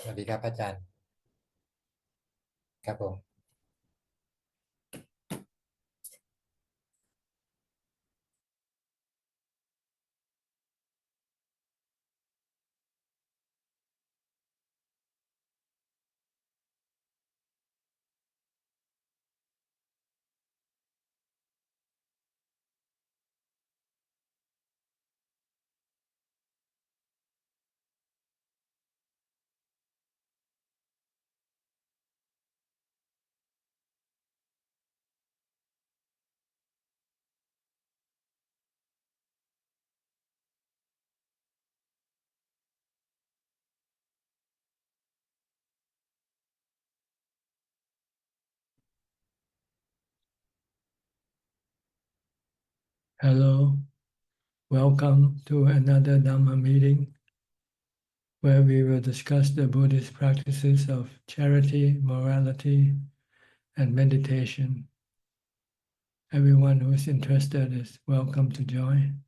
สวัสดีครับอาจารย์ครับผม Hello, welcome to another Dhamma meeting where we will discuss the Buddhist practices of charity, morality, and meditation. Everyone who is interested is welcome to join.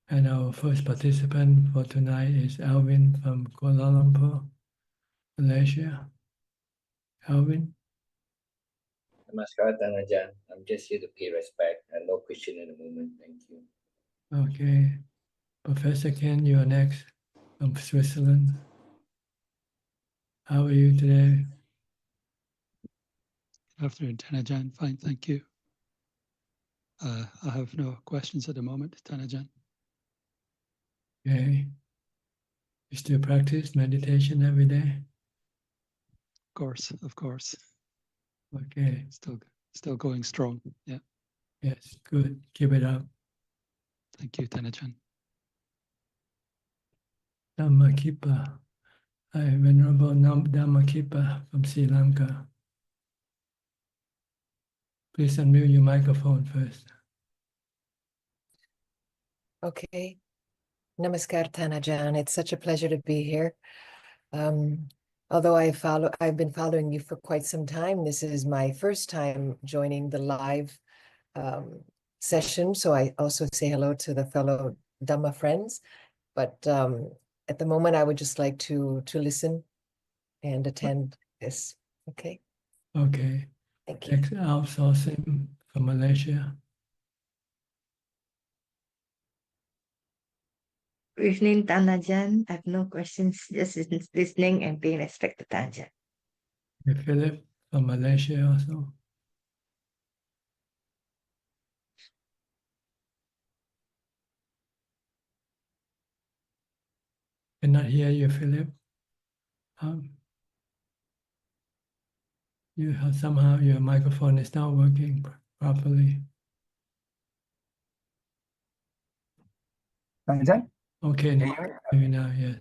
And our first participant for tonight is Alvin from Kuala Lumpur, Malaysia. Alvin? Namaskar, Ajaan. I'm just here to pay respect and no question in a moment. Thank you. Okay. Professor Ken, you are next from Switzerland. How are you today? Good afternoon, Ajaan. Fine, thank you. I have no questions at the moment, Ajaan. Okay. You still practice meditation every day? Of course. Okay. Still going strong. Yeah. Yes, good. Keep it up. Thank you, Ajaan. Dhammakipa. Hi, Venerable Dhammakipa from Sri Lanka. Please unmute your microphone first. Okay. Namaskar, Ajaan. It's such a pleasure to be here. Although I've been following you for quite some time, this is my first time joining the live session. So I also say hello to the fellow Dhamma friends. But at the moment, I would just like to listen and attend this. Okay. Okay. Thank you. Next, outsourcing from Malaysia. Good evening, Ajaan. I have no questions, just listening and paying respect to Ajaan. Philip from Malaysia also. Cannot hear you, Philip. Somehow your microphone is not working properly. Ajaan? Okay, maybe now, yes.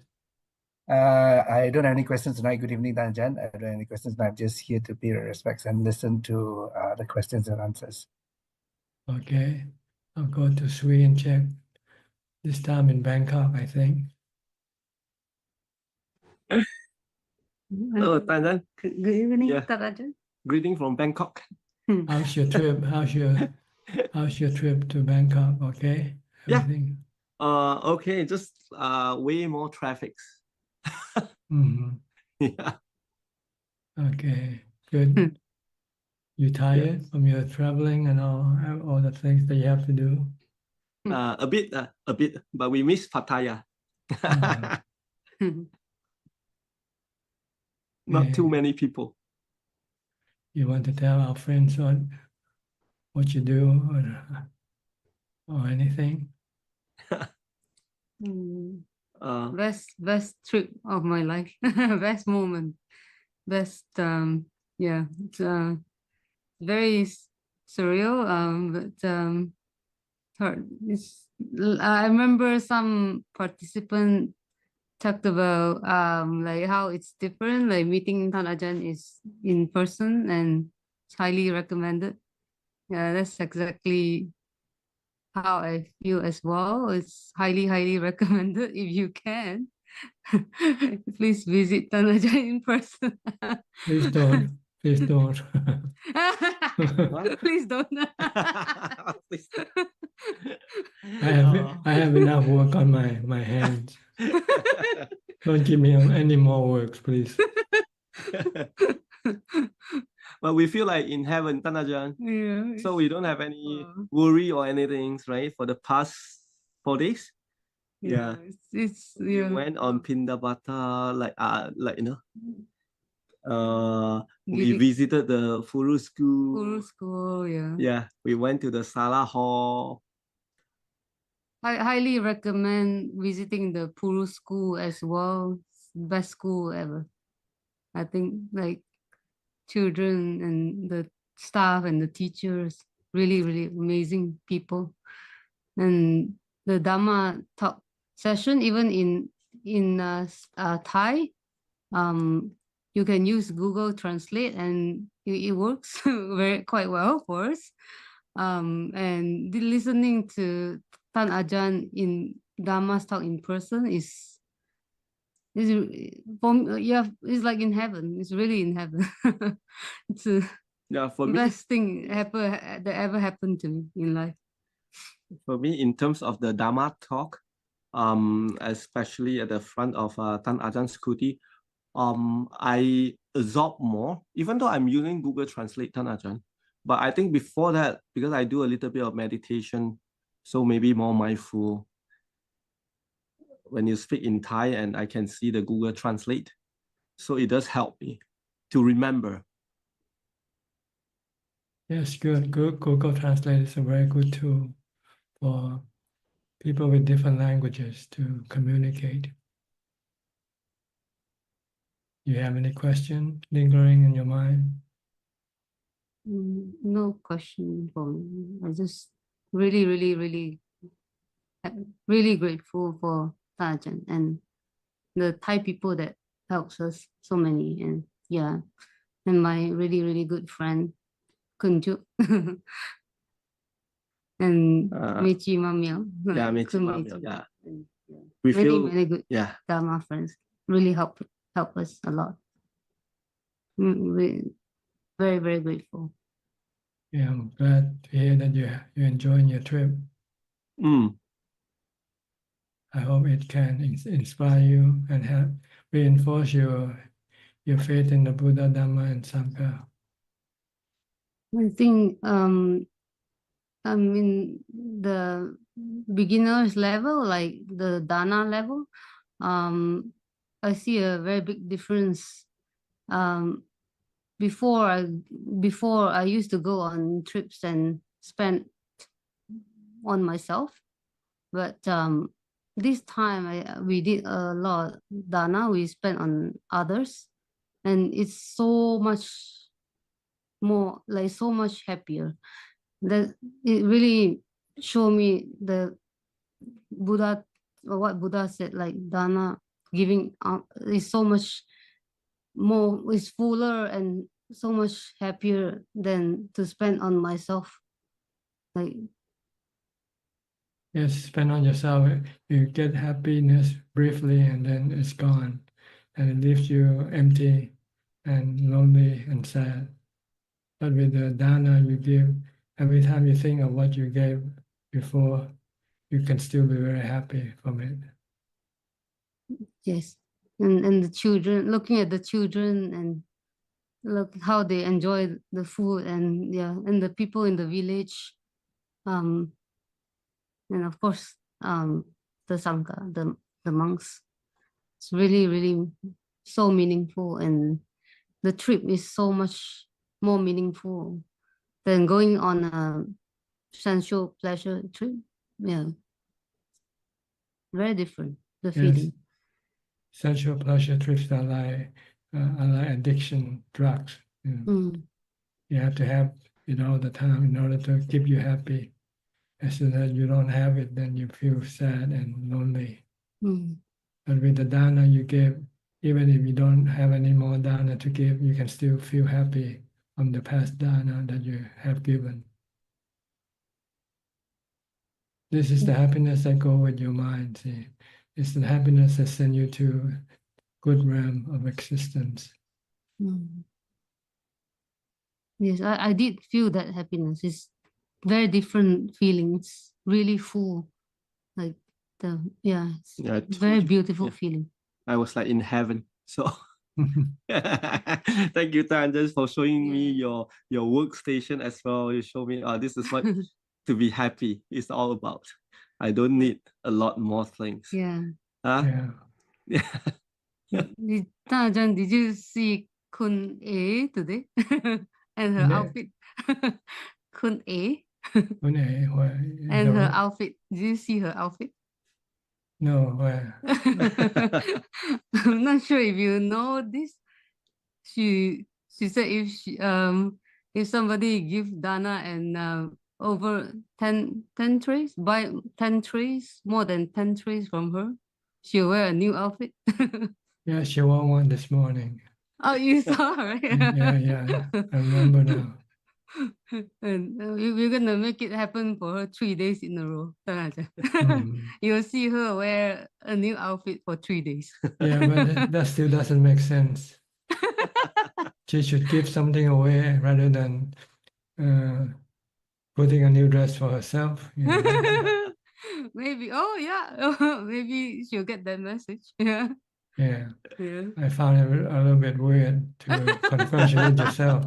I don't have any questions tonight. Good evening, Ajaan. I don't have any questions. I'm just here to pay respects and listen to the questions and answers. Okay. I'll go to Sri and check. This time in Bangkok, I think. Hello, Thailand. Good evening, Yeah. Ajaan. Greeting from Bangkok. How's your trip? How's your trip to Bangkok? Okay. Yeah. Everything. Okay, just way more traffic. Mm-hmm. Yeah. Okay. Good. You tired from your traveling and all the things that you have to do? A bit, but we miss Pattaya. Not too many people. You want to tell our friends what you do or anything? Best trip of my life. Best moment. Best yeah, it's very surreal, but hard. I remember some participant talked about like how it's different, like meeting Ajaan is in person and it's highly recommended. Yeah, that's exactly how I feel as well. It's highly recommended if you can. Please visit Ajaan in person. Please don't. Please don't. Please don't. I have enough work on my hands. Don't give me any more works, please. But we feel like in heaven, Tan Ajahn. Yeah. So we don't have any worry or anything, right? For the past 4 days. Yeah. It's We yeah. went on Pindabata, we Giving- visited the Furu school. Guru school, yeah. Yeah, we went to the Sala Hall. I highly recommend visiting the Puru school as well. Best school ever. I think like children and the staff and the teachers, really, really amazing people. And the Dhamma talk session, even in Thai, you can use Google Translate and it works quite well for us. And listening to Tan Ajahn in Dhamma's talk in person is it's like in heaven. It's really in heaven. It's the For me, best thing that ever happened to me in life. For me, in terms of the Dhamma talk, especially at the front of Tan Ajahn Kuti, I absorb more, even though I'm using Google Translate Tan Ajahn. But I think before that, because I do a little bit of meditation, so maybe more mindful. When you speak in Thai and I can see the Google Translate, so it does help me to remember. Yes, good. Google Translate is a very good tool for people with different languages to communicate. Do you have any question lingering in your mind? No question for me. I just really, really, really, really grateful for Tan Ajahn and the Thai people that helps us so many, and yeah, and my really, really good friend Kunju and Mechi Mamio. Yeah, Mechi Kun Mamio, yeah. And, yeah. We many, feel, many good Dharma friends really help us a lot. Very, very grateful. Yeah, I'm glad to hear that you're enjoying your trip. I hope it can inspire you and help reinforce your faith in the Buddha, Dhamma, and Sangha. I think in the beginners level, like the Dana level, I see a very big difference. Before I used to go on trips and spend on myself, but this time we did a lot of Dana. We spent on others, and it's so much more, like so much happier. That it really showed me the Buddha, or what Buddha said, like Dana giving out is so much more, is fuller and so much happier than to spend on myself. Like, yes, spend on yourself. You get happiness briefly and then it's gone. And it leaves you empty and lonely and sad. But with the Dana you give, every time you think of what you gave before, you can still be very happy from it. yes. And the children, looking at the children and look how they enjoy the food, and and the people in the village, and of course the Sangha, the monks. It's really, really so meaningful, and the trip is so much more meaningful than going on a sensual pleasure trip. Yeah, very different, the feeling. Sensual pleasure trips are like addiction drugs. You have to have it all the time in order to keep you happy. As soon as you don't have it, then you feel sad and lonely. But with the Dana you give, even if you don't have any more Dana to give, you can still feel happy from the past Dana that you have given. This is the happiness that goes with your mind. See, it's the happiness that sends you to good realm of existence. Yes, I did feel that happiness. It's very different feeling. It's really full, like it's very beautiful feeling. I was like in heaven. So thank you, Tan, for showing me your workstation as well. You show me, this is what to be happy is all about. I don't need a lot more things. Yeah. Huh? Yeah. Ajahn, did you see Kun A today? And her Kun A? outfit. Kun A. Kun A, where? And her outfit. Did you see her outfit? No, where? I'm not sure if you know this. She said if somebody give dana and over 10 trays, buy 10 trays, more than 10 trays from her, she'll wear a new outfit. Yeah, she wore one this morning. Oh, you saw, right? Yeah, I remember now. And we're gonna make it happen for her 3 days in a row. Mm. You'll see her wear a new outfit for 3 days. Yeah, but that still doesn't make sense. She should give something away rather than putting a new dress for herself. You know? Maybe, oh yeah, maybe she'll get that message. Yeah. Yeah, Yeah. I found it a little bit weird to congratulate yourself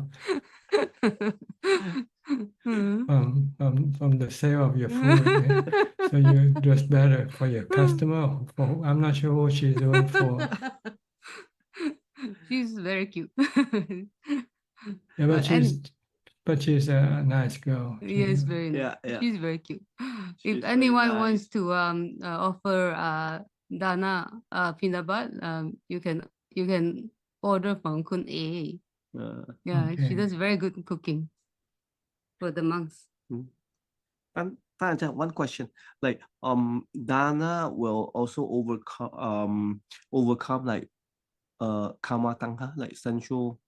from the sale of your food. Yeah. So you dress better for your customer. I'm not sure who she's doing for. She's very cute. Yeah, but she's a nice girl. Yes, very nice. Yeah, yeah. She's very cute. She's If very anyone nice. wants to offer dana peanut butter, you can order from Kun A. Yeah, she Okay. does very good cooking for the monks. One question, like dana will also overcome like karma tangha, like sensual.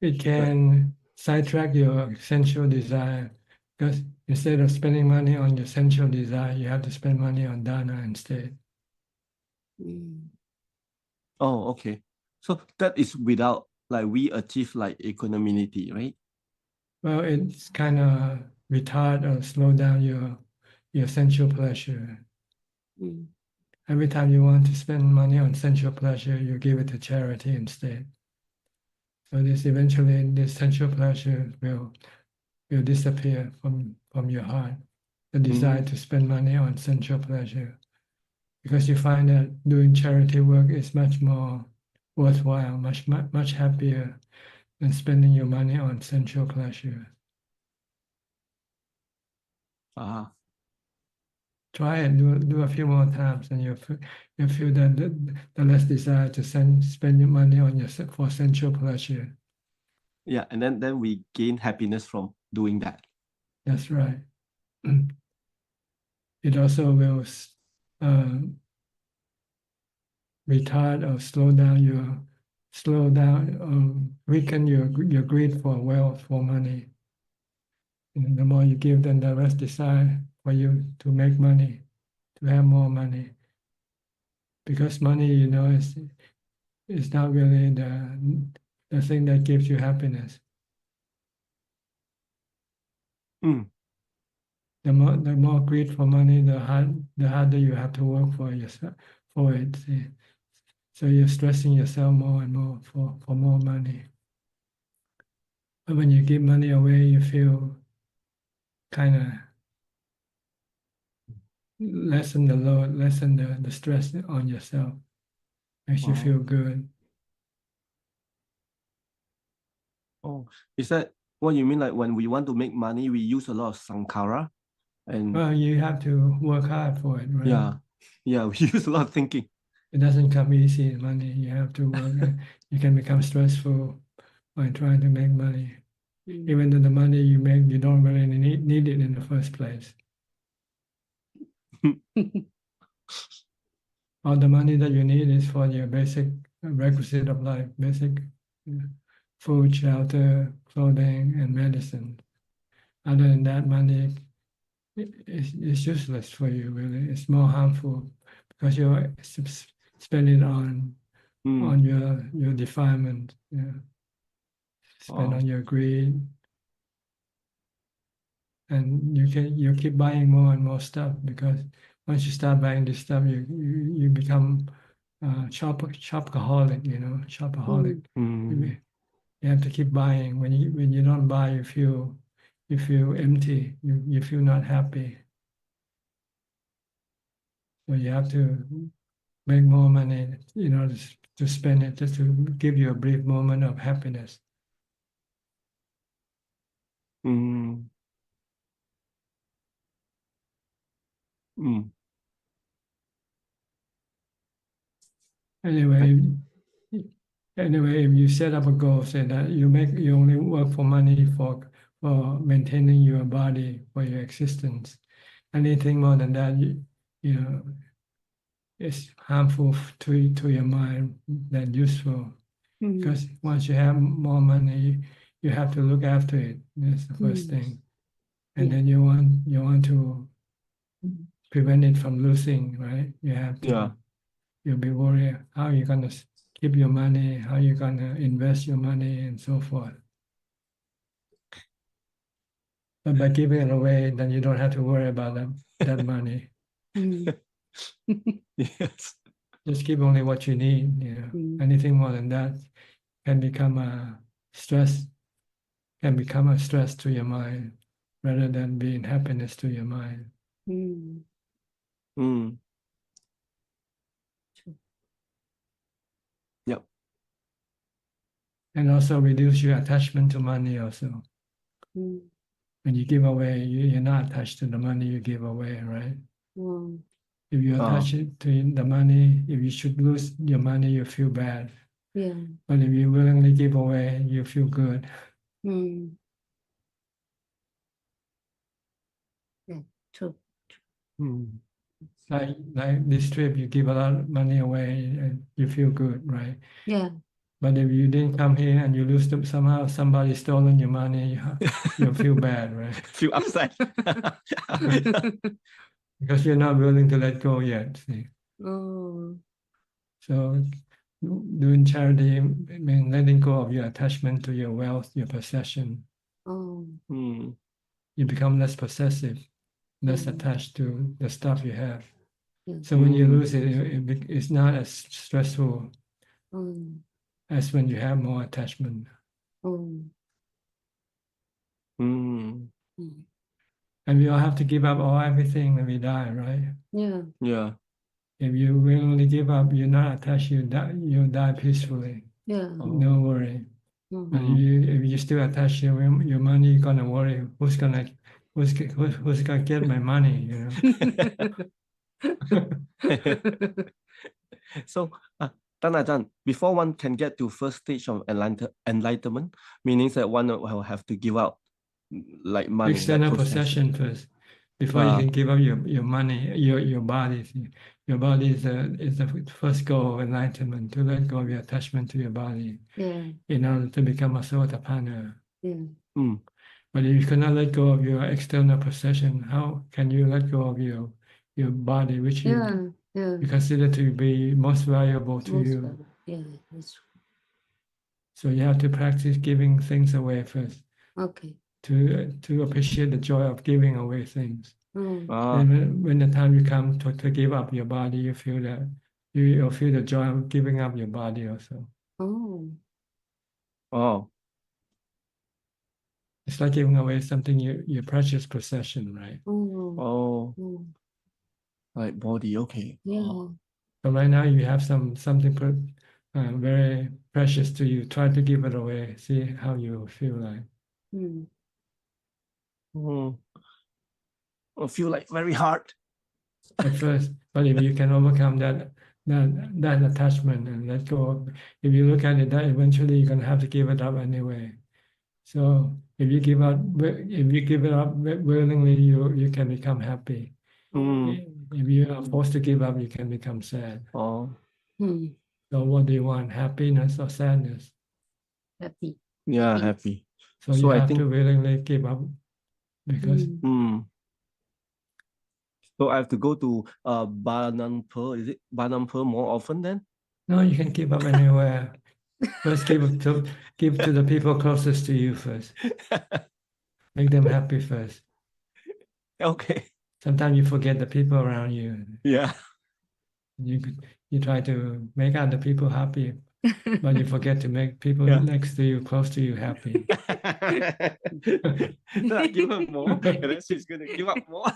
It can sidetrack your sensual desire, because instead of spending money on your sensual desire, you have to spend money on dana instead. Oh, okay. So that is without like we achieve like equanimity, right? Well, it's kind of retard or slow down your sensual pleasure. Every time you want to spend money on sensual pleasure, you give it to charity instead. So this sensual pleasure will disappear from your heart, the desire to spend money on sensual pleasure, because you find that doing charity work is much more worthwhile, much happier than spending your money on sensual pleasure. Try it, do a few more times, and you'll feel that the less desire to spend your money on for sensual pleasure. Yeah, and then we gain happiness from doing that. That's right. It also will retard or weaken your greed for wealth, for money. And the more you give, then the less desire for you to make money, to have more money. Because money, is not really the thing that gives you happiness. The more greed for money, the harder you have to work for it. See? So you're stressing yourself more and more for more money. But when you give money away, you feel kind of lessen the load, lessen the stress on yourself. Makes you feel good. Oh, is that what you mean? Like when we want to make money, we use a lot of sankhara, and Well, you have to work hard for it, right? Yeah, we use a lot of thinking. It doesn't come easy, money. You have to work. You can become stressful by trying to make money. Even though the money you make, you don't really need it in the first place. All the money that you need is for your basic requisite of life, basic food, shelter, clothing, and medicine. Other than that, money is useless for you, really. It's more harmful because you're spending on your defilement, spend on your greed, and you keep buying more and more stuff, because once you start buying this stuff, you become shopaholic, you know, shopaholic. Mm. You have to keep buying. When you don't buy, you feel empty. You feel not happy. So you have to make more money, you know, to spend it, just to give you a brief moment of happiness. Mm. Mm. Anyway, if you set up a goal, say that you only work for money for maintaining your body, for your existence. Anything more than that, you know, it's harmful to your mind than useful. Because once you have more money, you have to look after it. That's the first thing, and Yeah. then you want to prevent it from losing, right? You have to. Yeah. You'll be worried how you're gonna keep your money, how you're gonna invest your money, and so forth. But by giving it away, then you don't have to worry about that money. Yes. Just give only what you need. You know, anything more than that can become a stress. Can become a stress to your mind, rather than being happiness to your mind. Mm. Yep. And also reduce your attachment to money. Also, when you give away, you're not attached to the money you give away, right? If you attach it to the money, if you should lose your money, you feel bad. Yeah. But if you willingly give away, you feel good. Yeah. True. Mm. Like this trip, you give a lot of money away and you feel good, right? Yeah. But if you didn't come here and you lose them somehow, somebody stolen your money, you feel bad, right? Feel upset. Because you're not willing to let go yet. See? Oh. So doing charity means letting go of your attachment to your wealth, your possession. Oh. Mm. You become less possessive, less attached to the stuff you have. Yeah. So when you lose it, it's not as stressful as when you have more attachment. Mm. And we all have to give up everything when we die, right? Yeah. Yeah. If you willingly give up, you're not attached, you die peacefully. Yeah. No worry. But Mm. if you still attach your money, you're gonna worry who's gonna get my money, you know. So, Tan Ajahn, before one can get to first stage of enlightenment, meaning that one will have to give up like money, External like possession first, before you can give up your money, your body. Your body is the first goal of enlightenment, to let go of your attachment to your body. Yeah. In order to become a sotapanna. Yeah. Mm. But if you cannot let go of your external possession, how can you let go of your body, which Yeah. you consider to be most valuable to Most you? valuable. Yeah. That's true. So you have to practice giving things away first. Okay. To appreciate the joy of giving away things. Ah. And when the time you come to give up your body, you feel that you'll feel the joy of giving up your body also. Oh. Oh. It's like giving away something your precious possession, right? Oh. Oh. Oh. Like body, okay. Yeah. So right now you have something very precious to you. Try to give it away. See how you feel like. I feel like very hard. At first, but if you can overcome that attachment and let go, if you look at it, that eventually you're gonna have to give it up anyway. So if you give it up willingly, you can become happy. If you are forced to give up, you can become sad. Oh. So what do you want? Happiness or sadness? Happy. Yeah, happy. So you have to willingly give up, because So I have to go to Bananpur. Is it Bananpur more often then? no, you can give up anywhere. First, give to the people closest to you first. Make them happy first. Okay. Sometimes you forget the people around you. Yeah. You You try to make other people happy, but you forget to make people Yeah. next to you, close to you, happy. So I give her more, and then she's gonna give up more.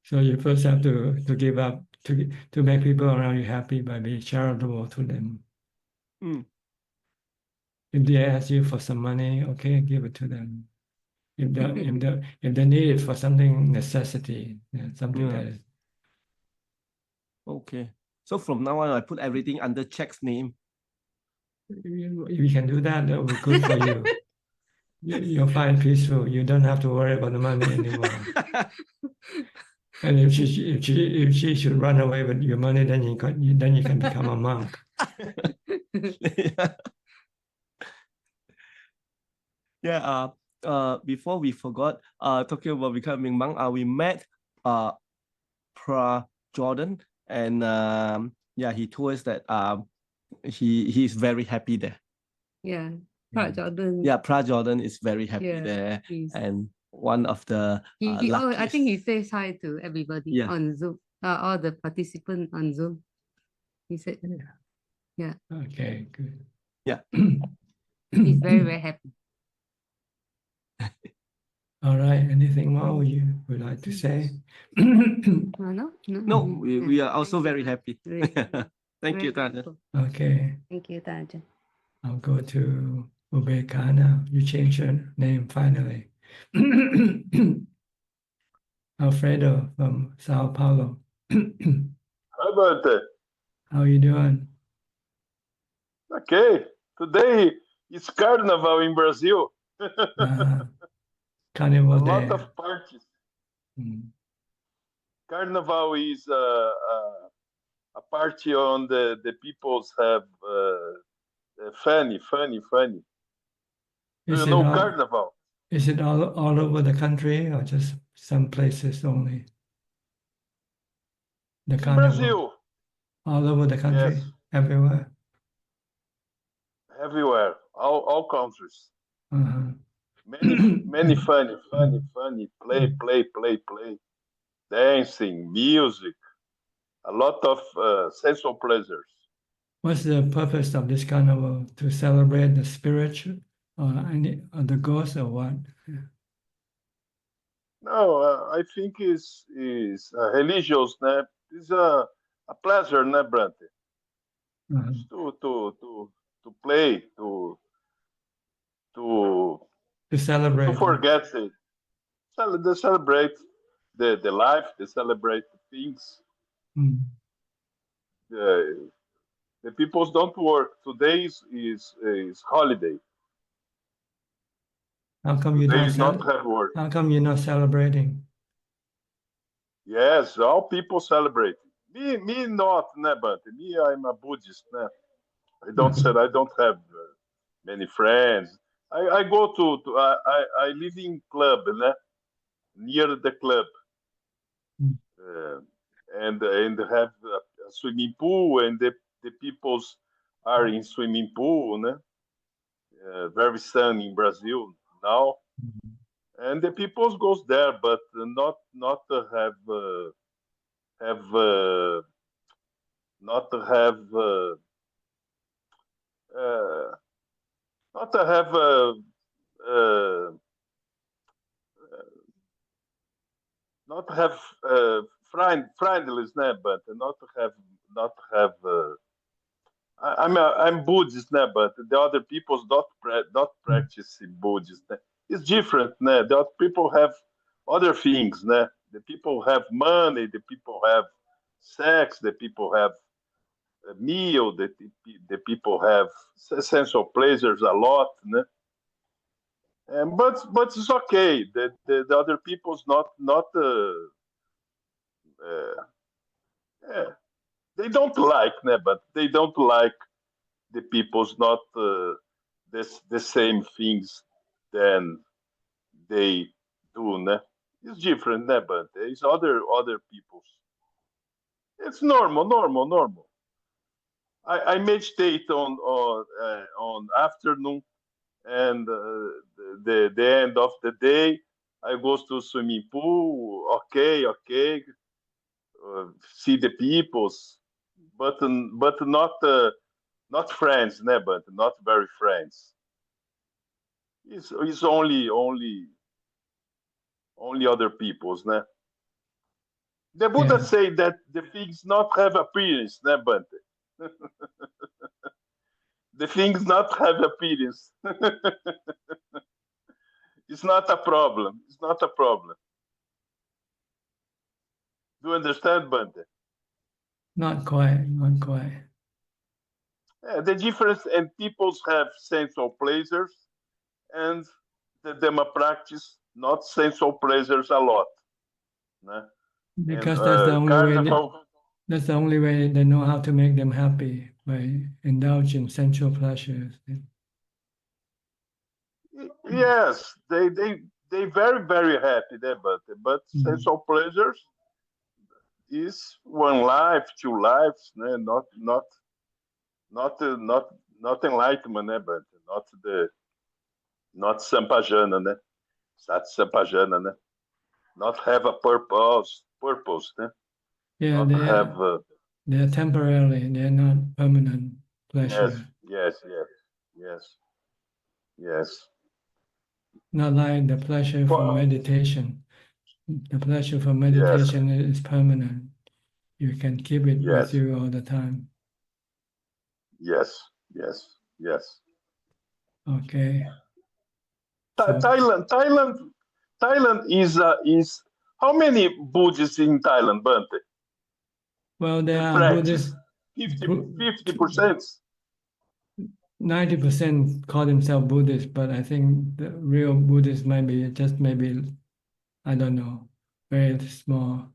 So you first have to give up to make people around you happy by being charitable to them. Mm. If they ask you for some money, okay, give it to them. If they need it for something necessity, something Yeah. that is, Okay. So from now on, I put everything under Check's name. if you can do that, that will be good for you. You'll find peaceful. You don't have to worry about the money anymore. And if she should run away with your money, then you can become a monk. Yeah. Yeah. Before we forgot, talking about becoming monk, we met Jordan, and yeah, he told us that he's very happy there. Yeah, Jordan. Yeah, Jordan is very happy there, and one of the I think he says hi to everybody on Zoom, all the participants on Zoom. He said, yeah. Okay, good. Yeah. He's very, very happy. All right. Anything more you would like to say? No, we are also very happy. Thank you, Taja. Okay. Thank you, Taja. I'll go to Ubeka now. You change your name finally. Alfredo from Sao Paulo. How about that? How you doing? Okay. Today it's Carnival in Brazil. Carnival A Day. lot of parties. Mm. Carnival is a party on the peoples have funny. Do you know Carnival? Is it all over the country or just some places only? The In carnival. Brazil. All over the country? Yes. Everywhere? Everywhere. All countries. Uh-huh. Many funny. Play. Dancing, music. A lot of sensual pleasures. What's the purpose of this carnival? To celebrate the spiritual or the ghost or what? No, I think is religious, né? It's a pleasure, né, Brante? To play, to celebrate, to forget it. They celebrate the life, they celebrate the things. Mm. The peoples don't work. Today is holiday. How come Today not have work? How come you're not celebrating? Yes, all people celebrate. Me not, né, Brante? Me, I'm a Buddhist, né? I don't have many friends. I go to I live in club, né? Near the club, and have a swimming pool, and the peoples are in swimming pool, né? Very sunny in Brazil now, and the peoples goes there, but not have not to have not to have friendliness, but not to have. I'm Buddhist, but the other peoples not practice Buddhist. It's different, the other people have other things, The people have money, the people have sex, the people have a meal, the people have sensual pleasures a lot, but it's okay. The other people's not they don't like, but they don't like the people's not the same things than they do, It's different, but it's other people's. It's normal. I meditate on afternoon, and the end of the day I go to swimming pool. Okay. see the peoples, but not friends, né? But not very friends. It's only other peoples, né? The Buddha Yeah. say that the things not have appearance, né, Bante? The things not have appearance. It's not a problem. It's not a problem. Do you understand, Bante? Not quite, not quite. The difference, and peoples have sensual pleasures, and the Dhamma practice not sensual pleasures a lot. Né? Because and, that's the only way. carnival, That's the only way they know how to make them happy, by indulging sensual pleasures. yes, they very very happy there, but sensual pleasures is one life, two lives, né? Not enlightenment, né? But not sampajana, né? Sat sampajana, né? Not have a purpose, né? Yeah, Not have they are temporary. They are not permanent pleasure. yes. Not like the pleasure from meditation. The pleasure from meditation is permanent. You can keep it with you all the time. Yes. Okay. Thailand is how many Buddhists in Thailand, Bante? Well, there are Practice Buddhists. 50%. 90% call themselves Buddhists, but I think the real Buddhists might be just maybe, I don't know, very small.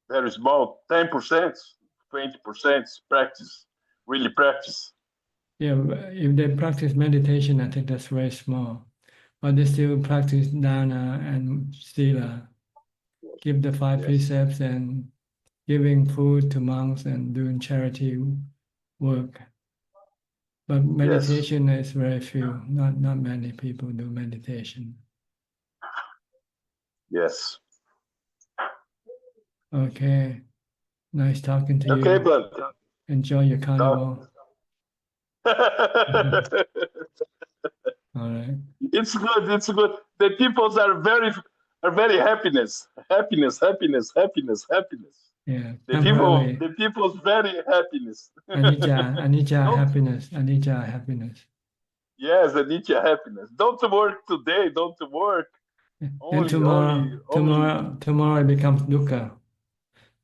Very small, 10%, 20% practice, really practice. Yeah, if they practice meditation, I think that's very small. But they still practice dana and sila, give the five precepts and giving food to monks and doing charity work. But meditation is very few. Not many people do meditation. Yes. Okay. Nice talking to you. Okay, but Enjoy your carnival. All right. It's good. The peoples are very happiness. Yeah. The people's very happiness. Anicca happiness. Yes, anicca happiness. Don't work today. Don't work. And tomorrow it becomes dukkha.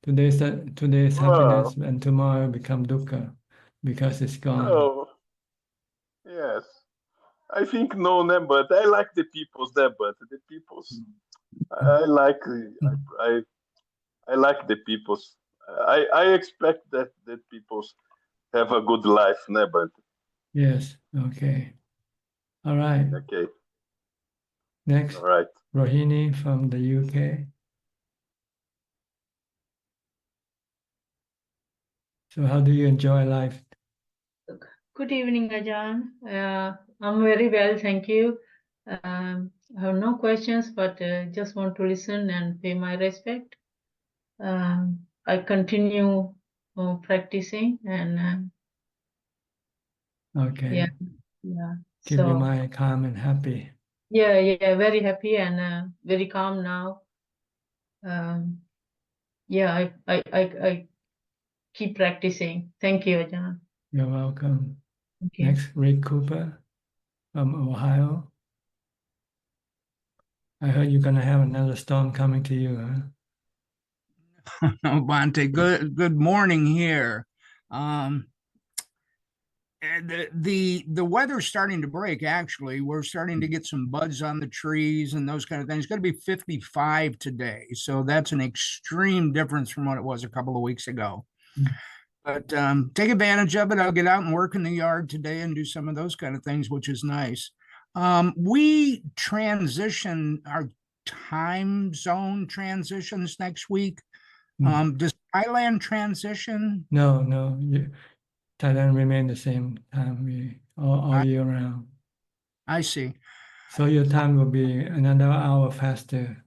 Today's happiness, and tomorrow become dukkha because it's gone. Oh, yes. I think no, but I like the peoples there, but the peoples, I like the peoples. I expect that peoples have a good life, but yes, okay, all right. Okay. Next, All right. Rohini from the UK. So how do you enjoy life? Good evening, Ajaan. I'm very well, thank you. I have no questions, but just want to listen and pay my respect. I continue practicing and Okay. yeah. Keep your mind calm and happy. Yeah, very happy and very calm now. Yeah, I keep practicing. Thank you, Ajaan. You're welcome. Okay. Next, Rick Cooper from Ohio. I heard you're gonna have another storm coming to you, huh? Bante, good morning here. The weather's starting to break. Actually, we're starting to get some buds on the trees and those kind of things. It's going to be 55 today, so that's an extreme difference from what it was a couple of weeks ago. But take advantage of it. I'll get out and work in the yard today and do some of those kind of things, which is nice. We transition our time zone transitions next week. Does Thailand transition? No. Thailand remain the same time all year round. I see. So your time will be another hour faster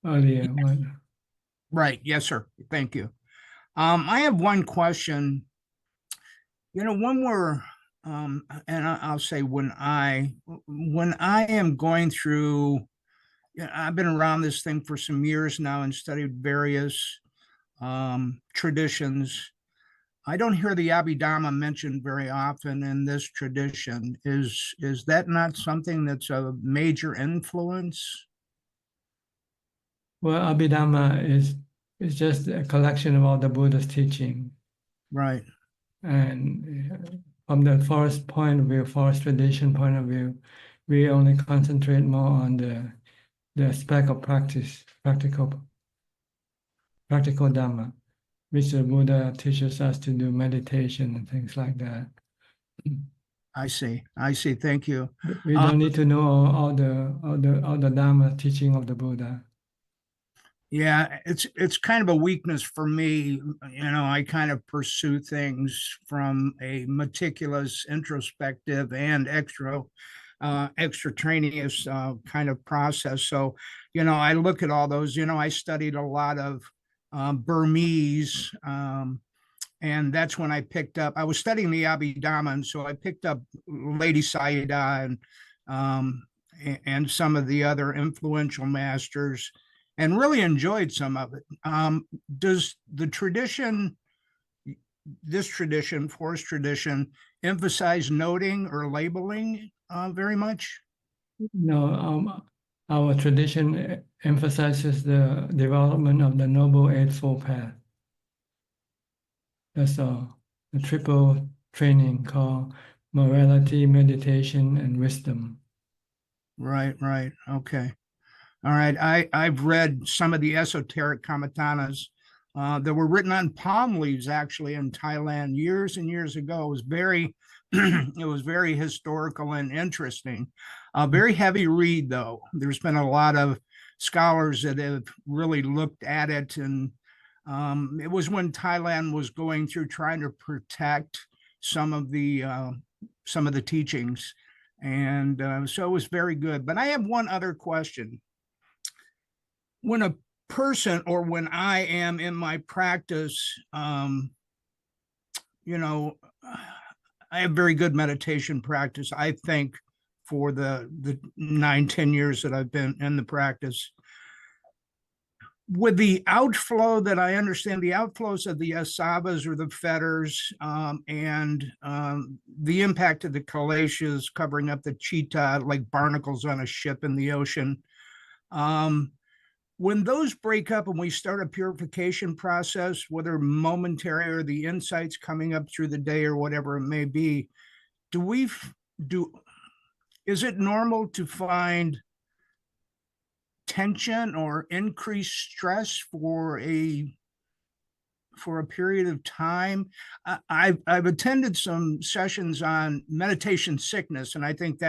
earlier. Right. Yes, sir. Thank you. I have one question. When we're, and I'll say when I am going through, I've been around this thing for some years now and studied various traditions. I don't hear the Abhidhamma mentioned very often in this tradition. Is that not something that's a major influence? Well, Abhidhamma is just a collection of all the Buddha's teaching. Right. And from the forest point of view, forest tradition point of view, we only concentrate more on the aspect of practice, practical Dhamma, which the Buddha teaches us to do meditation and things like that. I see. Thank you. We don't need to know all the Dhamma teaching of the Buddha. Yeah, it's kind of a weakness for me. I kind of pursue things from a meticulous, introspective, and extraneous kind of process. So, I look at all those. I studied a lot of Burmese, and that's when I picked up. I was studying the Abhidhamma, and so I picked up Lady Sayadaw and some of the other influential masters, and really enjoyed some of it. Does the tradition, this tradition, forest tradition, emphasize noting or labeling very much? No, our tradition emphasizes the development of the Noble Eightfold Path. That's all. The triple training called morality, meditation, and wisdom. Right. Okay. All right. I've read some of the esoteric kamatanas that were written on palm leaves, actually, in Thailand years and years ago. It was very, it was very historical and interesting. Very heavy read, though. There's been a lot of scholars that have really looked at it, and it was when Thailand was going through trying to protect some of the teachings, and so it was very good. But I have one other question. When a person, or when I am in my practice, I have very good meditation practice, I think, for the 9-10 years that I've been in the practice. With the outflow that I understand, the outflows of the asavas or the fetters, and the impact of the kileshas covering up the chitta like barnacles on a ship in the ocean, when those break up and we start a purification process, whether momentary or the insights coming up through the day or whatever it may be, is it normal to find tension or increased stress for a period of time? I've attended some sessions on meditation sickness, and I think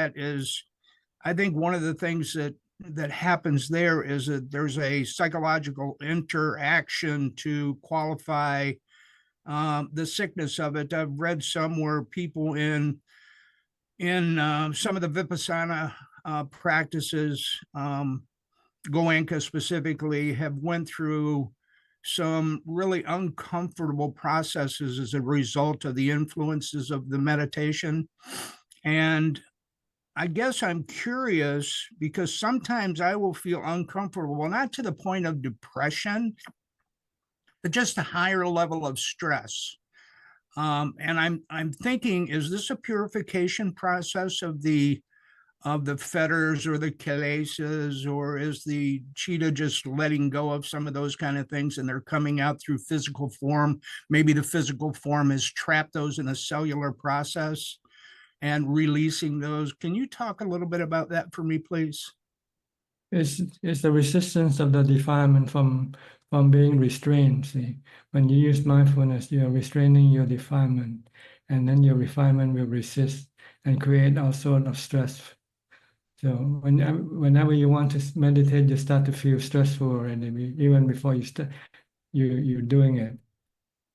one of the things that happens there is that there's a psychological interaction to qualify the sickness of it. I've read somewhere people in some of the Vipassana practices, Goenka specifically, have went through some really uncomfortable processes as a result of the influences of the meditation. And I guess I'm curious because sometimes I will feel uncomfortable, not to the point of depression, but just a higher level of stress. And I'm thinking, is this a purification process of the fetters or the kileshas, or is the chitta just letting go of some of those kind of things and they're coming out through physical form? Maybe the physical form has trapped those in a cellular process and releasing those. Can you talk a little bit about that for me, please? It's the resistance of the defilement from being restrained. See, when you use mindfulness, you are restraining your defilement, and then your refinement will resist and create all sort of stress. So whenever you want to meditate, you start to feel stressful already, even before you're doing it.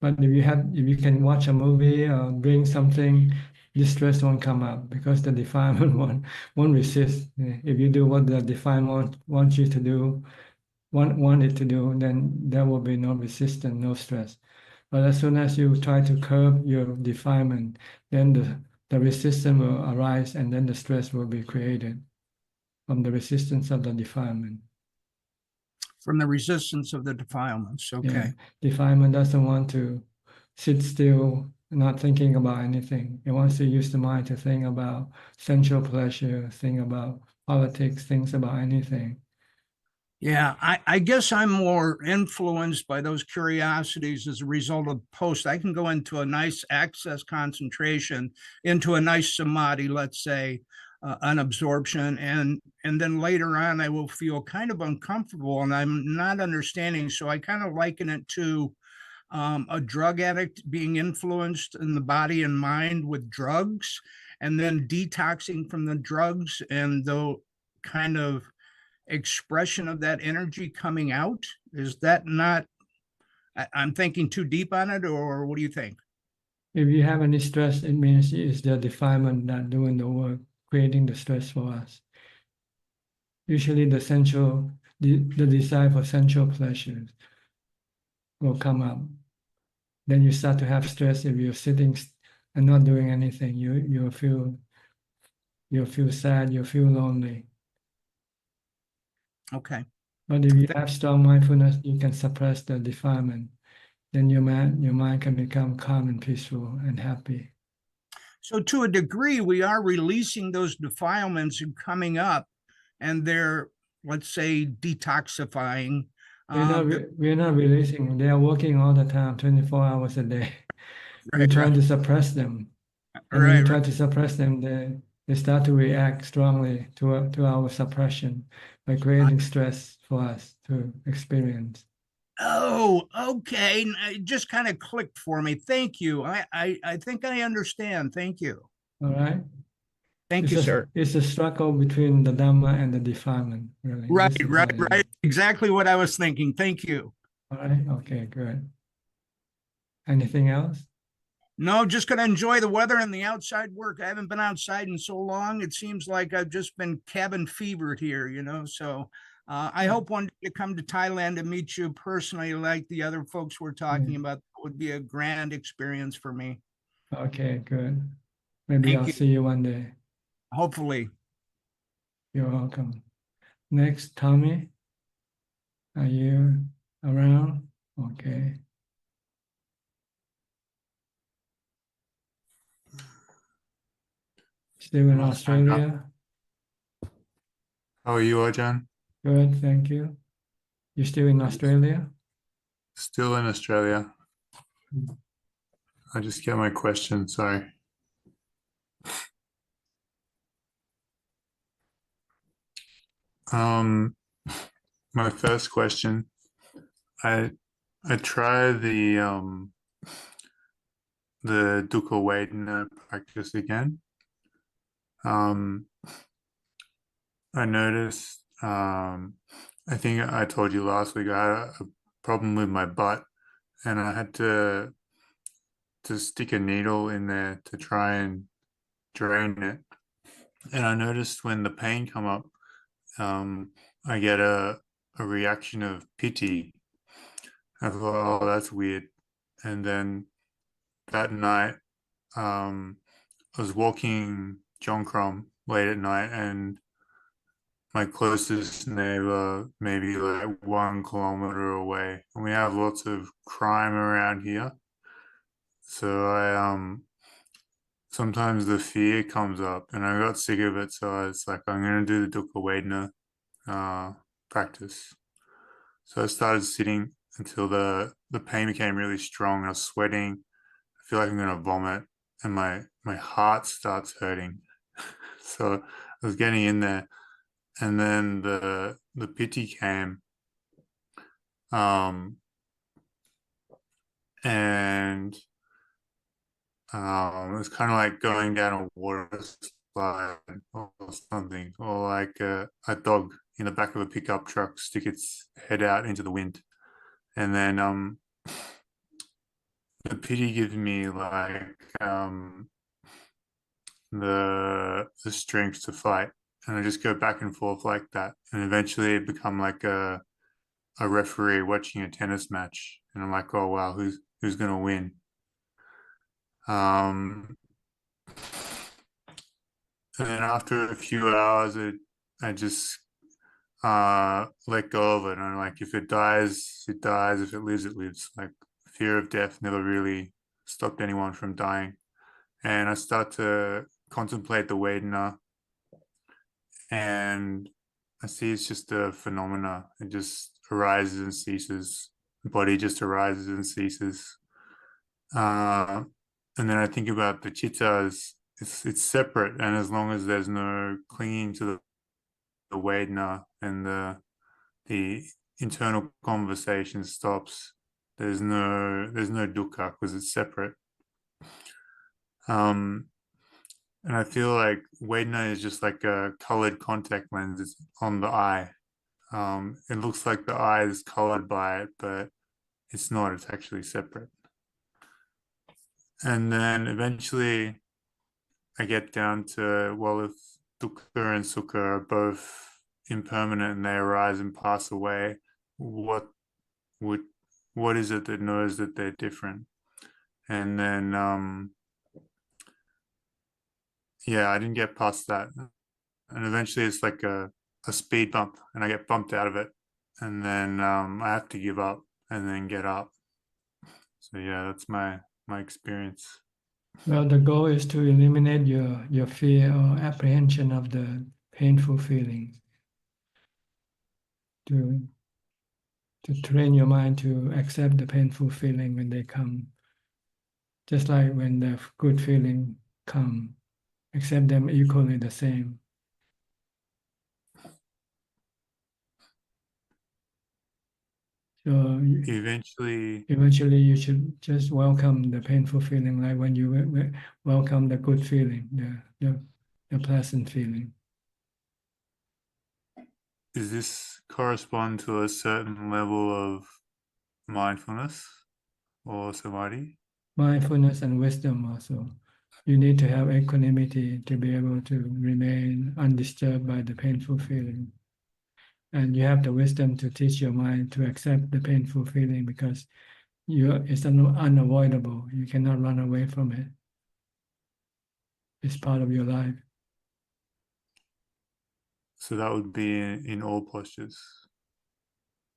But if you can watch a movie or drink something, this stress won't come up because the defilement won't resist. If you do what the defilement wants you to do, want it to do, then there will be no resistance, no stress. But as soon as you try to curb your defilement, then the resistance will arise, and then the stress will be created from the resistance of the defilement. From the resistance of the defilements. Okay. Yeah. Defilement doesn't want to sit still, not thinking about anything. It wants to use the mind to think about sensual pleasure, think about politics, things about anything. Yeah, I guess I'm more influenced by those curiosities as a result of post. I can go into a nice access concentration, into a nice samadhi, let's say, an absorption, and then later on I will feel kind of uncomfortable and I'm not understanding. So I kind of liken it to a drug addict being influenced in the body and mind with drugs, and then detoxing from the drugs and the kind of expression of that energy coming out. Is that not, I'm thinking too deep on it, or what do you think? If you have any stress, it means it's the defilement not doing the work, creating the stress for us. Usually the desire for sensual pleasures will come up. Then you start to have stress if you're sitting and not doing anything. You'll feel sad, you'll feel lonely. Okay. But if you have strong mindfulness, you can suppress the defilement. Then your mind can become calm and peaceful and happy. So to a degree, we are releasing those defilements and coming up, and they're, let's say, detoxifying. We're not releasing. They are working all the time, 24 hours a day. Right, We're trying to suppress them. And when you try to suppress them, they start to react strongly to our suppression by creating stress for us to experience. Oh, okay. It just kind of clicked for me. Thank you. I think I understand. Thank you. All right. Thank you, sir. It's a struggle between the Dhamma and the defilement, really. Right. Exactly what I was thinking. Thank you. All right. Okay, good. Anything else? No, just going to enjoy the weather and the outside work. I haven't been outside in so long. It seems like I've just been cabin fevered here, so I hope one day to come to Thailand and meet you personally, like the other folks we're talking about. That would be a grand experience for me. Okay, good. Maybe I'll see you one day. Hopefully. You're welcome. Next, Tommy, are you around? Okay. Still in Australia? How are you, Ajaan? Good, thank you. You're still in Australia? Still in Australia. I just get my question, sorry. My first question, I try the dukkha vedana practice again. I noticed, I think I told you last week, I had a problem with my butt and I had to stick a needle in there to try and drain it. And I noticed when the pain come up, I get a reaction of pity. I thought, oh, that's weird. And then that night, I was walking Jongkrom late at night and my closest neighbor maybe like 1 kilometer away. And we have lots of crime around here. So I sometimes the fear comes up and I got sick of it. So I was like, I'm gonna do the dukkha vedana practice. So I started sitting until the pain became really strong. I was sweating. I feel like I'm gonna vomit and my heart starts hurting. So I was getting in there. And then the pity came, and it was kind of like going down a water slide or something, or like a dog in the back of a pickup truck stick its head out into the wind, and then the pity gives me like the strength to fight. And I just go back and forth like that. And eventually it become like a a referee watching a tennis match, and I'm like, oh wow, who's gonna win? And then after a few hours, I just let go of it. And I'm like, if it dies, it dies. If it lives, it lives. Like, fear of death never really stopped anyone from dying. And I start to contemplate the Vedana, and I see it's just a phenomena. It just arises and ceases. The body just arises and ceases. And then I think about the chitta as it's separate, and as long as there's no clinging to the Vedana and the internal conversation stops, there's no dukkha because it's separate. And I feel like Vedana is just like a colored contact lens. It's on the eye. It looks like the eye is colored by it, but it's not. It's actually separate. And then eventually I get down to, well, if dukkha and sukha are both impermanent and they arise and pass away, what is it that knows that they're different? And then yeah, I didn't get past that. And eventually it's like a speed bump, and I get bumped out of it. And then I have to give up and then get up. So yeah, that's my experience. Well, the goal is to eliminate your fear or apprehension of the painful feelings. To train your mind to accept the painful feeling when they come. Just like when the good feeling come, accept them equally the same. So Eventually you should just welcome the painful feeling, like when you welcome the good feeling, the pleasant feeling. Does this correspond to a certain level of mindfulness or samadhi? Mindfulness and wisdom also. You need to have equanimity to be able to remain undisturbed by the painful feeling. And you have the wisdom to teach your mind to accept the painful feeling because it's unavoidable. You cannot run away from it. It's part of your life. So that would be in all postures.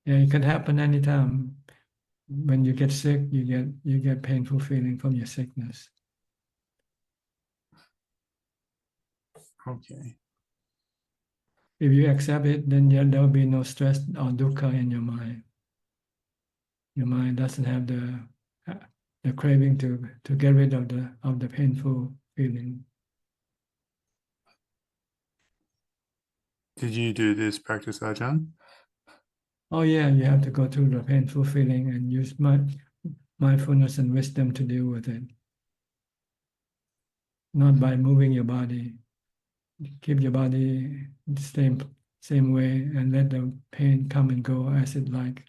Yeah, it can happen anytime. When you get sick, you get painful feeling from your sickness. Okay. If you accept it, then there will be no stress or dukkha in your mind. Your mind doesn't have the craving to get rid of the painful feeling. Did you do this practice, Ajahn? Oh yeah, you have to go through the painful feeling and use mindfulness and wisdom to deal with it. Not by moving your body. Keep your body the same way and let the pain come and go as it like.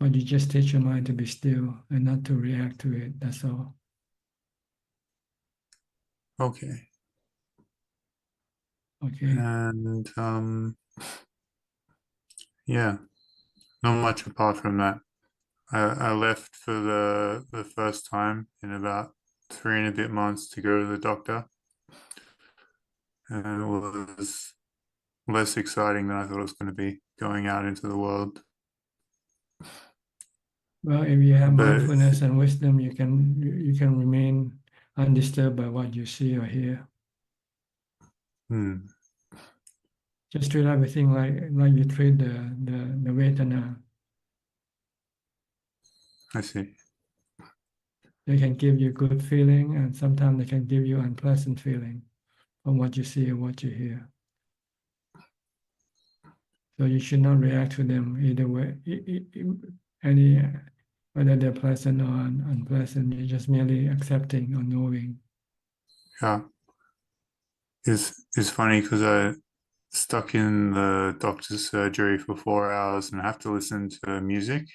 But you just teach your mind to be still and not to react to it. That's all. Okay. Okay. And yeah, not much apart from that. I left for the first time in about 3 and a bit months to go to the doctor. And it was less exciting than I thought it was going to be, going out into the world. Well, if you have mindfulness and wisdom, you can remain undisturbed by what you see or hear. Just treat everything like you treat the Vedana. I see. They can give you good feeling, and sometimes they can give you unpleasant feeling from what you see or what you hear. So you should not react to them either way, whether they're pleasant or unpleasant. You're just merely accepting or knowing. Yeah. It's funny because I stuck in the doctor's surgery for 4 hours and I have to listen to music.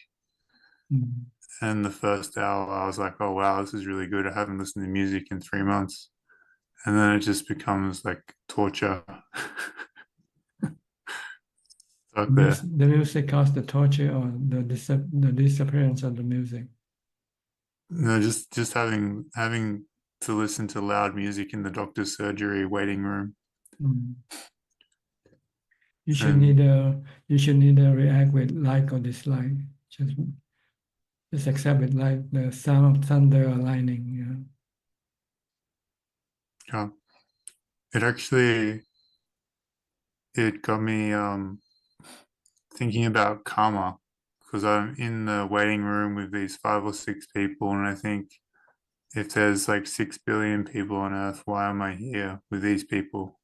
And the first hour I was like, oh wow, this is really good. I haven't listened to music in 3 months. And then it just becomes like torture. stuck there. The music caused the torture or the disappearance of the music. No, just having to listen to loud music in the doctor's surgery waiting room. Mm. You should neither react with like or dislike. Just accept it like the sound of thunder or lightning. Yeah. It got me thinking about karma, because I'm in the waiting room with these 5 or 6 people, and I think, if there's like 6 billion people on Earth, why am I here with these people?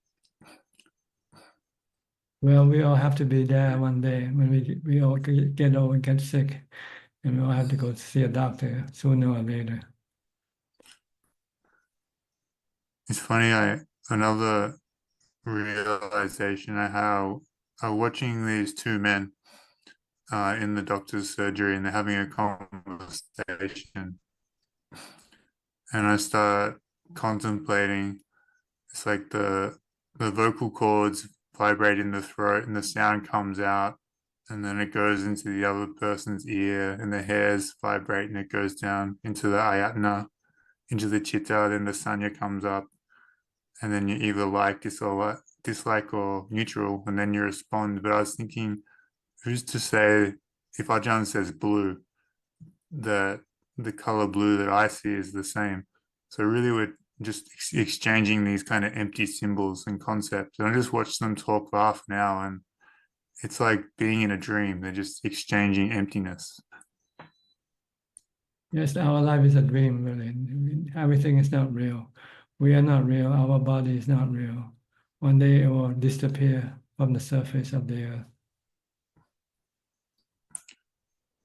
Well, we all have to be there one day when we all get old and get sick, and we all have to go see a doctor sooner or later. It's funny, another realization I have, watching these 2 men in the doctor's surgery, and they're having a conversation, and I start contemplating. It's like the vocal cords vibrate in the throat, and the sound comes out, and then it goes into the other person's ear, and the hairs vibrate, and it goes down into the ayatna, into the chitta. Then the sanya comes up, and then you either dislike or neutral, and then you respond. But I was thinking, who's to say if Ajahn says blue, that the color blue that I see is the same? So really, we're just exchanging these kind of empty symbols and concepts. And I just watched them talk for half an hour, and it's like being in a dream. They're just exchanging emptiness. Yes, our life is a dream, really. Everything is not real. We are not real. Our body is not real. One day it will disappear from the surface of the earth.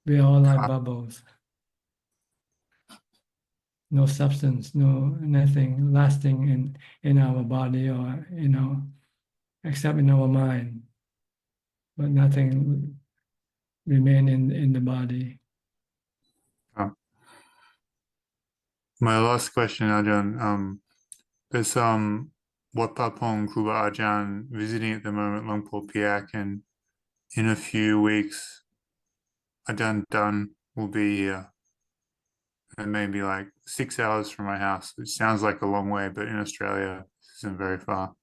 We are all like bubbles. No substance, nothing lasting in our body or except in our mind, but nothing remain in the body. My last question, Ajahn. There's Wat Papong Kruba Ajahn visiting at the moment, Luangpur Piak, and in a few weeks, Ajahn Dun will be here. And maybe like 6 hours from my house, which sounds like a long way, but in Australia, this isn't very far.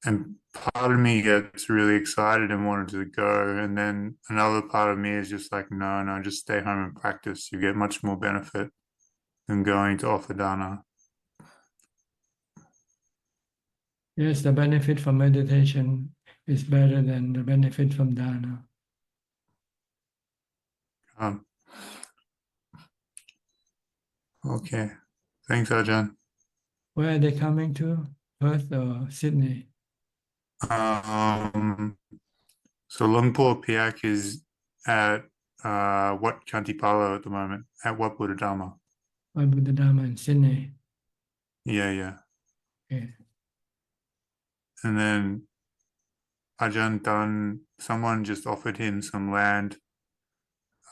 And part of me gets really excited and wanted to go, and then another part of me is just like, no, just stay home and practice. You get much more benefit than going to offer dana. Yes, the benefit from meditation is better than the benefit from dana. Okay. Thanks, Ajahn. Where are they coming to? Perth or Sydney? So Luangpur Piak is at Wat Kantipalo at the moment, at Wat Buddhism. Wat Buddhism in Sydney. Yeah. Okay. And then Ajahn Dun, someone just offered him some land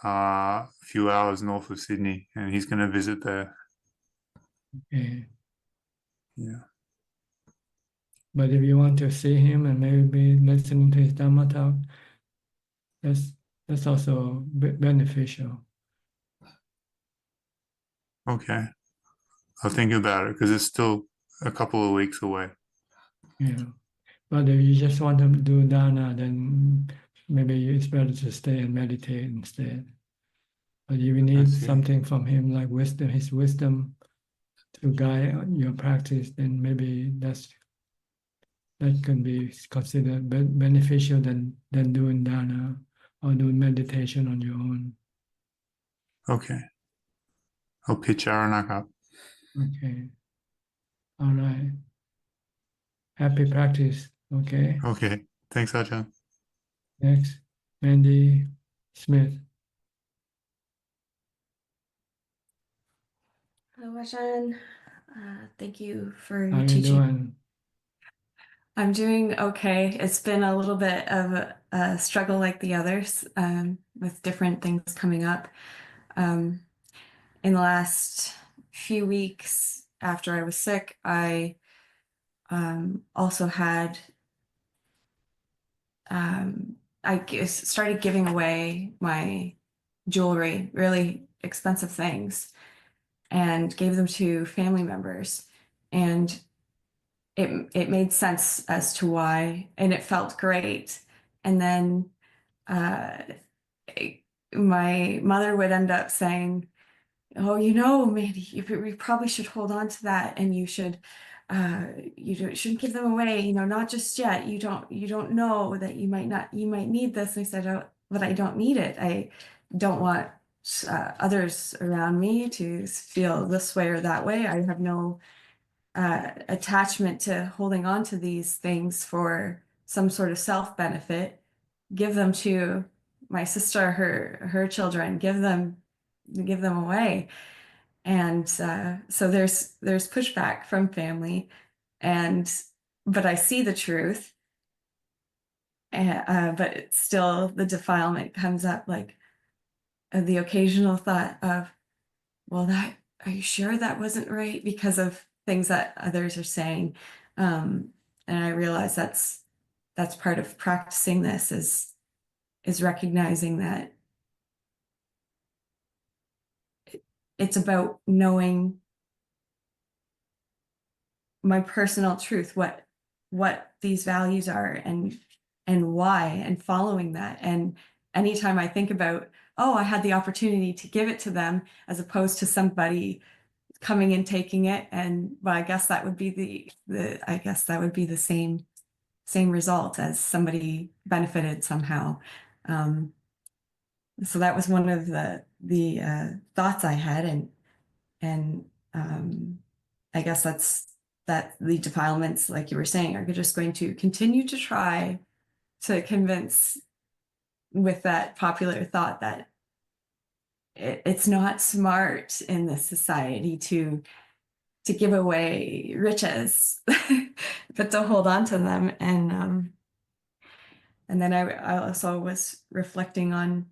a few hours north of Sydney, and he's going to visit there. Okay. Yeah. But if you want to see him and maybe listening to his Dhammatalk, that's also beneficial. Okay. I'll think about it, because it's still a couple of weeks away. Yeah. But if you just want to do dana, then maybe it's better to stay and meditate instead. But if you need something from him, like wisdom, his wisdom to guide your practice, then maybe that can be considered beneficial than doing dana or doing meditation on your own. Okay. I'll pitch Aranak up. Okay. All right. Happy practice. Okay. Okay. Thanks, Ajahn. Next, Mandy Smith. Hello, Ajahn. Thank you for How teaching. you doing? I'm doing okay. It's been a little bit of a struggle like the others, with different things coming up. In the last few weeks after I was sick, I also had started giving away my jewelry, really expensive things, and gave them to family members. And it made sense as to why, and it felt great. And then my mother would end up saying, "Oh, Mandy, you probably should hold on to that, and you shouldn't give them away. Not just yet. You don't know that you might need this." And I said, "Oh, but I don't need it. I don't want others around me to feel this way or that way. I have no attachment to holding on to these things for some sort of self-benefit. Give them to my sister, her children. Give them away." And so there's pushback from family, but I see the truth. But it's still, the defilement comes up, like the occasional thought of, well, are you sure that wasn't right? Because of things that others are saying. And I realize that's part of practicing this, is recognizing that it's about knowing my personal truth, what these values are, and why, and following that. And anytime I think about, oh, I had the opportunity to give it to them, as opposed to somebody coming and taking it, and well, I guess that would be the same result, as somebody benefited somehow. So that was one of the thoughts I had, and I guess that the defilements, like you were saying, are just going to continue to try to convince, with that popular thought, that it's not smart in this society to give away riches, but to hold on to them. And then I also was reflecting on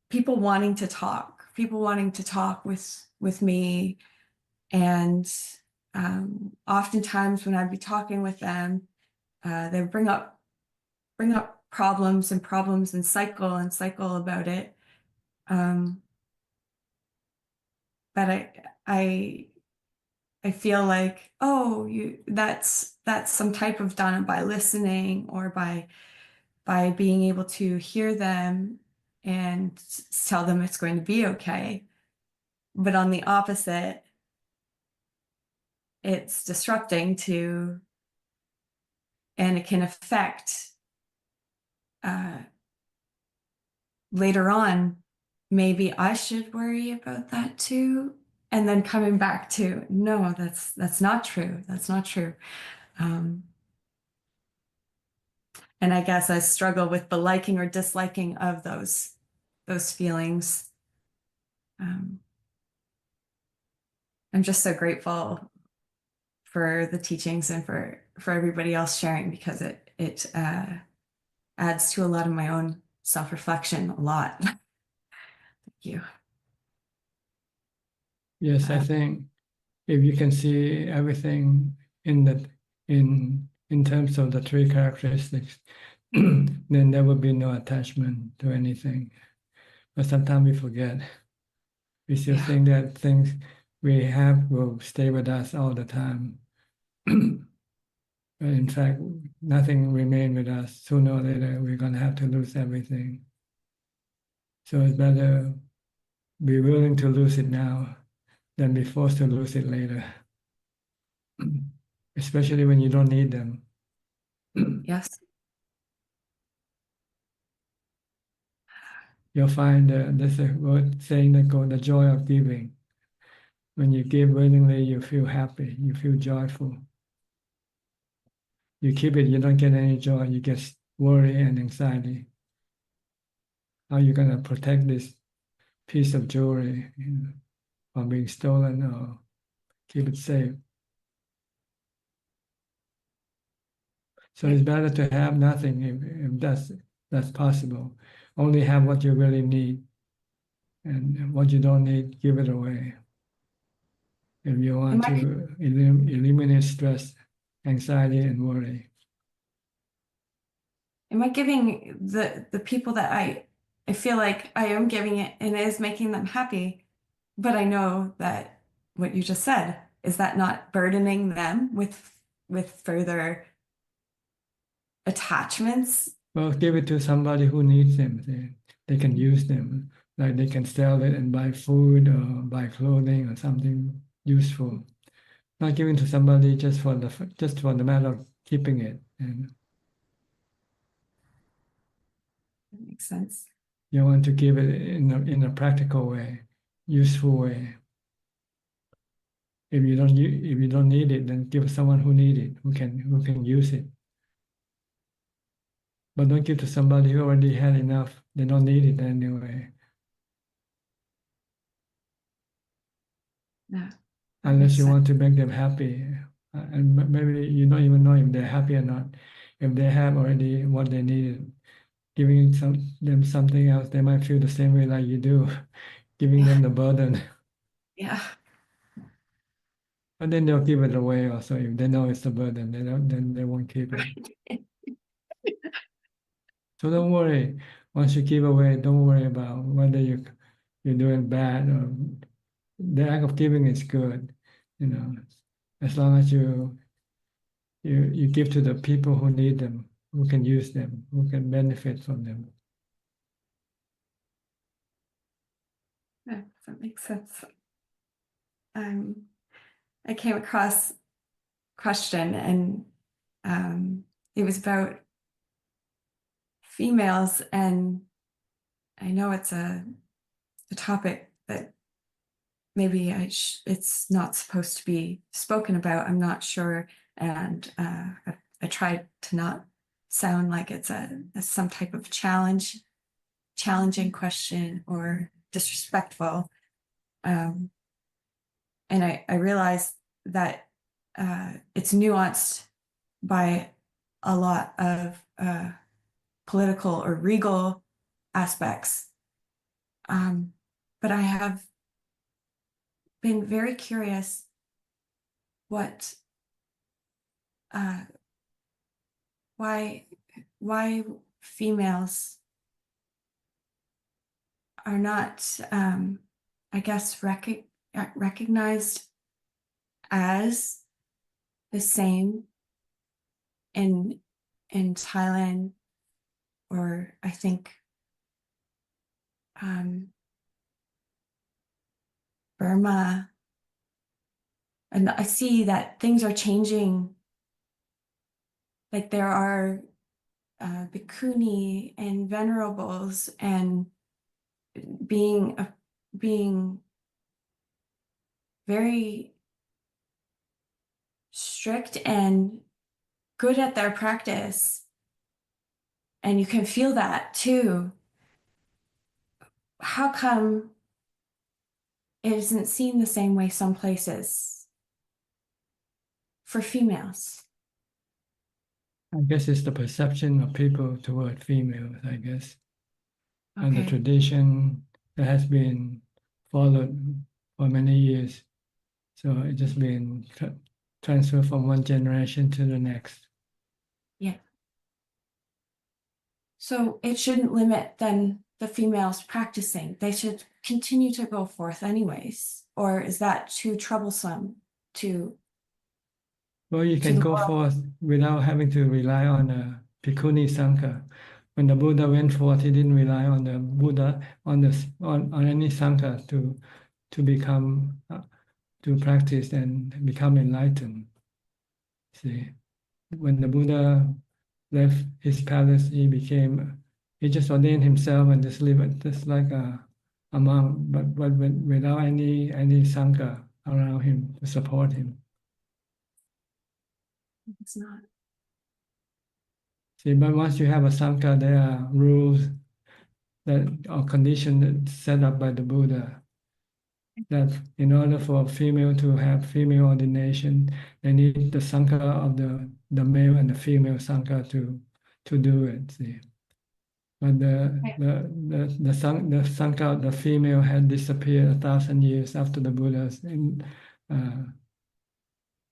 people wanting to talk with me. And oftentimes when I'd be talking with them, they would bring up problems and cycle about it. But I feel like, oh, that's some type of done by listening, or by being able to hear them and tell them it's going to be okay. But on the opposite, it's disrupting and it can affect later on, maybe I should worry about that too. And then coming back to, no, that's not true. That's not true. And I guess I struggle with the liking or disliking of those feelings. I'm just so grateful for the teachings and for everybody else sharing, because it adds to a lot of my own self-reflection, a lot. Thank you. Yes, I think if you can see everything in terms of the three characteristics, then there will be no attachment to anything. But sometimes we forget. We still think that things we have will stay with us all the time. But in fact, nothing remains with us. Sooner or later, we're going to have to lose everything. So it's better be willing to lose it now than be forced to lose it later. Especially when you don't need them. Yes. You'll find there's a word saying that called the joy of giving. When you give willingly, you feel happy, you feel joyful. You keep it, you don't get any joy, you get worry and anxiety. How are you going to protect this piece of jewelry from being stolen, or keep it safe? So it's better to have nothing if that's possible. Only have what you really need, and what you don't need, give it away. If you want to eliminate stress, anxiety, and worry. am I giving the people that I feel like I am giving it and it is making them happy, but I know that what you just said, is that not burdening them with further attachments? Well, give it to somebody who needs them. They can use them. Like they can sell it and buy food or buy clothing or something useful. Not giving to somebody just for the matter of keeping it. And That makes sense. you want to give it in a practical way, useful way. If you don't need it, then give someone who need it, who can use it. But don't give to somebody who already had enough. They don't need it anyway. Yeah. Unless you want to make them happy. And maybe you don't even know if they're happy or not. If they have already what they needed, giving them something else, they might feel the same way like you do, giving them the burden. Yeah. But then they'll give it away also. If they know it's a burden, then they won't keep it. So don't worry. Once you give away, don't worry about whether you're doing bad or the act of giving is good. As long as you give to the people who need them, who can use them, who can benefit from them. Yeah, that makes sense. I came across a question and it was about females, and I know it's a topic that maybe it's not supposed to be spoken about. I'm not sure, and I tried to not sound like it's some type of challenging question or disrespectful. And I realized that it's nuanced by a lot of political or regal aspects. But I have been very curious why females are not, I guess, recognized as the same in Thailand, or I think Burma. And I see that things are changing. Like there are bhikkhuni and venerables, and being very strict and good at their practice. And you can feel that too. How come it isn't seen the same way some places for females? I guess it's the perception of people toward females, I guess. Okay. And the tradition that has been followed for many years. So it's just been transferred from one generation to the next. Yeah. So it shouldn't limit then the females practicing. They should continue to go forth anyways. Or is that too troublesome to? Well, you can go forth without having to rely on a bhikkhuni sangha. When the Buddha went forth, he didn't rely on the Buddha on any sangha to become to practice and become enlightened. See, when the Buddha left his palace, he just ordained himself and just lived just like a monk, but without any sangha around him to support him. It's not. See, but once you have a sangha, there are rules that are conditions set up by the Buddha. That in order for a female to have female ordination, they need the sangha of the male and the female sangha to do it. See, but the sangha of the female had disappeared 1,000 years after the Buddha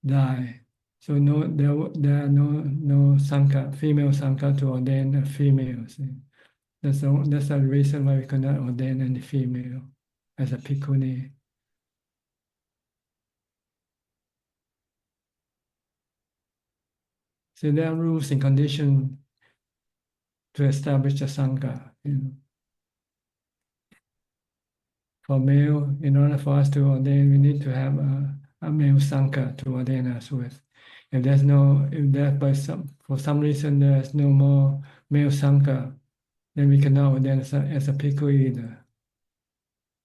died. So there are no Sangha, female Sangha to ordain a female. See? That's the reason why we cannot ordain any female as a bhikkhuni. So there are rules and conditions to establish a Sangha. For male, in order for us to ordain, we need to have a male Sangha to ordain us with. If for some reason there's no more male Sangha, then we cannot ordain as a bhikkhu either.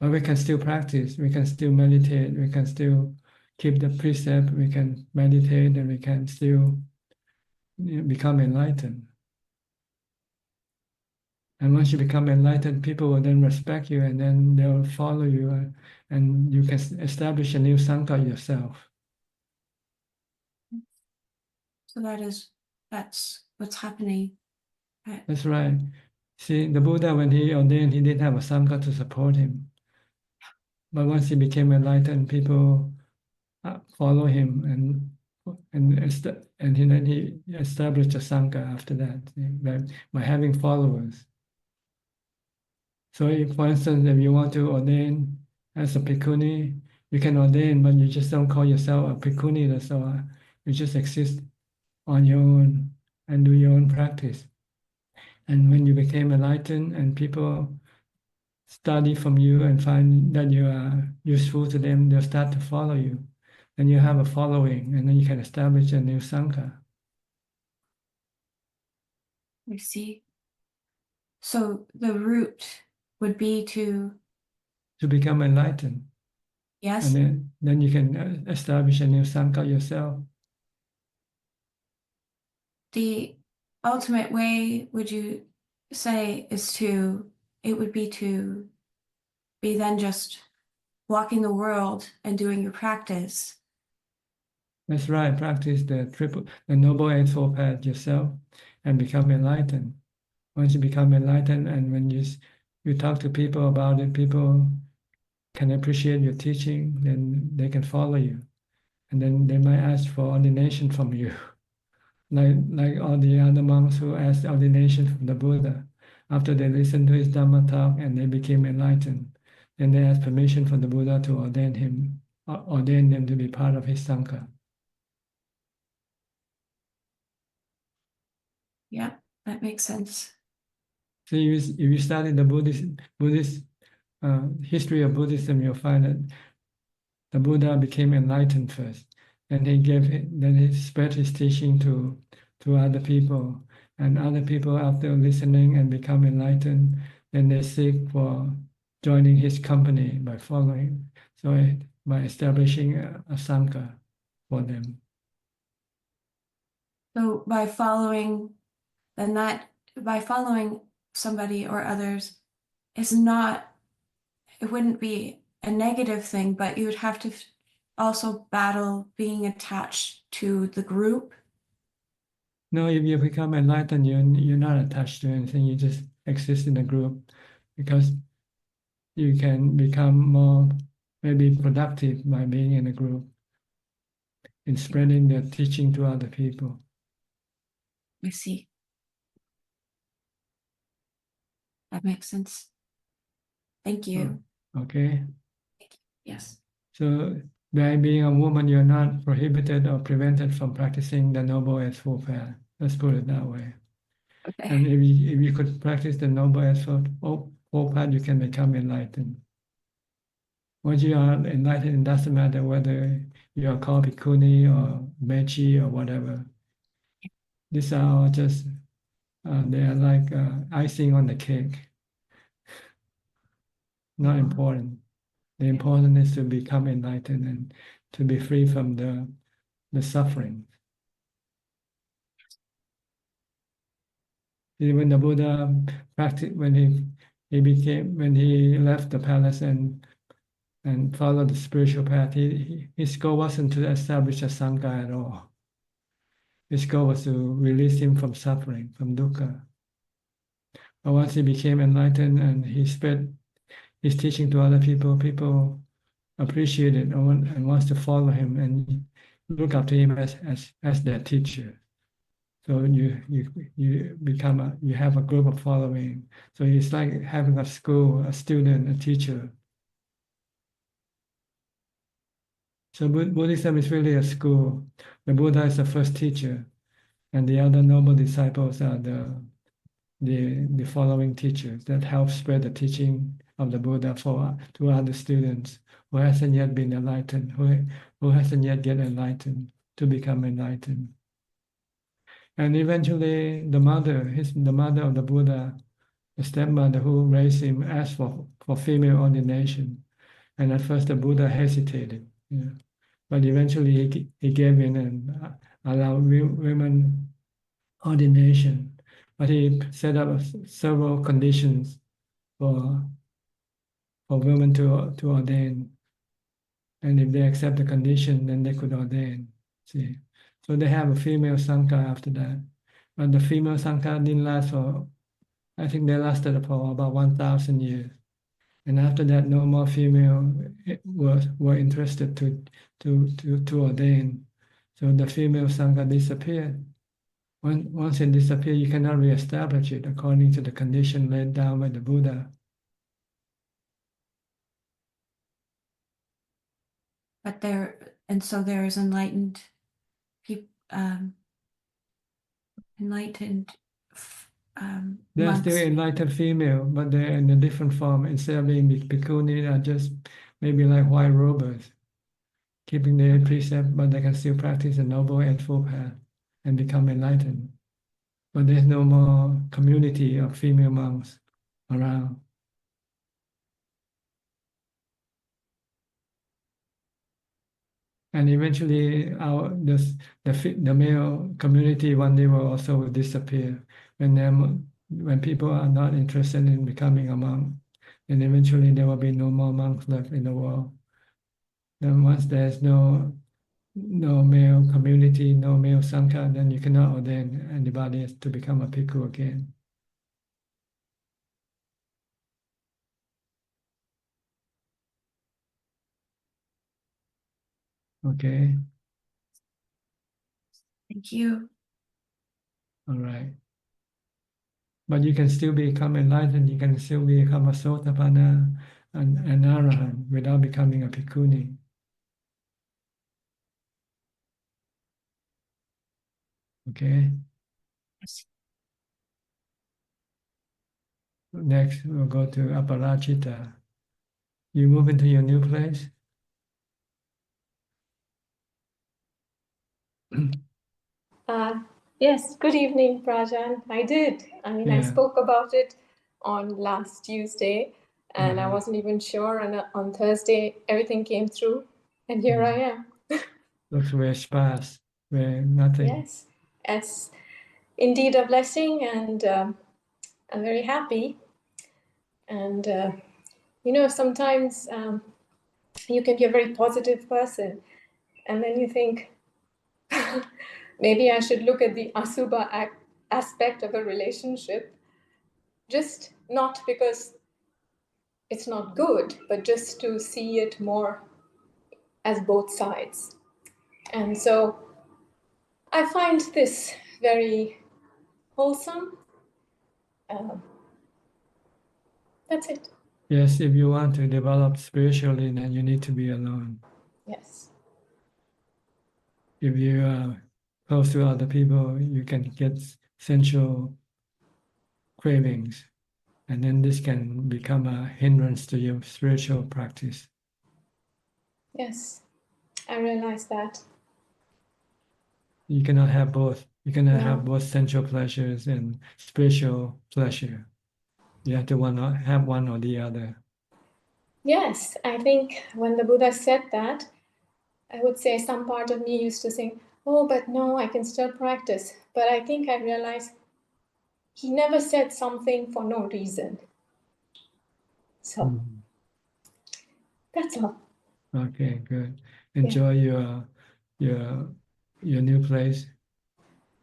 But we can still practice, we can still meditate, we can still keep the precept, we can meditate, and we can still become enlightened. And once you become enlightened, people will then respect you, and then they'll follow you, and you can establish a new Sangha yourself. So that's what's happening. Right? That's right. See, the Buddha, when he ordained, he didn't have a Sangha to support him. But once he became enlightened, people follow him, and then he established a Sangha after that by having followers. So if, for instance, if you want to ordain as a bhikkhuni, you can ordain, but you just don't call yourself a bhikkhuni, that's all. You just exist on your own and do your own practice. And when you became enlightened and people study from you and find that you are useful to them, they'll start to follow you. Then you have a following, and then you can establish a new Sangha. I see. So the root would be to become enlightened. Yes. And then you can establish a new Sangha yourself. The ultimate way, would you say, it would be to be then just walking the world and doing your practice. That's right. Practice the Noble Eightfold Path yourself and become enlightened. Once you become enlightened, and when you talk to people about it, people can appreciate your teaching, then they can follow you. And then they might ask for ordination from you. Like all the other monks who asked ordination from the Buddha. After they listened to his Dhammatalk and they became enlightened, then they asked permission from the Buddha to ordain them to be part of his Sangha. Yeah, that makes sense. So if you study the Buddhist history of Buddhism, you'll find that the Buddha became enlightened first, and then he spread his teaching to other people, and other people, after listening and become enlightened, then they seek for joining his company by following, by establishing a Sangha for them. So by following somebody or others it wouldn't be a negative thing, but you would have to also battle being attached to the group. No, if you become enlightened, you're not attached to anything. You just exist in a group, because you can become more maybe productive by being in a group, in spreading the teaching to other people. I see. That makes sense. Thank you. Okay. Yes. So by being a woman, you're not prohibited or prevented from practicing the Noble Eightfold Path. Let's put it that way. Okay. And if you could practice the Noble Eightfold Path, you can become enlightened. Once you are enlightened, it doesn't matter whether you are called bhikkhuni or mechi or whatever. These are all just, they are like icing on the cake. Not important. The important is to become enlightened and to be free from the suffering. When the Buddha practiced, when he left the palace and followed the spiritual path, his goal wasn't to establish a Sangha at all. His goal was to release him from suffering, from dukkha. But once he became enlightened and he spread his teaching to other people, people appreciate it and wants to follow him. And look up to him as their teacher. So you become you have a group of following. So it's like having a school, a student, a teacher. So Buddhism is really a school. The Buddha is the first teacher, and the other noble disciples are the following teachers that help spread the teaching of the Buddha to other students who hasn't yet been enlightened, who hasn't yet get enlightened, to become enlightened. And eventually the mother of the Buddha, the stepmother who raised him, asked for female ordination. And at first the Buddha hesitated, but eventually he gave in and allowed women ordination. But he set up several conditions for women to ordain. And if they accept the condition, then they could ordain. See, so they have a female Sangha after that. But the female Sangha didn't last for, I think they lasted for about 1,000 years. And after that, no more female were interested to ordain. So the female Sangha disappeared. Once it disappears, you cannot reestablish it according to the condition laid down by the Buddha. But so there is enlightened people, enlightened. They're monks. still enlightened female, but they're in a different form. Instead of being bhikkhuni, are just maybe like white robers, keeping their precept, but they can still practice the noble and full path and become enlightened. But there's no more community of female monks around. And eventually, the male community one day will also disappear when people are not interested in becoming a monk. And eventually, there will be no more monks left in the world. Then once there's no male community, no male Sangha, then you cannot ordain anybody to become a bhikkhu again. Okay. Thank you. All right. But you can still become enlightened. You can still become a sotapanna and an arahant without becoming a bhikkhuni. Okay. Next, we'll go to Aparajita. You move into your new place? Yes, good evening, Prajan. I did. I mean, I spoke about it on last Tuesday, and I wasn't even sure. And on Thursday, everything came through, and here I am. Looks very sparse, very nothing. Yes, it's indeed a blessing, and I'm very happy. And, sometimes you can be a very positive person, and then you think, maybe I should look at the asubha aspect of a relationship, just not because it's not good, but just to see it more as both sides. And so I find this very wholesome. That's it. Yes, if you want to develop spiritually, then you need to be alone. Yes. If you are close to other people, you can get sensual cravings, and then this can become a hindrance to your spiritual practice. Yes, I realize that. You cannot have both. You cannot have both sensual pleasures and spiritual pleasure. You have to have one or the other. Yes, I think when the Buddha said that, I would say some part of me used to think, oh, but no, I can still practice. But I think I realized he never said something for no reason. So that's all. Okay, good. Enjoy your new place.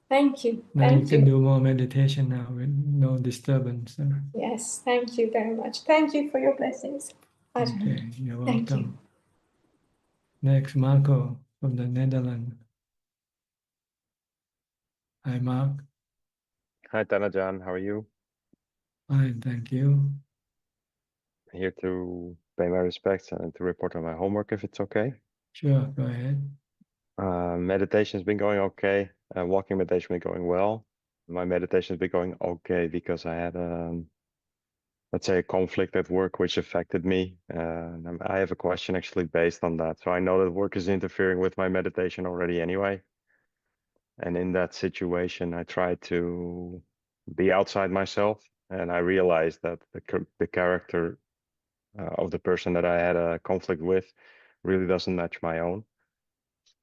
Thank you. Now you can do more meditation now with no disturbance. Yes, thank you very much. Thank you for your blessings. Okay, you're Thank welcome. Next, Marco. from the Netherlands. Hi, Mark. Hi, Tanajan. How are you? Fine, thank you. Here to pay my respects and to report on my homework if it's okay. Sure, go ahead. Meditation's been going okay. Walking meditation been going well. My meditation's been going okay because I had let's say a conflict at work which affected me. I have a question actually based on that. So I know that work is interfering with my meditation already anyway. And in that situation, I try to be outside myself, and I realized that the character of the person that I had a conflict with really doesn't match my own.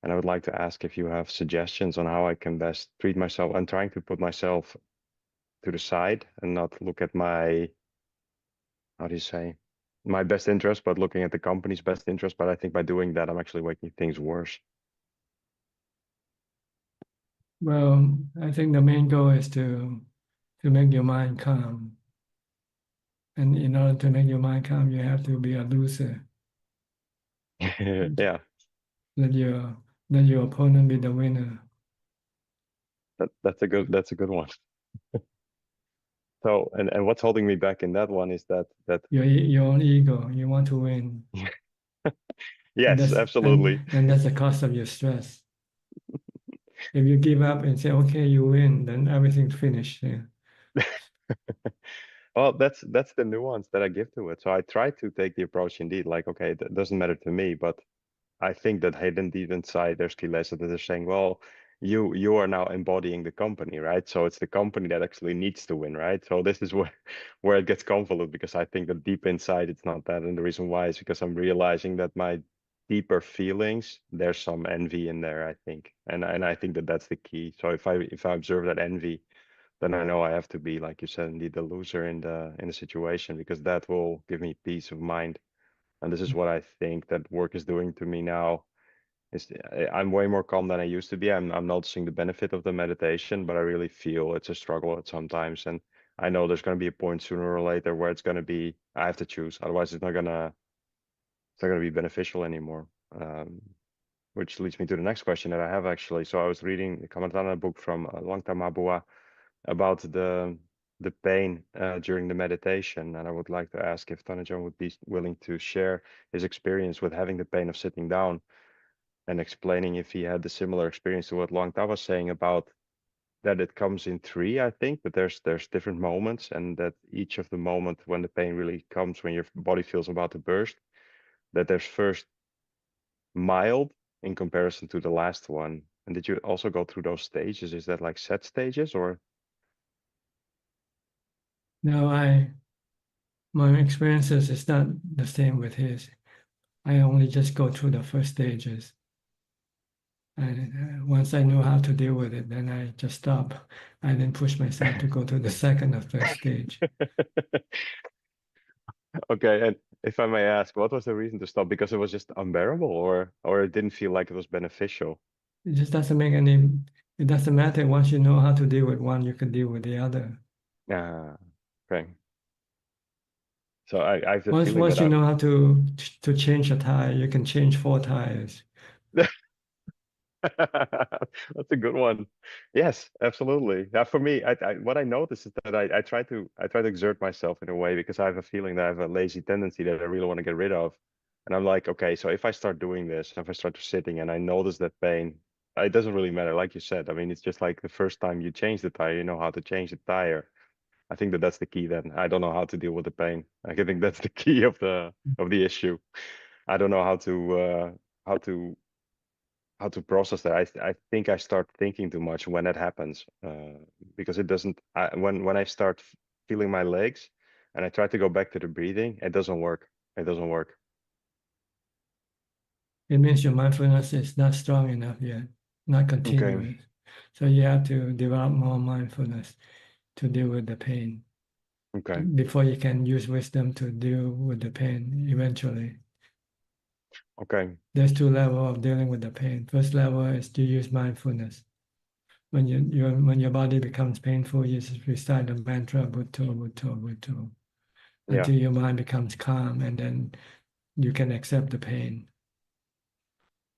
And I would like to ask if you have suggestions on how I can best treat myself. I'm trying to put myself to the side and not look at my, how do you say, my best interest, but looking at the company's best interest. But I think by doing that, I'm actually making things worse. Well, I think the main goal is to make your mind calm. And in order to make your mind calm, you have to be a loser. Yeah. Let your opponent be the winner. That's a good one. So, and what's holding me back in that one is that Your own ego. You want to win. yes, absolutely. And that's the cost of your stress. If you give up and say, okay, you win, then everything's finished. Yeah. Well, that's the nuance that I give to it. So I try to take the approach indeed, like, okay, that doesn't matter to me, but I think that hidden deep inside there's kilesa that are saying, well, you are now embodying the company, right? So it's the company that actually needs to win, right? So this is where it gets convoluted, because I think that deep inside it's not that, and the reason why is because I'm realizing that my deeper feelings, there's some envy in there, I think, and I think that that's the key. So if I observe that envy, then I know I have to be, like you said, indeed the loser in the situation, because that will give me peace of mind. And this is what I think that work is doing to me now. I'm way more calm than I used to be. I'm noticing the benefit of the meditation, but I really feel it's a struggle at sometimes. And I know there's going to be a point sooner or later where it's going to be, I have to choose. Otherwise, it's not going to be beneficial anymore. Which leads me to the next question that I have actually. So I was reading the Kamatana book from Langtam Mabua about the pain during the meditation, and I would like to ask if Tanajan would be willing to share his experience with having the pain of sitting down, and explaining if he had the similar experience to what Langta was saying about that it comes in three, I think, but there's different moments, and that each of the moments when the pain really comes, when your body feels about to burst, that there's first mild in comparison to the last one. And did you also go through those stages? Is that like set stages or? No, my experiences is not the same with his. I only just go through the first stages. And once I know how to deal with it, then I just stop. I then push myself to go to the second or third stage. Okay, and if I may ask, what was the reason to stop? Because it was just unbearable, or it didn't feel like it was beneficial? It just doesn't make any, it doesn't matter. Once you know how to deal with one, you can deal with the other. Okay. So I have the Once feeling that you know how to change a tire, you can change 4 tires. That's a good one. Yes, absolutely. Now, for me, what I notice is that I try to exert myself in a way, because I have a feeling that I have a lazy tendency that I really want to get rid of. And I'm like, okay, so if I start doing this, if I start sitting and I notice that pain, it doesn't really matter. Like you said, I mean, it's just like the first time you change the tire, you know how to change the tire. I think that that's the key then. I don't know how to deal with the pain. I think that's the key of the issue. I don't know how to process that. I think I start thinking too much when that happens, because it doesn't. When I start feeling my legs and I try to go back to the breathing, it doesn't work. It doesn't work. It means your mindfulness is not strong enough yet, not continuous. Okay. So you have to develop more mindfulness to deal with the pain. Okay. Before you can use wisdom to deal with the pain eventually. Okay. There's 2 levels of dealing with the pain. First level is to use mindfulness. When when your body becomes painful, you just recite the mantra Bhutto, Bhutto, Bhutto, until your mind becomes calm, and then you can accept the pain.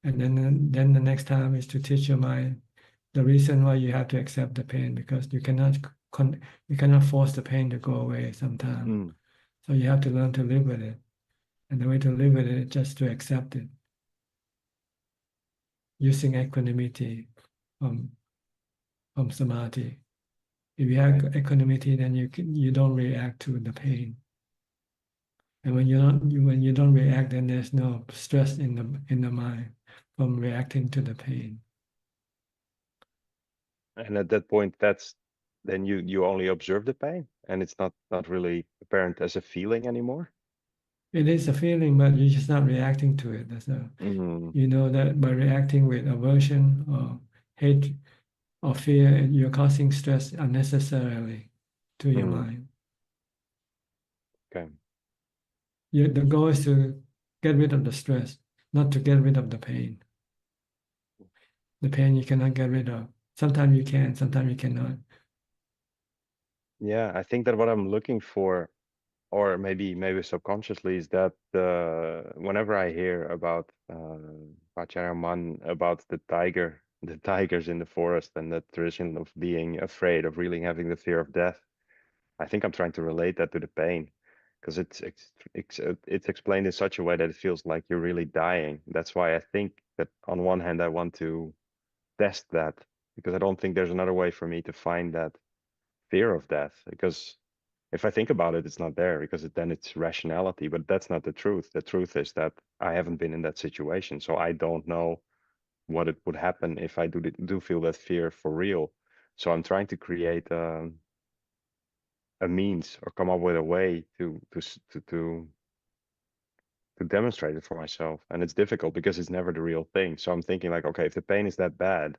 And then the next time is to teach your mind the reason why you have to accept the pain, because you cannot force the pain to go away sometimes. So you have to learn to live with it. And the way to live with it is just to accept it, using equanimity from samadhi. If you have equanimity, then you don't react to the pain. And when you don't react, then there's no stress in the mind from reacting to the pain. And at that point, then you only observe the pain, and it's not really apparent as a feeling anymore. It is a feeling, but you're just not reacting to it. You know that by reacting with aversion or hate or fear, you're causing stress unnecessarily to your mind. Okay. The goal is to get rid of the stress, not to get rid of the pain. The pain you cannot get rid of. Sometimes you can, sometimes you cannot. Yeah, I think that what I'm looking for, or maybe subconsciously, is that whenever I hear about Pacharaman, about the tigers in the forest, and the tradition of being afraid, of really having the fear of death, I think I'm trying to relate that to the pain, because it's explained in such a way that it feels like you're really dying. That's why I think that on one hand I want to test that, because I don't think there's another way for me to find that fear of death, because if I think about it, it's not there, because then it's rationality, but that's not the truth. The truth is that I haven't been in that situation, so I don't know what it would happen if I do feel that fear for real. So I'm trying to create a means, or come up with a way to demonstrate it for myself. And it's difficult because it's never the real thing. So I'm thinking like, okay, if the pain is that bad,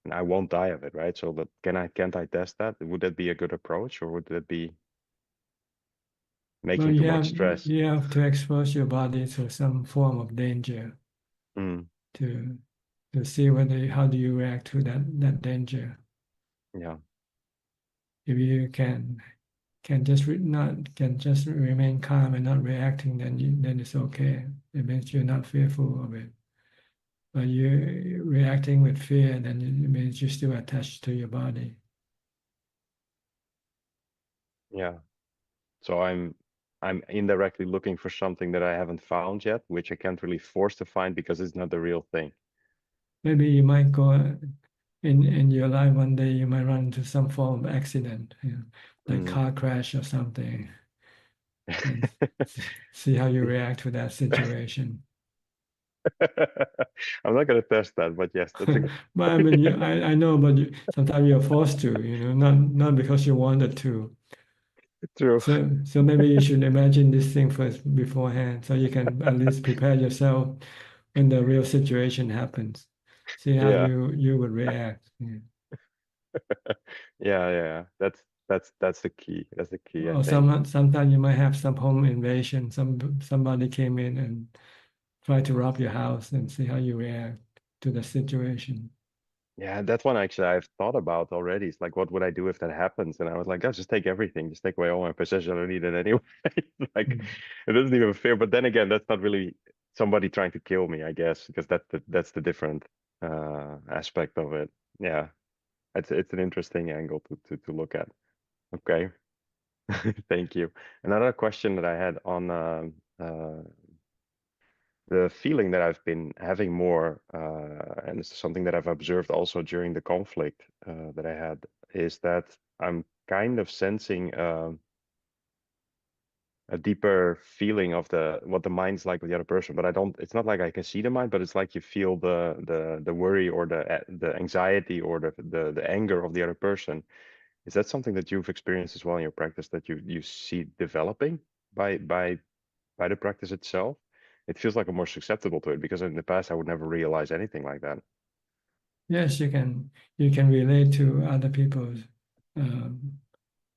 and I won't die of it, right? So that can't I test that? Would that be a good approach, or would that be making too much stress? You have to expose your body to some form of danger to see how do you react to that danger. Yeah. If you can just remain calm and not reacting, then it's okay. It means you're not fearful of it. But you're reacting with fear, then it means you're still attached to your body. Yeah. So I'm indirectly looking for something that I haven't found yet, which I can't really force to find because it's not the real thing. Maybe you might go in your life one day, you might run into some form of accident, like car crash or something, and see how you react to that situation. I'm not going to test that, but yes, that's a good. But I mean, I know, but sometimes you're forced to, not because you wanted to. True. So maybe you should imagine this thing first beforehand, so you can at least prepare yourself when the real situation happens. See how you would react. Yeah. That's the key. That's the key, I Or think. sometimes you might have some home invasion. Somebody came in and tried to rob your house, and see how you react to the situation. Yeah, that one actually I've thought about already. It's like, what would I do if that happens? And I was like, oh, just take everything. Just take away all my possessions. I don't need it anyway. Like, it doesn't even fear. But then again, that's not really somebody trying to kill me, I guess, because that's the different aspect of it. Yeah, it's an interesting angle to look at. Okay, thank you. Another question that I had on the feeling that I've been having more, and it's something that I've observed also during the conflict that I had, is that I'm kind of sensing a deeper feeling of what the mind's like with the other person. But it's not like I can see the mind, but it's like you feel the worry, or the anxiety, or the anger of the other person. Is that something that you've experienced as well in your practice, that you see developing by the practice itself? It feels like I'm more susceptible to it, because in the past I would never realize anything like that. Yes, you can relate to other people's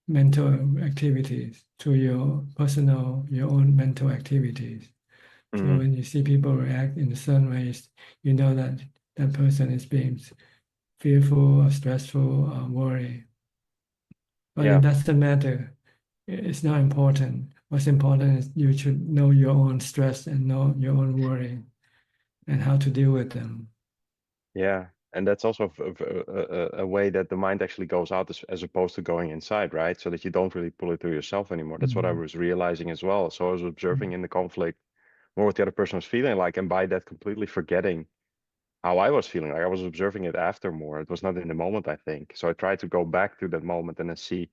mental activities through your own mental activities. So when you see people react in certain ways, you know that that person is being fearful or stressful or worried. But it doesn't matter. It's not important. What's important is you should know your own stress and know your own worry. and how to deal with them. Yeah, and that's also a way that the mind actually goes out as opposed to going inside, right? So that you don't really pull it to yourself anymore. That's what I was realizing as well. So I was observing in the conflict more what the other person was feeling like, and by that completely forgetting how I was feeling. Like I was observing it after more. It was not in the moment, I think. So I tried to go back to that moment and then see,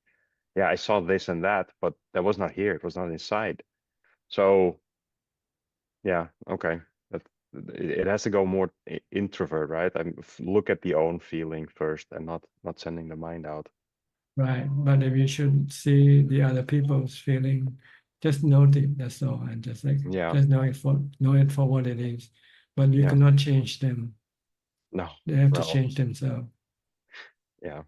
yeah, I saw this and that, but that was not here. It was not inside. So yeah, okay. It has to go more introvert, right? I look at the own feeling first and not sending the mind out. Right. But if you should see the other people's feeling, just note it, that's all. And just like just know it for what it is. But you cannot change them. No. They have to change themselves. Yeah.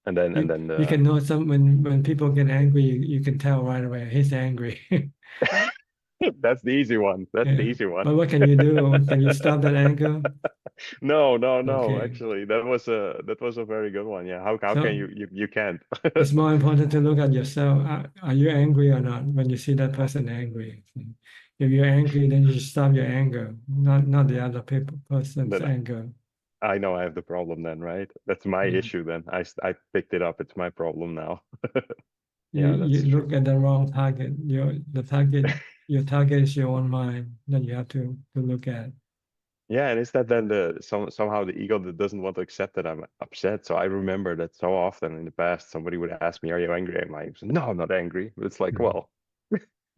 And then you can know when people get angry, you can tell right away he's angry. That's the easy one. That's the easy one. But what can you do? Can you stop that anger? No. Okay. Actually, that was a very good one. Yeah. How So- can you can't? It's more important to look at yourself. Are you angry or not when you see that person angry? If you're angry, then you should stop your anger, not the other person's Then anger. I know I have the problem then, right? That's my issue then. I picked it up. It's my problem now. Yeah, You that's true. look at the wrong target. Your target is your own mind that you have to look at. Yeah, and is that then somehow the ego that doesn't want to accept that I'm upset? So I remember that so often in the past, somebody would ask me, "Are you angry?" I'm like, "No, I'm not angry." But it's like, well,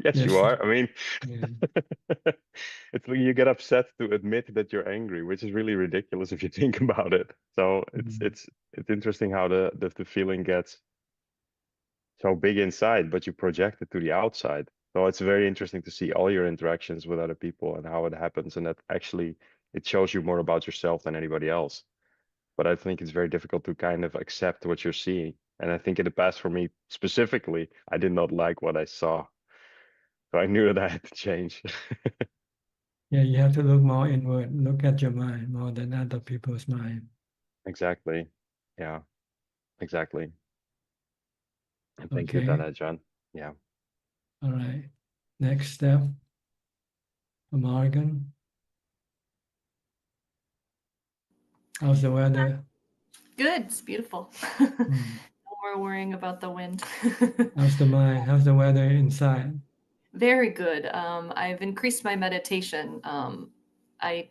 yes, you are. I mean, it's like you get upset to admit that you're angry, which is really ridiculous if you think about it. So it's interesting how the feeling gets so big inside, but you project it to the outside. So it's very interesting to see all your interactions with other people and how it happens, and that actually it shows you more about yourself than anybody else. But I think it's very difficult to kind of accept what you're seeing. And I think in the past, for me specifically, I did not like what I saw. So I knew that I had to change. Yeah, you have to look more inward, look at your mind more than other people's mind. Exactly. Yeah, exactly. And thank you, Okay. Ajaan. Yeah. All right. Next step, Morgan. How's the weather? Good. It's beautiful. No more worrying about the wind. How's the mind? How's the weather inside? Very good. I've increased my meditation. I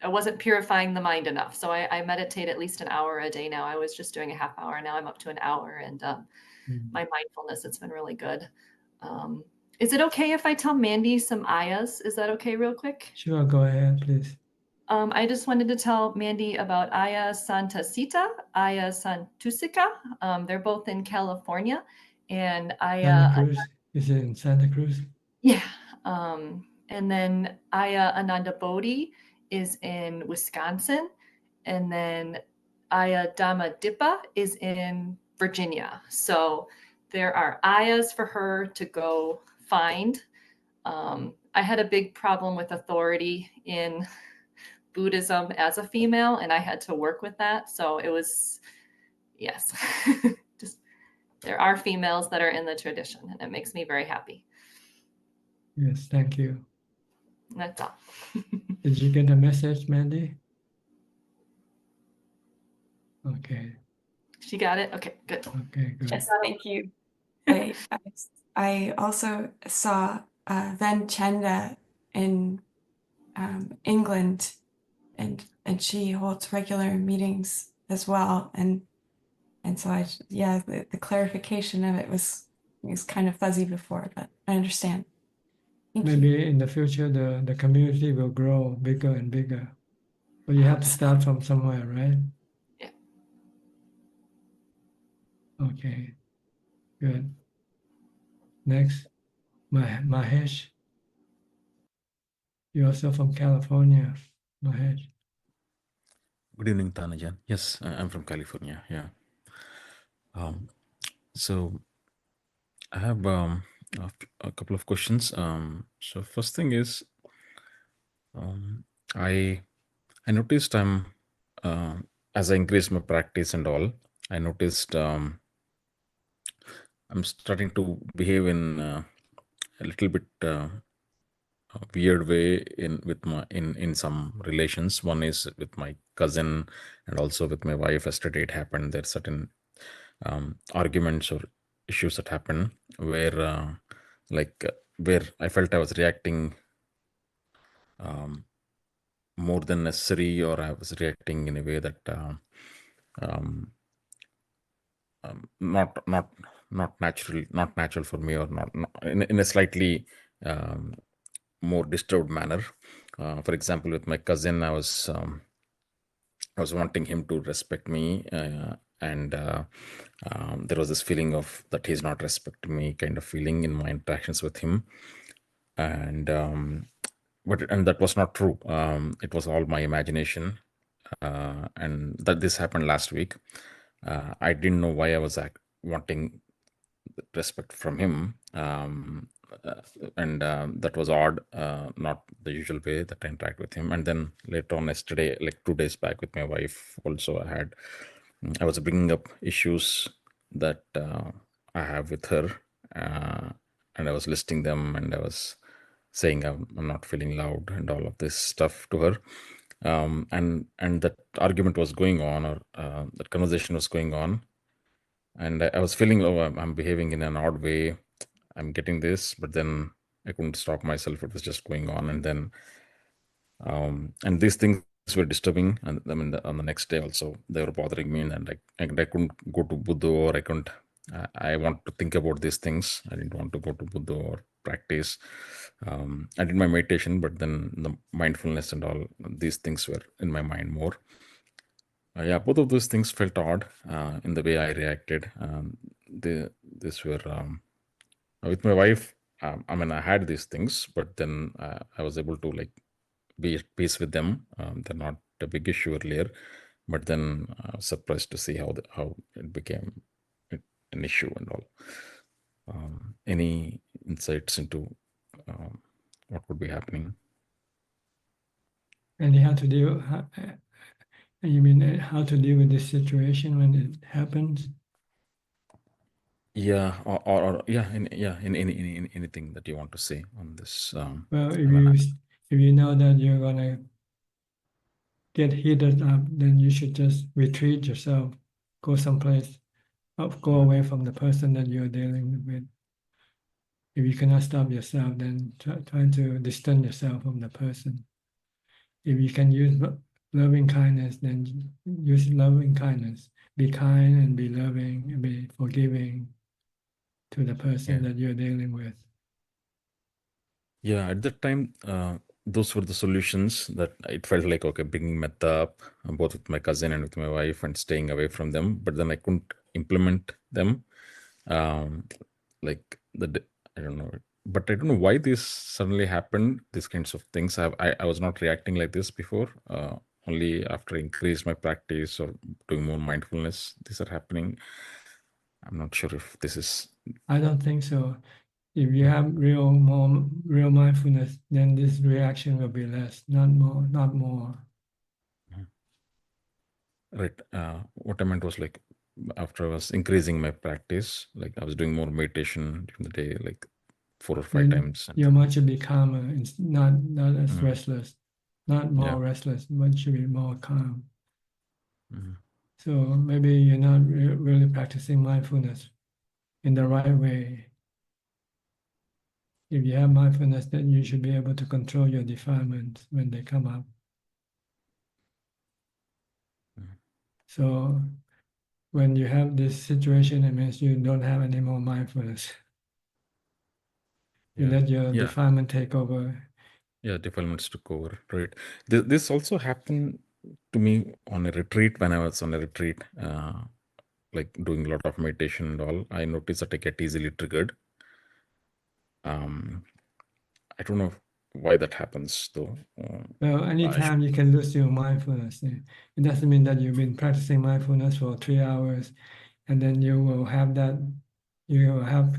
wasn't purifying the mind enough. So I meditate at least an hour a day now. I was just doing a half hour. Now I'm up to an hour. And my mindfulness, it's been really good. Is it okay if I tell Mandy some ayas? Is that okay real quick? Sure, go ahead, please. I just wanted to tell Mandy about Aya Santasita, Aya Santusika. They're both in California. And Santa Cruz? Is it in Santa Cruz? Yeah. And then Aya Ananda Bodhi is in Wisconsin. And then Aya Dhamma Dipa is in Virginia. So there are ayas for her to go find. I had a big problem with authority in Buddhism as a female, and I had to work with that. So it was, yes, just there are females that are in the tradition, and it makes me very happy. Yes, thank you. That's all. Did you get the message, Mandy? Okay. She got it? Okay, good. Okay, good. Yes, thank you. I also saw Van Chenda in England, and she holds regular meetings as well. And so the clarification of it was kind of fuzzy before, but I understand. Maybe in the future the community will grow bigger and bigger. But you have to start from somewhere, right? Yeah. Okay, good. Next, Mahesh. You're also from California, Mahesh. Good evening, Tanajan. Yes, I'm from California. Yeah. So I have a couple of questions. So first thing is, I noticed as I increase my practice and all, I noticed I'm starting to behave in a little bit weird way in some relations. One is with my cousin and also with my wife. Yesterday it happened. There are certain arguments or issues that happen where where I felt I was reacting more than necessary, or I was reacting in a way that not natural for me, or not in a slightly more disturbed manner. For example, with my cousin, I was wanting him to respect me, and there was this feeling of that he's not respecting me kind of feeling in my interactions with him, and that was not true. It was all my imagination, and that this happened last week. I didn't know why I was wanting respect from him, and that was odd, not the usual way that I interact with him. And then later on yesterday, like 2 days back, with my wife also, I was bringing up issues that I have with her, and I was listing them, and I was saying I'm not feeling loud and all of this stuff to her, and that argument was going on, or that conversation was going on, and I was feeling, oh, I'm behaving in an odd way, I'm getting this, but then I couldn't stop myself. It was just going on, and then and these things were disturbing, and I mean on the next day also they were bothering me, and I couldn't go to Buddha, or I couldn't. I want to think about these things. I didn't want to go to Buddha or practice. I did my meditation, but then the mindfulness and all these things were in my mind more. Yeah, both of those things felt odd in the way I reacted. These were with my wife. I mean, I had these things, but then I was able to be at peace with them. They're not a big issue earlier, but then I was surprised to see how it became an issue and all. Any insights into what would be happening? And how to deal? You mean how to deal with this situation when it happens? Yeah, or yeah, in anything that you want to say on this. Well, if you know that you're gonna get heated up, then you should just retreat yourself, go someplace, go away from the person that you're dealing with. If you cannot stop yourself, then try to distance yourself from the person. If you can use loving kindness, then use loving kindness. Be kind and be loving and be forgiving to the person that you're dealing with. Yeah, at that time, those were the solutions that it felt like, okay, bringing metta up, both with my cousin and with my wife, and staying away from them. But then I couldn't implement them. I don't know, but I don't know why this suddenly happened. These kinds of things. I was not reacting like this before. Only after I increased my practice or doing more mindfulness, these are happening. I'm not sure if this is. I don't think so. If you have real mindfulness, then this reaction will be less, not more. Right. What I meant was after I was increasing my practice, I was doing more meditation during the day, 4 or 5 times. Your mind should be calmer. It's not as restless, not more restless, but should be more calm. So maybe you're not really practicing mindfulness in the right way. If you have mindfulness, then you should be able to control your defilements when they come up. So when you have this situation, it means you don't have any more mindfulness. You let your defilement take over. Yeah, defilements took over, right? This also happened to me on a retreat. When I was on a retreat, doing a lot of meditation and all, I noticed that I get easily triggered. I don't know why that happens, though. Well, anytime you can lose your mindfulness, it doesn't mean that you've been practicing mindfulness for 3 hours, and then you will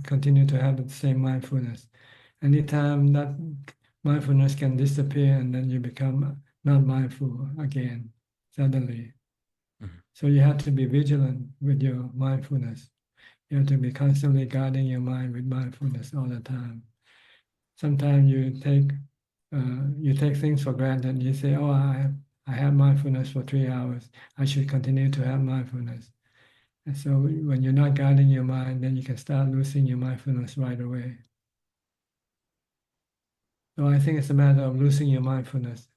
continue to have the same mindfulness. Anytime that mindfulness can disappear, and then you become not mindful again suddenly. So you have to be vigilant with your mindfulness. You have to be constantly guarding your mind with mindfulness all the time. Sometimes you take you take things for granted. You say, oh, I have mindfulness for 3 hours. I should continue to have mindfulness. And so when you're not guiding your mind, then you can start losing your mindfulness right away. So I think it's a matter of losing your mindfulness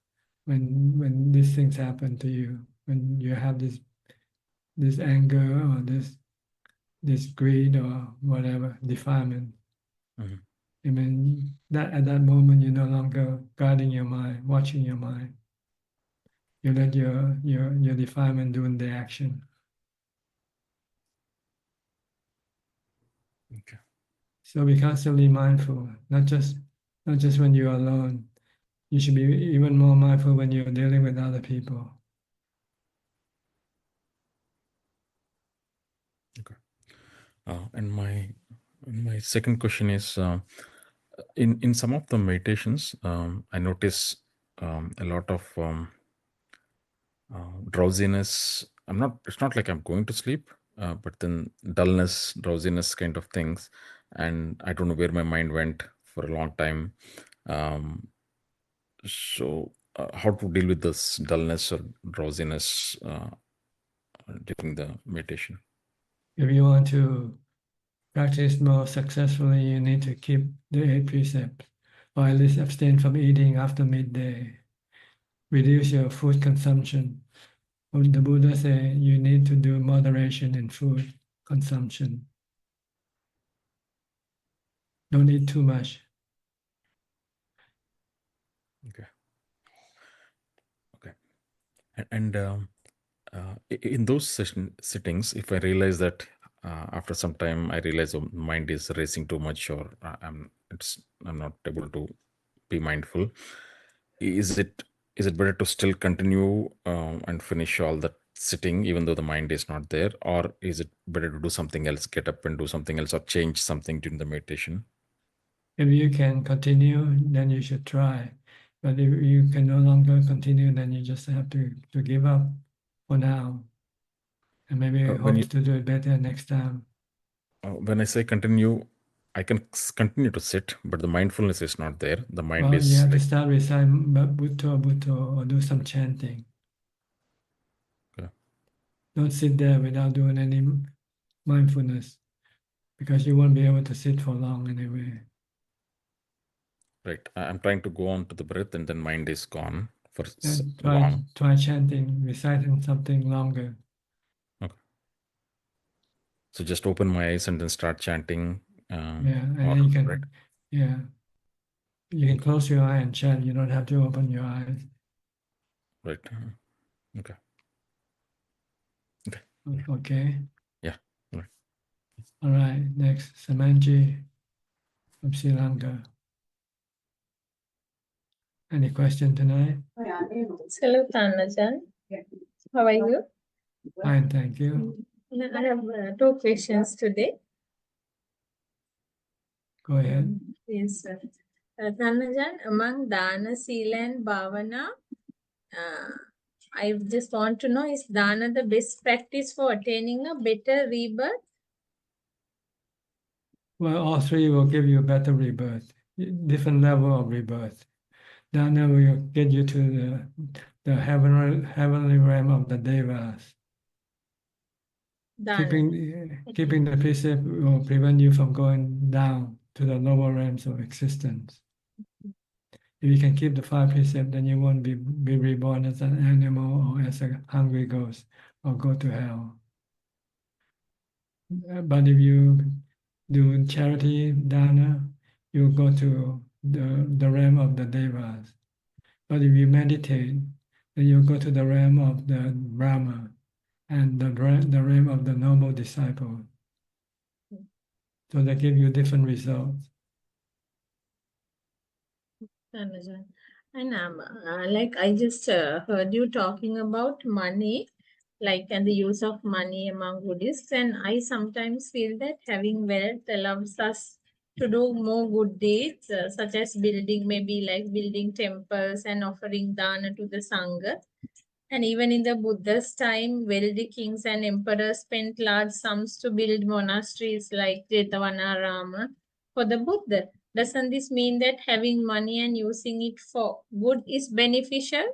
when these things happen to you, when you have this anger or this greed or whatever, defilement. Mhm. I mean, that at that moment, you're no longer guarding your mind, watching your mind. You let your defilement doing the action. Okay. So be constantly mindful, not just when you're alone. You should be even more mindful when you're dealing with other people. Okay. And my second question is, in some of the meditations, I notice a lot of drowsiness. It's not like I'm going to sleep, but then dullness, drowsiness kind of things, and I don't know where my mind went for a long time. So how to deal with this dullness or drowsiness during the meditation? If you want to practice more successfully, you need to keep the 8 precepts, or at least abstain from eating after midday. Reduce your food consumption. When the Buddha say you need to do moderation in food consumption. Don't eat too much. Okay. And in those sittings, if I realize that after some time I realize the mind is racing too much, or I'm not able to be mindful, is it better to still continue and finish all that sitting even though the mind is not there, or is it better to do something else, get up and do something else, or change something during the meditation? If you can continue, then you should try. But if you can no longer continue, then you just have to give up for now. And maybe hope to do it better next time. When I say continue, I can continue to sit, but the mindfulness is not there. The mind Well, is you have to start reciting Bhutto, or do some chanting. Okay. Don't sit there without doing any mindfulness, because you won't be able to sit for long anyway. Right. I'm trying to go on to the breath, and then mind is gone for And try chanting, reciting something longer. Okay. So just open my eyes and then start chanting. Yeah, and then you can, you can close your eye and chant. You don't have to open your eyes. Right. Okay. Okay. Yeah. Right. All right. Next, Samanji from Sri Lanka. Any question tonight? Hello, Ajaan. How are you? Fine, thank you. I have 2 questions today. Go ahead. Yes, sir. Ajaan, among Dana, Sila and Bhavana, I just want to know, is Dana the best practice for attaining a better rebirth? Well, all 3 will give you a better rebirth, different level of rebirth. Dana will get you to the heavenly realm of the devas. Keeping the precept will prevent you from going down to the lower realms of existence. If you can keep the 5 precepts, then you won't be reborn as an animal or as a hungry ghost or go to hell. But if you do charity, dana, you go to the realm of the devas. But if you meditate, then you go to the realm of the Brahma and the realm of the noble disciple. So they give you different results. And like I just heard you talking about money, like and the use of money among Buddhists, and I sometimes feel that having wealth allows us to do more good deeds, such as building temples and offering dana to the Sangha. And even in the Buddha's time, wealthy kings and emperors spent large sums to build monasteries like Jetavana Rama for the Buddha. doesn't this mean that having money and using it for good is beneficial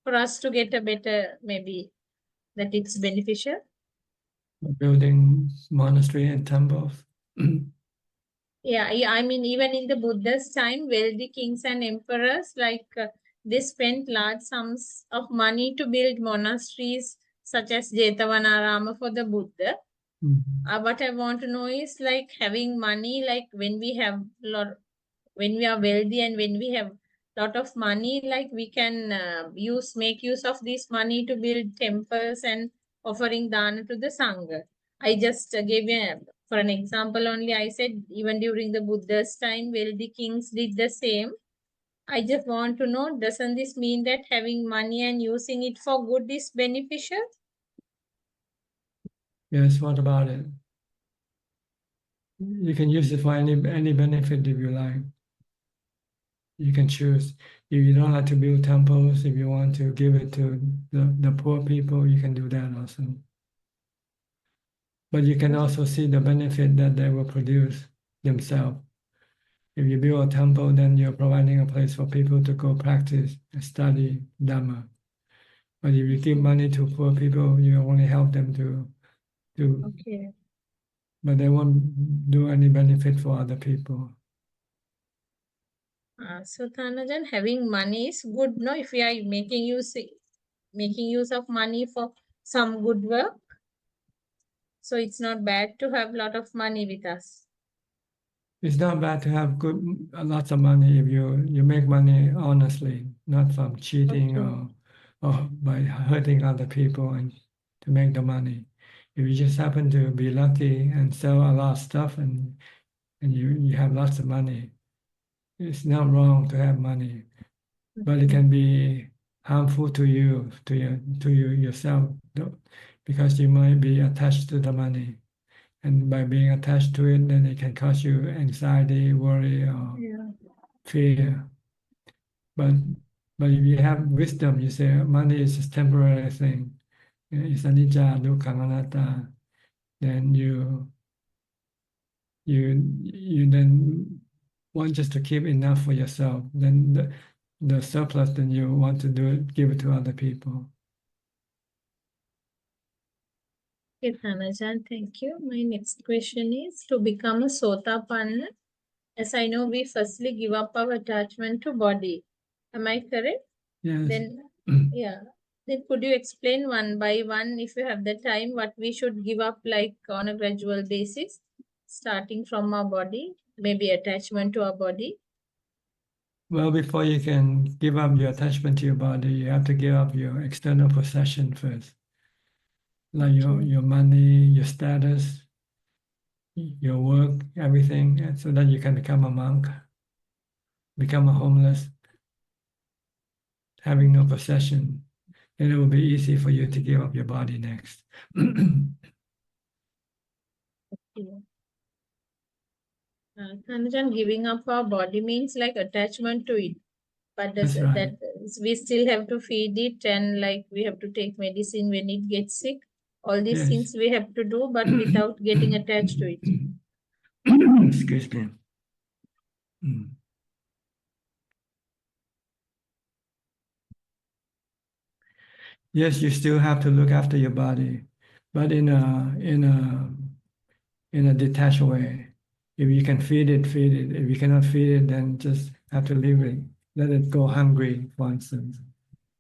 for us to get a better, maybe that it's beneficial? Building monastery and temples. Yeah, I mean, even in the Buddha's time, wealthy kings and emperors, like they spent large sums of money to build monasteries such as Jetavanarama for the Buddha. What I want to know is like having money, like when we have when we are wealthy and when we have lot of money, like we can make use of this money to build temples and offering dana to the Sangha. I just gave you for an example only. I said even during the Buddha's time, wealthy kings did the same. I just want to know, doesn't this mean that having money and using it for good is beneficial? Yes, what about it? You can use it for any benefit if you like. You can choose. If you don't like to build temples, if you want to give it to the poor people, you can do that also. But you can also see the benefit that they will produce themselves. If you build a temple, then you're providing a place for people to go practice and study Dhamma. But if you give money to poor people, you only help them to Okay. but they won't do any benefit for other people. So Thanajan, having money is good, no? If we are making use of money for some good work, so it's not bad to have a lot of money with us. It's not bad to have lots of money if you make money honestly, not from cheating or by hurting other people and to make the money. If you just happen to be lucky and sell a lot of stuff and you have lots of money, it's not wrong to have money, but it can be harmful to you, to yourself, because you might be attached to the money. And by being attached to it, then it can cause you anxiety, worry, or fear. But if you have wisdom, you say money is a temporary thing. It's anicca, dukkha, anatta. Then you then want just to keep enough for yourself. Then the surplus, then you want to give it to other people. Okay, Thanajan, thank you. My next question is, to become a Sotapanna, as I know, we firstly give up our attachment to body. Am I correct? Yes. Then, yeah. Then could you explain one by one, if you have the time, what we should give up like on a gradual basis, starting from our body, maybe attachment to our body? Well, before you can give up your attachment to your body, you have to give up your external possession first. Like your money, your status, your work, everything, and so that you can become a monk, become a homeless, having no possession. Then it will be easy for you to give up your body next. Thanajan, giving up our body means like attachment to it. But That's right. that we still have to feed it, and like we have to take medicine when it gets sick. All these Yes. things we have to do, but without getting attached to it. Excuse me. Yes, you still have to look after your body, but in a detached way. If you can feed it, feed it. If you cannot feed it, then just have to leave it. Let it go hungry, for instance.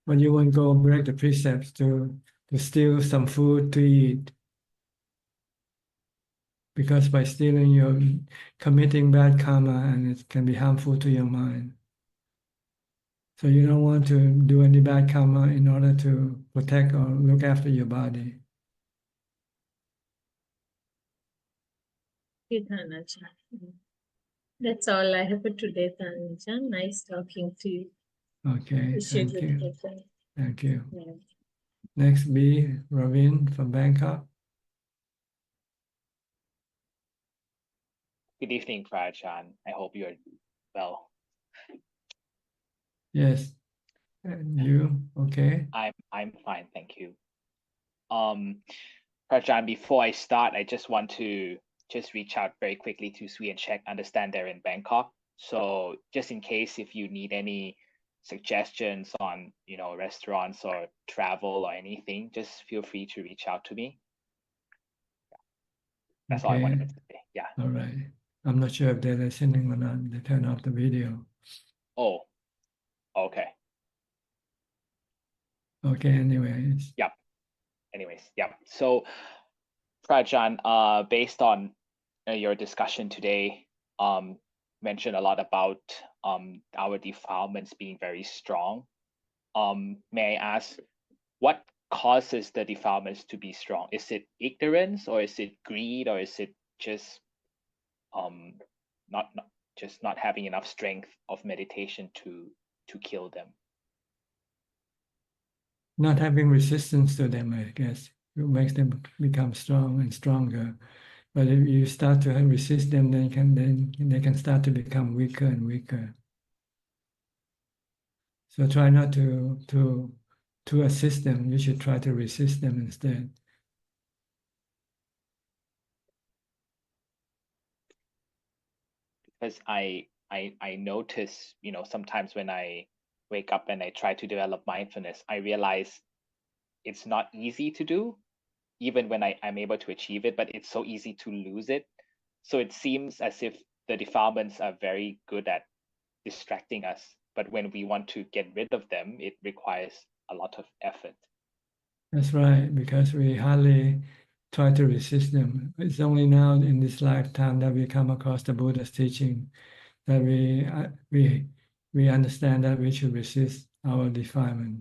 But you won't go break the precepts to steal some food to eat. Because by stealing, you're committing bad karma and it can be harmful to your mind. So you don't want to do any bad karma in order to protect or look after your body. Okay, Thanajan. That's all I have for today, Thanajan. Nice talking to you. Okay, Wish you thank good you. health. Thank you. Yeah. Next, B. Ravin from Bangkok. Good evening, Ajaan. I hope you're well. Yes. And you? Okay. I'm fine, thank you. Ajaan, before I start, I just want to just reach out very quickly to Sui and check. Understand they're in Bangkok. So just in case if you need any suggestions on, you know, restaurants or travel or anything, just feel free to reach out to me. That's all I wanted to say. Yeah. All right. I'm not sure if they're listening or not. They turn off the video. Oh, okay. Okay, anyways. Yep. Anyways, yep. So, Prajan, based on your discussion today, mentioned a lot about our defilements being very strong. May I ask, what causes the defilements to be strong? Is it ignorance, or is it greed, or is it just not having enough strength of meditation to kill them? Not having resistance to them, I guess, it makes them become strong and stronger. But if you start to resist them, then they can start to become weaker and weaker. So try not to assist them. You should try to resist them instead. Because I notice, you know, sometimes when I wake up and I try to develop mindfulness, I realize it's not easy to do, even when I'm able to achieve it, but it's so easy to lose it. So it seems as if the defilements are very good at distracting us, but when we want to get rid of them, it requires a lot of effort. That's right, because we hardly try to resist them. It's only now in this lifetime that we come across the Buddha's teaching that we understand that we should resist our defilement.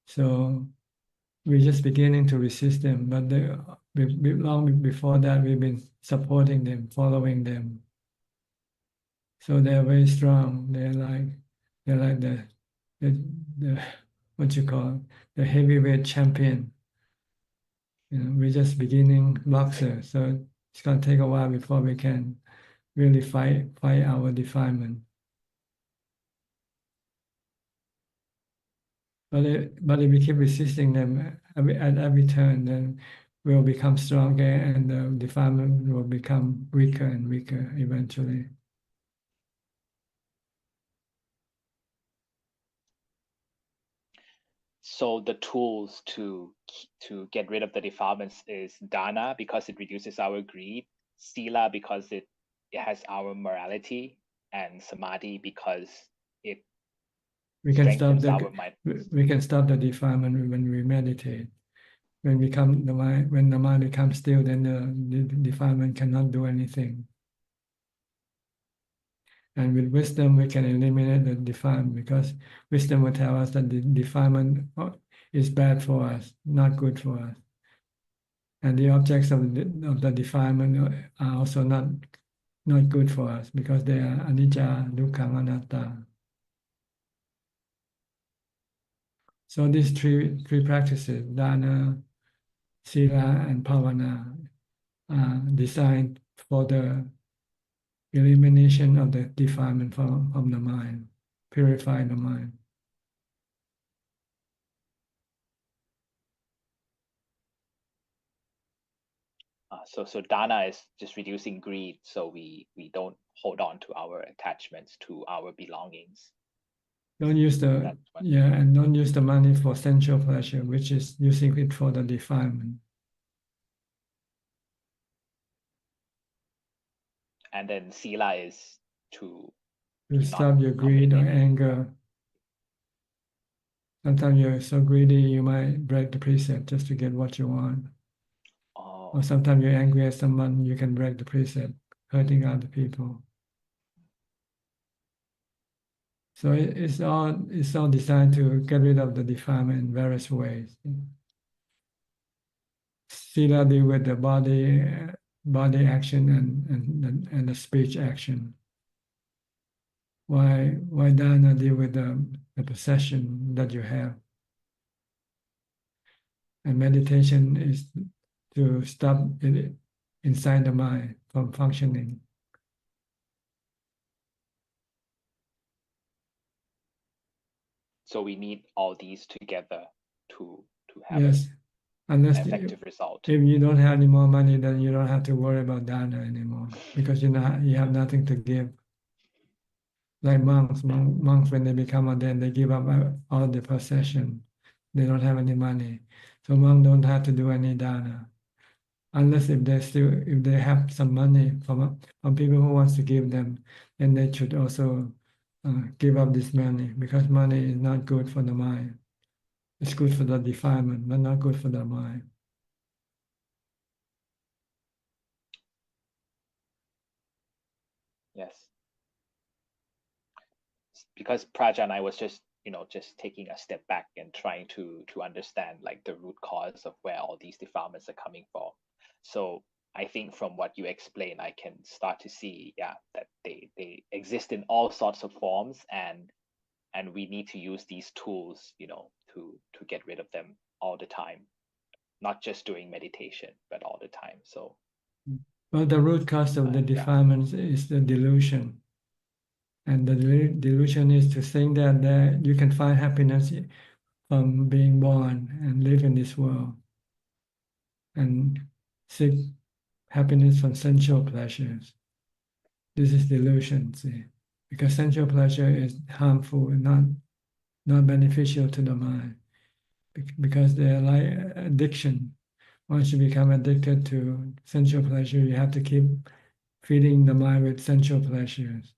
So we're just beginning to resist them, but long before that, we've been supporting them, following them. So they're very strong. They're like the what you call the heavyweight champion. You know, we're just beginning boxer, so it's gonna take a while before we can really fight our defilement. But if we keep resisting them at every turn, then we'll become stronger, and the defilement will become weaker and weaker eventually. So the tools to get rid of the defilements is dana, because it reduces our greed, sila, because it has our morality, and samadhi, because it strengthens our mind. We can stop the defilement when we meditate. When the mind becomes still, then the defilement cannot do anything. And with wisdom, we can eliminate the defilement, because wisdom will tell us that the defilement is bad for us, not good for us. And the objects of the defilement are also not good for us, because they are anicca, dukkha, anatta. So these three practices, dana, sila, and bhavana, are designed for the elimination of the defilement from the mind, purify the mind. So dana is just reducing greed, so we don't hold on to our attachments, to our belongings. Don't use and don't use the money for sensual pleasure, which is using it for the defilement. And then sila is to stop your greed or anger. Sometimes you're so greedy, you might break the precept just to get what you want. Or sometimes you're angry at someone, you can break the precept, hurting other people. So it's all designed to get rid of the defilement in various ways. Sila deal with the body action and the speech action. Why dana deal with the possession that you have. And meditation is to stop it inside the mind from functioning. So we need all these together to have Yes, Unless effective result. if you don't have any more money, then you don't have to worry about dana anymore because you have nothing to give. Like monks when they become a then they give up all the possession. They don't have any money, so monks don't have to do any dana, unless if they have some money from people who wants to give them, then they should also give up this money because money is not good for the mind. It's good for the defilement, but not good for the mind. Yes. Because Prajan, I was just taking a step back and trying to understand like the root cause of where all these defilements are coming from. So I think from what you explain, I can start to see, that they exist in all sorts of forms, and we need to use these tools, to get rid of them all the time, not just during meditation, but all the time. So, well, the root cause of the defilements is the delusion. And the delusion is to think that you can find happiness from being born and live in this world and seek happiness from sensual pleasures. This is delusion, see, because sensual pleasure is harmful and not beneficial to the mind because they are like addiction. Once you become addicted to sensual pleasure, you have to keep feeding the mind with sensual pleasures.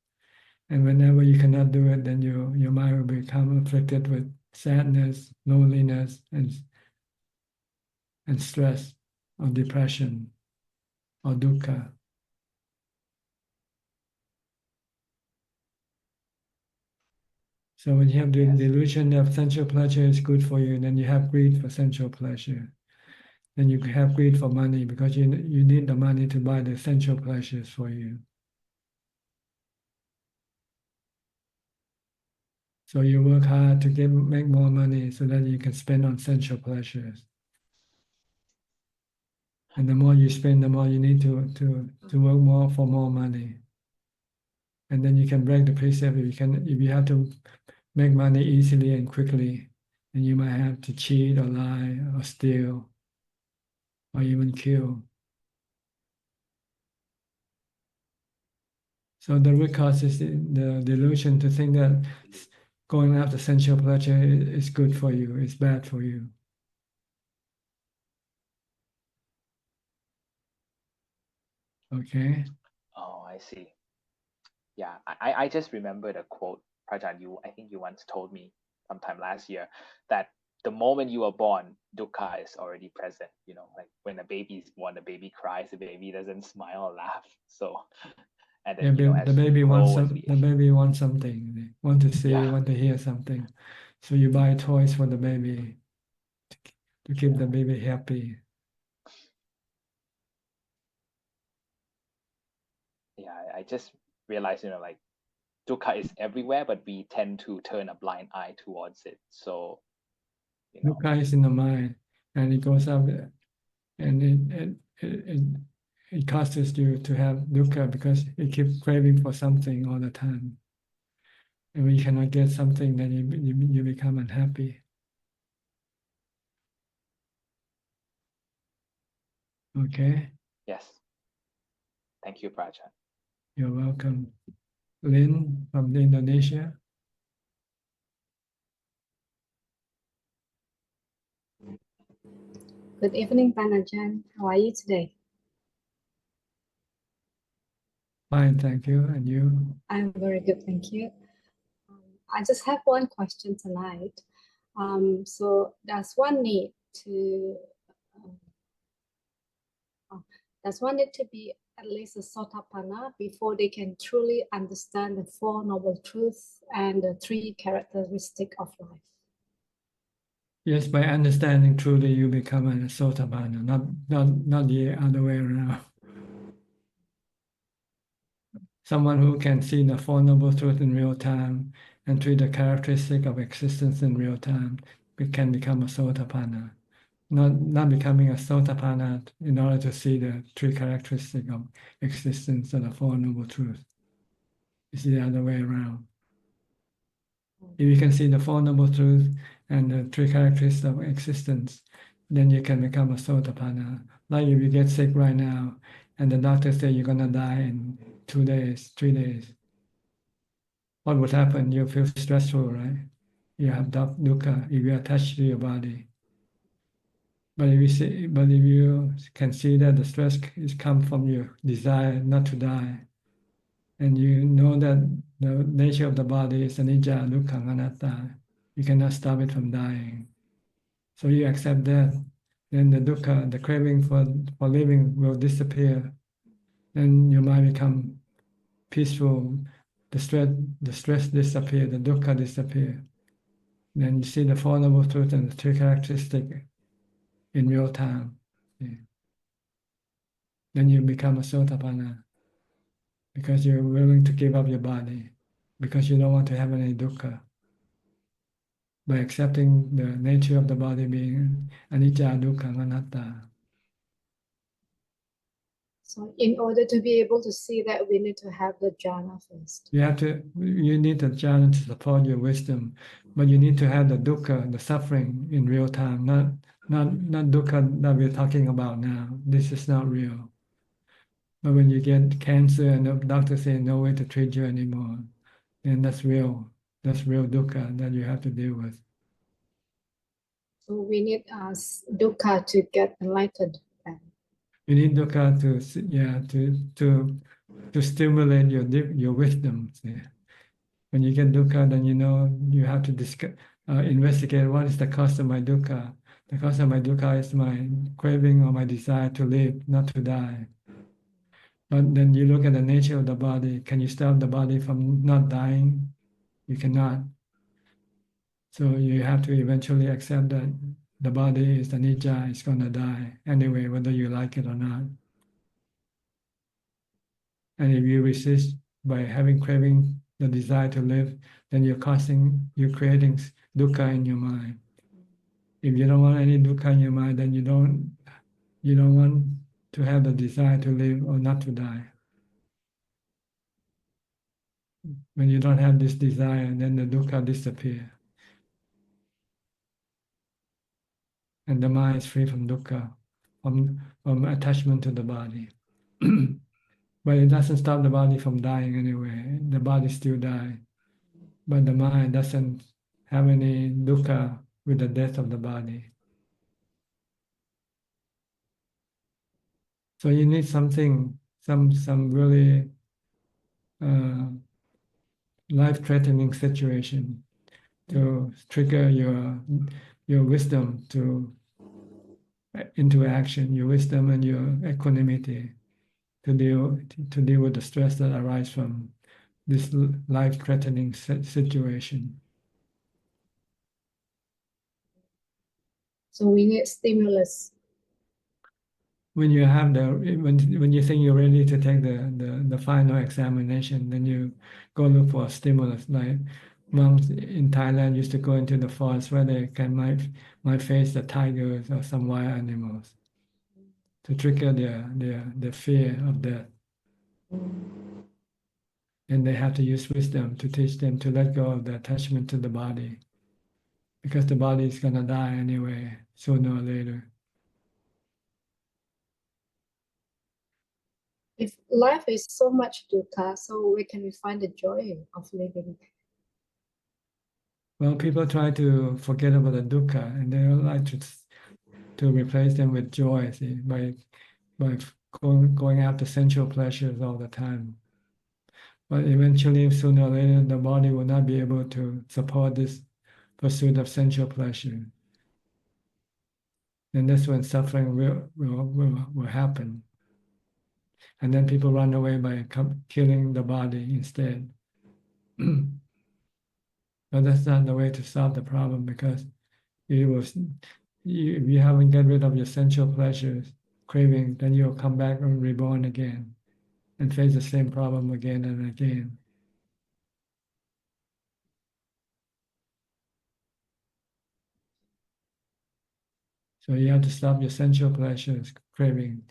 And whenever you cannot do it, then your mind will become afflicted with sadness, loneliness, and stress, or depression, or dukkha. So when you have the delusion that sensual pleasure is good for you, then you have greed for sensual pleasure. Then you have greed for money because you need the money to buy the sensual pleasures for you. So you work hard to make more money so that you can spend on sensual pleasures. And the more you spend, the more you need to work more for more money. And then you can break the precept. If you have to make money easily and quickly, then you might have to cheat or lie or steal or even kill. So the root cause is the delusion to think that going after sensual pleasure is good for you, it's bad for you. Okay. oh, I see. Yeah, I just remembered a quote, Prajan, I think you once told me sometime last year that the moment you are born, dukkha is already present. Like when a baby is born, the baby cries, the baby doesn't smile or laugh. So, and then the baby wants something. They want to see, Yeah. want to hear something. So you buy toys for the baby to keep the baby happy. Yeah, I just realized, like dukkha is everywhere, but we tend to turn a blind eye towards it. So, Dukkha is in the mind, and it goes up, and it causes you to have dukkha because you keep craving for something all the time. And when you cannot get something, then you become unhappy. Okay, yes. Thank you, Prajan. you're welcome. Lynn from Indonesia. Good evening, Ajaan. How are you today? Fine, thank you. And you? I'm very good, thank you. I just have one question tonight. So does one need to be at least a sotapanna before they can truly understand the Four Noble Truths and the three characteristics of life? Yes, by understanding truly, you become a sotapanna, not the other way around. Someone who can see the Four Noble Truths in real time and treat the characteristic of existence in real time, can become a sotapanna. Not becoming a sotapanna in order to see the three characteristics of existence of the Four Noble Truths. It's the other way around. If you can see the Four Noble Truths and the three characteristics of existence, then you can become a sotapanna. Like if you get sick right now, and the doctor say you're gonna die in 2 days, 3 days, what would happen? You feel stressful, right? You have dukkha if you attach to your body. But if you can see that the stress is come from your desire not to die, and you know that the nature of the body is anicca, dukkha, anatta, you cannot stop it from dying. So you accept that, then the dukkha, the craving for living will disappear. Then your mind become peaceful, the stress disappear, the dukkha disappear. Then you see the Four Noble Truths and the three characteristics in real time. Yeah. Then you become a sotapanna because you're willing to give up your body, because you don't want to have any dukkha. By accepting the nature of the body being anicca, dukkha, anatta. So in order to be able to see that, we need to have the jhana first. You need the jhana to support your wisdom, but you need to have the dukkha, the suffering in real time, not dukkha that we're talking about now. This is not real. But when you get cancer and the doctor say no way to treat you anymore, then that's real. That's real dukkha that you have to deal with. So we need dukkha to get enlightened. You need dukkha to stimulate your wisdom. Yeah. When you get dukkha, then you know you have to investigate what is the cause of my dukkha. The cause of my dukkha is my craving or my desire to live, not to die. But then you look at the nature of the body. Can you stop the body from not dying? You cannot. So you have to eventually accept that the body is anicca, it's going to die anyway, whether you like it or not. And if you resist by having craving, the desire to live, then you're creating dukkha in your mind. If you don't want any dukkha in your mind, then you don't want to have the desire to live or not to die. When you don't have this desire, then the dukkha disappears. And the mind is free from dukkha, from attachment to the body. But it doesn't stop the body from dying anyway. The body still dies. But the mind doesn't have any dukkha with the death of the body. So you need something, some really life-threatening situation to trigger your wisdom into action, your wisdom and your equanimity to deal with the stress that arises from this life-threatening situation. So we need stimulus. When you have when you think you're ready to take the final examination, then you go look for a stimulus. Like monks in Thailand used to go into the forest where they might face the tigers or some wild animals to trigger their fear of death. And they have to use wisdom to teach them to let go of the attachment to the body, because the body is gonna die anyway, sooner or later. If life is so much dukkha, so where can we find the joy of living? Well, people try to forget about the dukkha, and they like to replace them with joy, see, by going after sensual pleasures all the time. But eventually, sooner or later, the body will not be able to support this pursuit of sensual pleasure. And that's when suffering will happen. And then people run away by killing the body instead. But that's not the way to solve the problem, because if you haven't get rid of your sensual pleasures, craving, then you'll come back and reborn again and face the same problem again and again. So you have to stop your sensual pleasures, craving.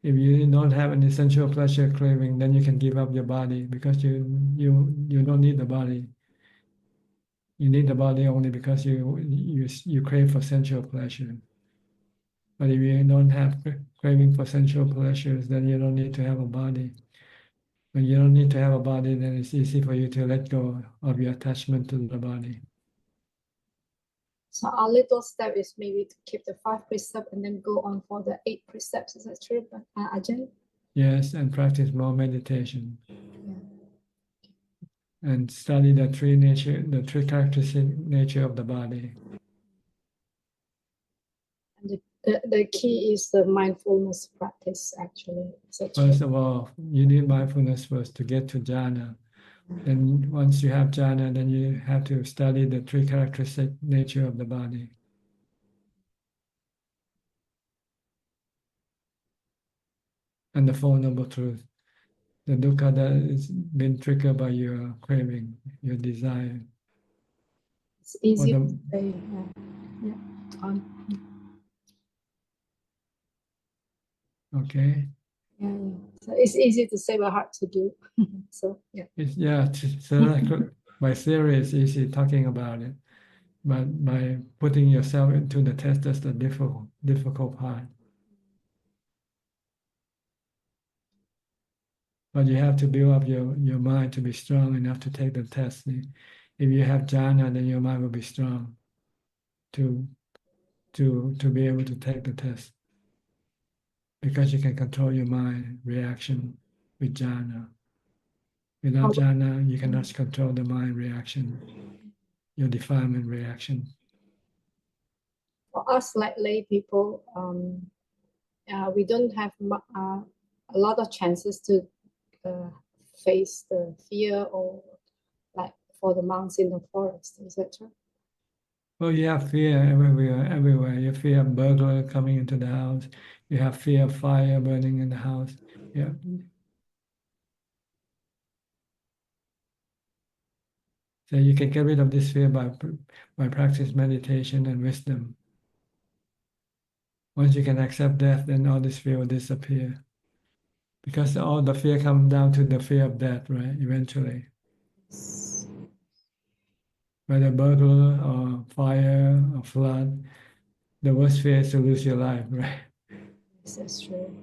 If you don't have any sensual pleasure craving, then you can give up your body, because you don't need the body. You need the body only because you crave for sensual pleasure. But if you don't have craving for sensual pleasures, then you don't need to have a body. When you don't need to have a body, then it's easy for you to let go of your attachment to the body. So our little step is maybe to keep the 5 precepts and then go on for the 8 precepts. Is that true, Ajahn? Yes, and practice more meditation. And study the three characteristic nature of the body. And the key is the mindfulness practice, actually. First of all, you need mindfulness first to get to jhana. Then once you have jhana, then you have to study the three characteristic nature of the body. And the Four Noble Truths. The dukkha that is been triggered by your craving, your desire. It's easy to say. Okay. Yeah. So it's easy to say but hard to do. So yeah. By theory it's easy talking about it, but by putting yourself into the test, that's the difficult part. But you have to build up your mind to be strong enough to take the test. If you have jhana, then your mind will be strong to be able to take the test. Because you can control your mind reaction with jhana. Without jhana, you cannot control the mind reaction, your defilement reaction. For us, like lay people, we don't have a lot of chances to face the fear, or like for the monks in the forest, etc. Well, you have fear everywhere. You fear of burglar coming into the house. You have fear of fire burning in the house. Yeah. So you can get rid of this fear by practice meditation and wisdom. Once you can accept death, then all this fear will disappear. Because all the fear comes down to the fear of death, right? Eventually. Whether burglar or fire or flood, the worst fear is to lose your life, right? Yes, that's true.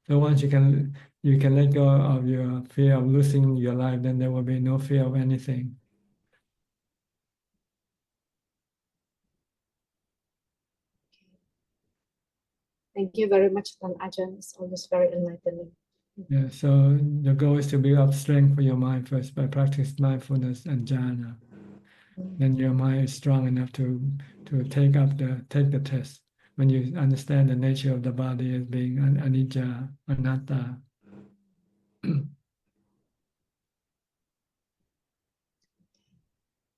So once you can let go of your fear of losing your life, then there will be no fear of anything. Thank you very much, Ajahn. It's always very enlightening. Yeah, so the goal is to build up strength for your mind first by practice mindfulness and jhana. Then your mind is strong enough to take the test. When you understand the nature of the body as being anicca, anatta.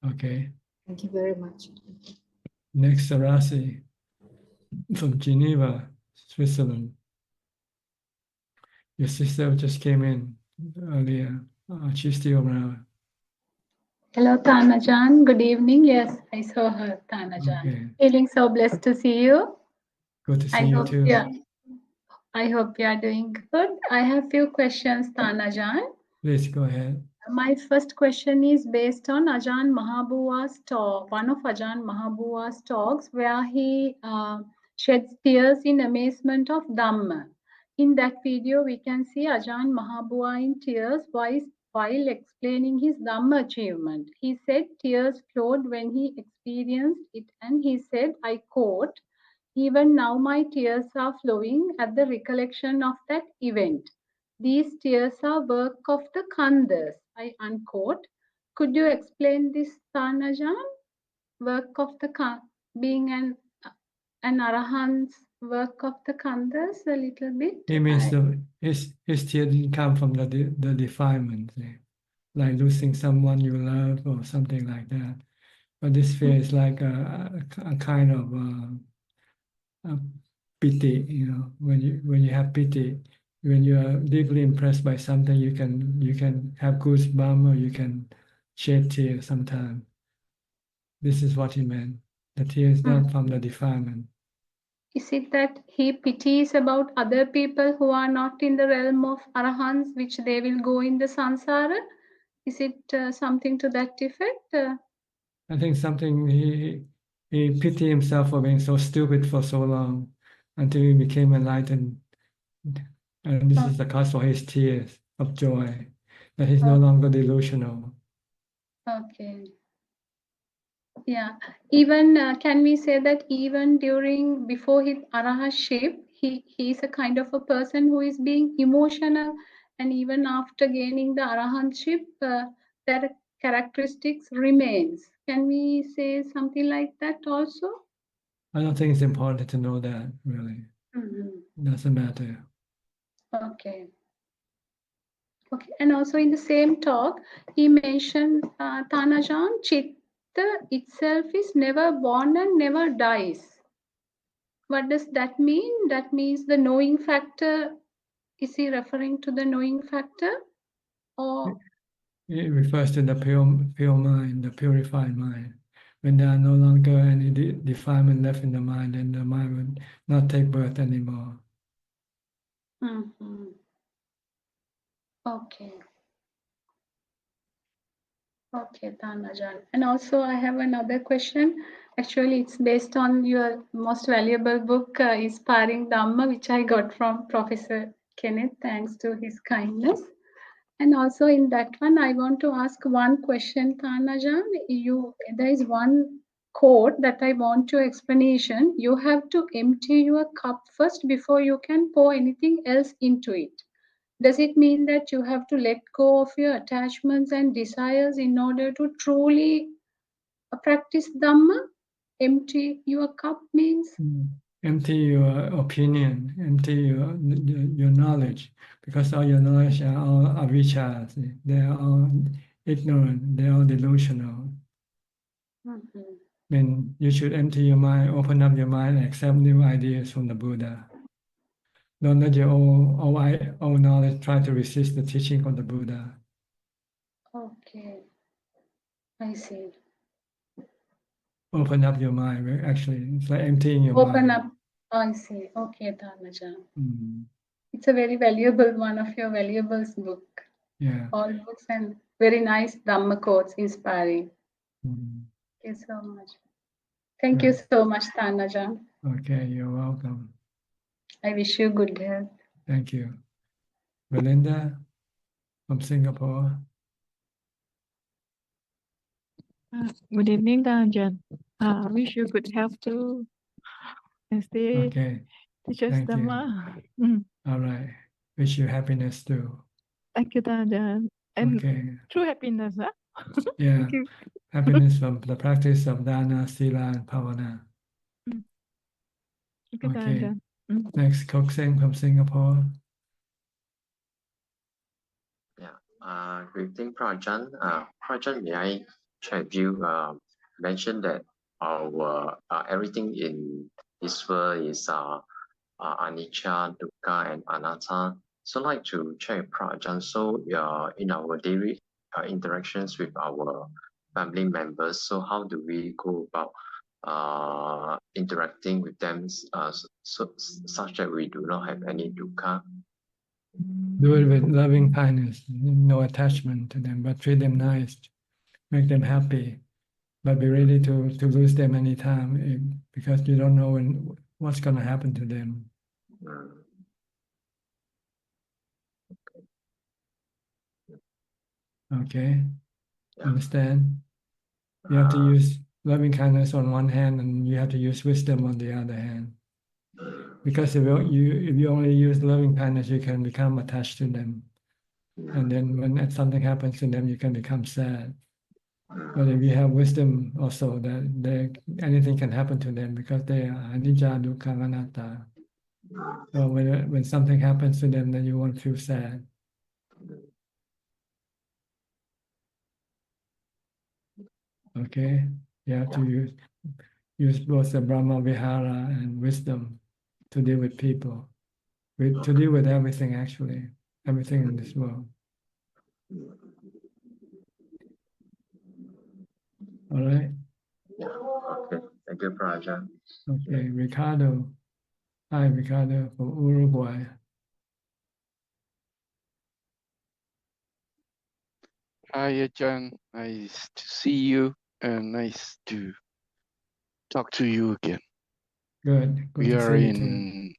Okay. Thank you very much. Next, Sarasi from Geneva, Switzerland. Your sister just came in earlier. She's still around. Hello, Tanajan. Good evening. Yes, I saw her, Tanajan. Okay. Feeling so blessed to see you. Good to see you too. I hope you are doing good. I have few questions, Tanajan. Please go ahead. My first question is based on Ajaan Mahabua's talk, one of Ajaan Mahabua's talks, where he sheds tears in amazement of Dhamma. In that video, we can see Ajaan Mahabua in tears while explaining his Dhamma achievement. He said tears flowed when he experienced it, and he said, I quote, "Even now my tears are flowing at the recollection of that event. These tears are work of the khandhas," I unquote. Could you explain this, Tanajan? Work of the being an arahant's work of the khandhas a little bit? He means his tear didn't come from the defilement, like losing someone you love or something like that. But this fear is like a kind of pity, when you have pity, when you are deeply impressed by something, you can have goosebumps or you can shed tears sometimes. This is what he meant. The tear is not from the defilement. Is it that he pities about other people who are not in the realm of arahants, which they will go in the samsara? Is it something to that effect? I think something he pity himself for being so stupid for so long. until he became enlightened. And this is the cause for his tears of joy, that he's no longer delusional. Okay. Yeah. Even can we say that even before his arahantship, he is a kind of a person who is being emotional, and even after gaining the arahantship, that characteristics remains. Can we say something like that also? I don't think it's important to know that, really. Mm-hmm. Doesn't matter. Okay. Okay. And also in the same talk, he mentioned Tanajan, Chitta itself is never born and never dies. What does that mean? That means the knowing factor, is he referring to the knowing factor? Or It refers to the pure mind, the purified mind. When there are no longer any defilement left in the mind, then the mind will not take birth anymore. mm-hmm. Okay. Okay, Tanajan. And also I have another question. Actually, it's based on your most valuable book, Inspiring Dhamma, which I got from Professor Kenneth, thanks to his kindness. And also in that one, I want to ask one question, Tanajan. There is one quote that I want your explanation. You have to empty your cup first before you can pour anything else into it. Does it mean that you have to let go of your attachments and desires in order to truly practice Dhamma? Empty your cup means? Empty your opinion, empty your knowledge, because all your knowledge are all avijja. They are all ignorant, they are all delusional. Mm-hmm. Then you should empty your mind, open up your mind, and accept new ideas from the Buddha. Don't let your own knowledge try to resist the teaching of the Buddha. Okay, I see. Open up your mind. Actually, it's like emptying your Open mind. up. I see. Okay, Tanajan. Mm. It's a very valuable one of your valuables book. Yeah. All books and very nice Dhamma quotes, inspiring. Mm. Thank you so much. Thank you so much, Tanajan. Okay, you're welcome. I wish you good health. Thank you. Belinda from Singapore. Good evening, Ajaan. Wish you good health too. And stay Okay. teach us Thank you. Dhamma. All right. Wish you happiness too. Thank you, Ajaan. And Okay. true happiness, huh? Yeah. Thank you. Happiness from the practice of dana, sila, and bhavana. Thank you, Okay. Ajaan. Next, Kokseng from Singapore. Greeting Prajan. Prajan, may I check you mentioned that our everything in this world is anicca, dukkha, and anatta. So I'd like to check Prajan. So in our daily interactions with our family members, so how do we go about interacting with them such that we do not have any dukkha? Do it with loving kindness, no attachment to them, but treat them nice, make them happy, but be ready to lose them anytime because you don't know what's going to happen to them. Okay, understand? You have to use loving kindness on one hand, and you have to use wisdom on the other hand. Because if you only use loving kindness, you can become attached to them. And then when something happens to them, you can become sad. But if you have wisdom also, that anything can happen to them because they are anicca, dukkha, anatta. So when something happens to them, then you won't feel sad. Okay, you have to use both the Brahma Vihara and wisdom to deal with people, to deal with everything actually, everything in this world. All right. Okay, thank you, Prajan. Okay, Ricardo. Hi, Ricardo from Uruguay. Hi, Ajaan. Nice to see you and nice to talk to you again. Good. Good We to are see you too. in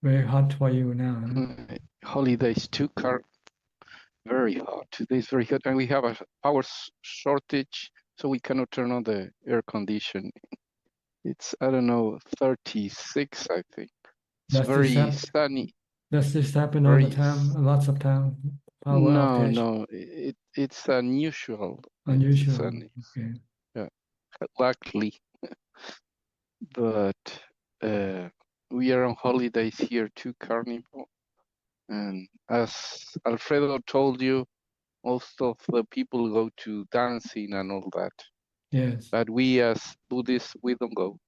Very hot for you now. Huh? holidays too, very hot. Today's very hot, and we have a power shortage, so we cannot turn on the air conditioning. It's, I don't know, 36, I think. It's very sunny. Does this happen all the time? Lots of time? Power outage? No, it's unusual. Unusual. It's sunny. Okay. Yeah, luckily. But we are on holidays here too, Carnival. And as Alfredo told you, most of the people go to dancing and all that. Yes. But we as Buddhists, we don't go.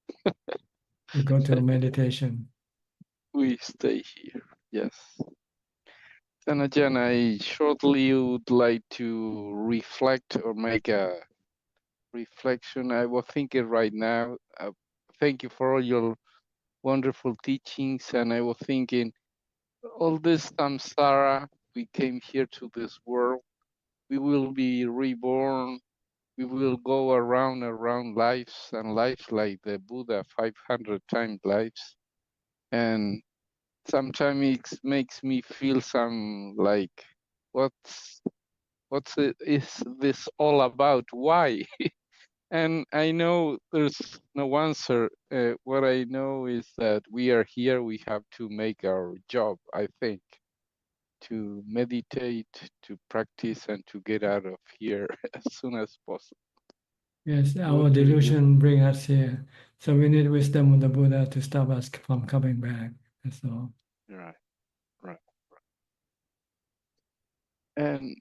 You go to meditation. We stay here, yes. And again, I shortly would like to reflect or make a reflection. I was thinking right now, thank you for all your wonderful teachings. And I was thinking, all this samsara, we came here to this world, we will be reborn, we will go around lives and lives like the Buddha, 500 times lives. And sometimes it makes me feel some like, what's is this all about? Why? And I know there's no answer. What I know is that we are here, we have to make our job, I think, to meditate, to practice, and to get out of here as soon as possible. Yes, our delusion brings us here. So we need wisdom of the Buddha to stop us from coming back. That's all. Right. And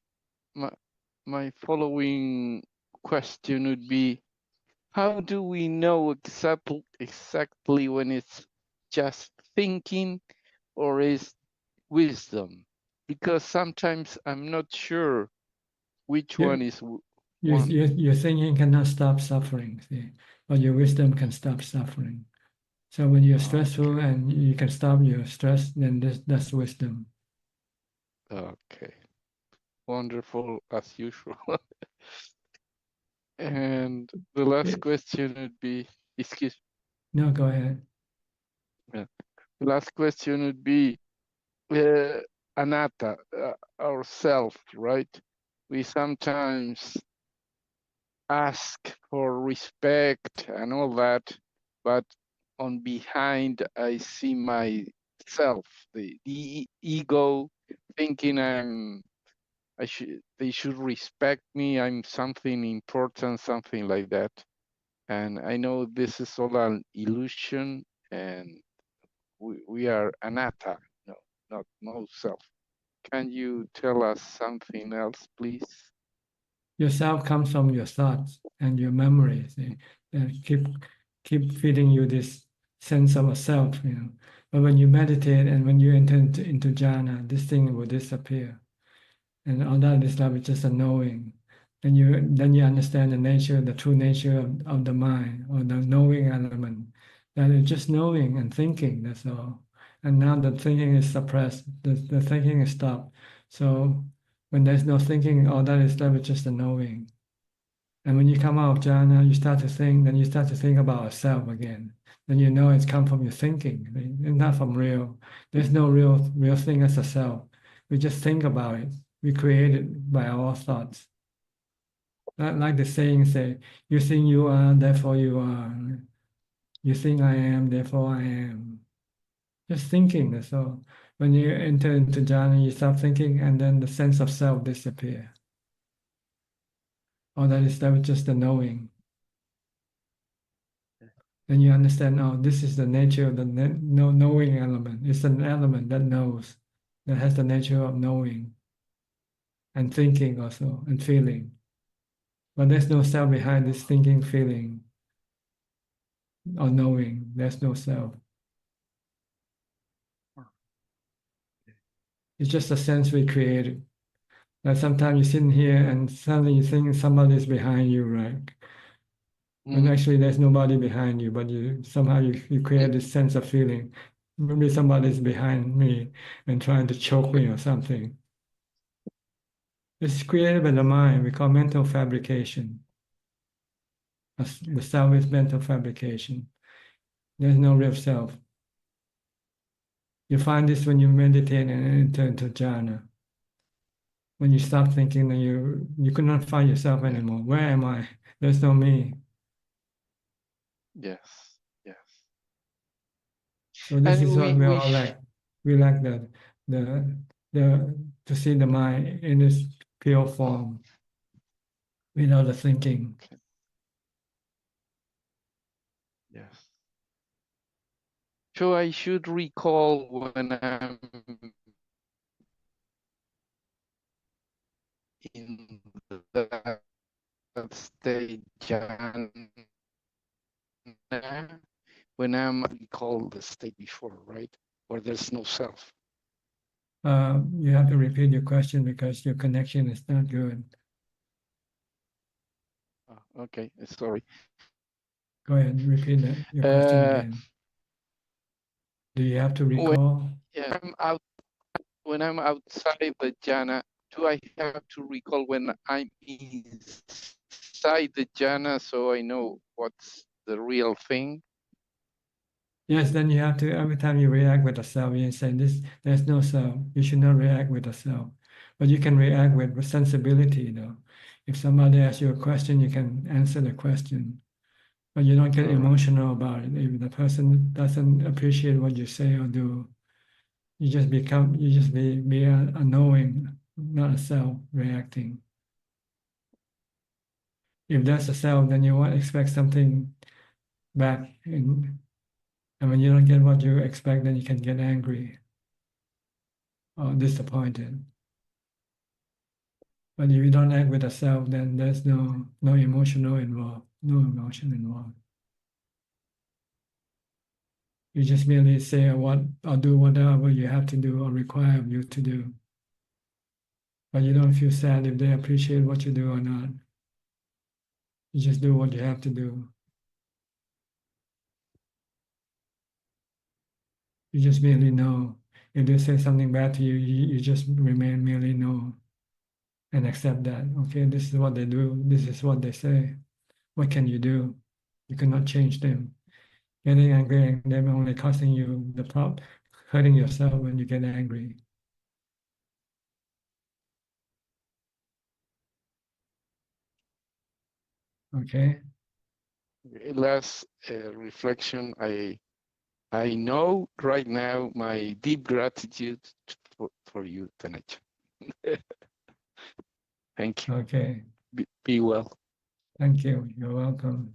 my following question would be, how do we know exactly when it's just thinking or is wisdom? Because sometimes I'm not sure which one is one. Your thinking cannot stop suffering, see, but your wisdom can stop suffering. So when you're stressful and you can stop your stress, then that's wisdom. Okay. Wonderful as usual. And the last question would be, excuse me. No, go ahead. Yeah. The last question would be, anatta, ourself, right? We sometimes ask for respect and all that, but on behind I see myself, the ego, thinking they should respect me, I'm something important, something like that. And I know this is all an illusion, and we are anatta, no self. Can you tell us something else, please? Yourself comes from your thoughts and your memories. Keep feeding you this sense of a self, But when you meditate and when you enter into jhana, this thing will disappear. And all that is like just a knowing. Then you understand the nature, the true nature of the mind, or the knowing element. That is just knowing and thinking, that's all. And now the thinking is suppressed, the thinking is stopped. So when there's no thinking, all that is left is just a knowing. And when you come out of jhana, you start to think, then you start to think about yourself again. Then you know it's come from your thinking, and not from real. There's no real thing as a self. We just think about it. We create it by our thoughts. Like the saying say, you think you are, therefore you are. You think I am, therefore I am. Just thinking, that's all. When you enter into jhana, you start thinking, and then the sense of self disappears. All that is just the knowing. Then you understand, oh, this is the nature of the knowing element. It's an element that knows, that has the nature of knowing and thinking also, and feeling. But there's no self behind this thinking, feeling, or knowing. There's no self. It's just a sense we created. Like sometimes you're sitting here and suddenly you think somebody's behind you, right? When actually there's nobody behind you, but somehow you create this sense of feeling. Maybe somebody's behind me and trying to choke me or something. It's created by the mind. We call mental fabrication. The self is mental fabrication. There's no real self. You find this when you meditate and enter into jhana. When you stop thinking, then you could not find yourself anymore. Where am I? There's no me. Yes, yes. So this And is what we all sh- lack. We lack the to see the mind in its pure form, without the thinking. yes. So I should recall when I'm in that state, jhana, when I'm recall the state before, right? Where there's no self. You have to repeat your question because your connection is not good. Oh, okay, sorry. Go ahead, repeat your question again. Do you have to recall? When I'm outside the jhana, do I have to recall when I'm inside the jhana so I know what's the real thing? Yes, then you have to, every time you react with a self, you say this, there's no self. You should not react with a self. But you can react with sensibility though. If somebody asks you a question, you can answer the question. But you don't get emotional about it. If the person doesn't appreciate what you say or do, you just be a knowing, not a self reacting. If that's a self, then you won't expect something back. And when you don't get what you expect, then you can get angry or disappointed. But if you don't act with a self, then there's no emotional involved, no emotion involved. You just merely say what or do whatever you have to do or require of you to do. But you don't feel sad if they appreciate what you do or not. You just do what you have to do. You just merely know. If they say something bad to you, you just remain merely know and accept that. Okay, this is what they do. This is what they say. What can you do? You cannot change them. Getting angry at them only causing you the problem, hurting yourself when you get angry. Okay. Last reflection, I know right now my deep gratitude for you, Tanacha. Thank you. Okay. Be well. Thank you. You're welcome.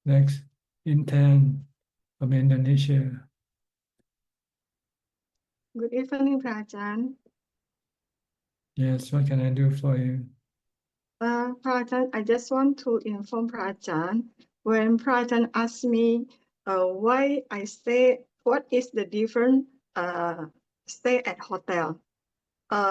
Next, Intan from Indonesia. Good evening, Prajan. Yes, what can I do for you? Prajan, I just want to inform Prajan, when Prajan asked me why I stay, what is the difference stay at hotel.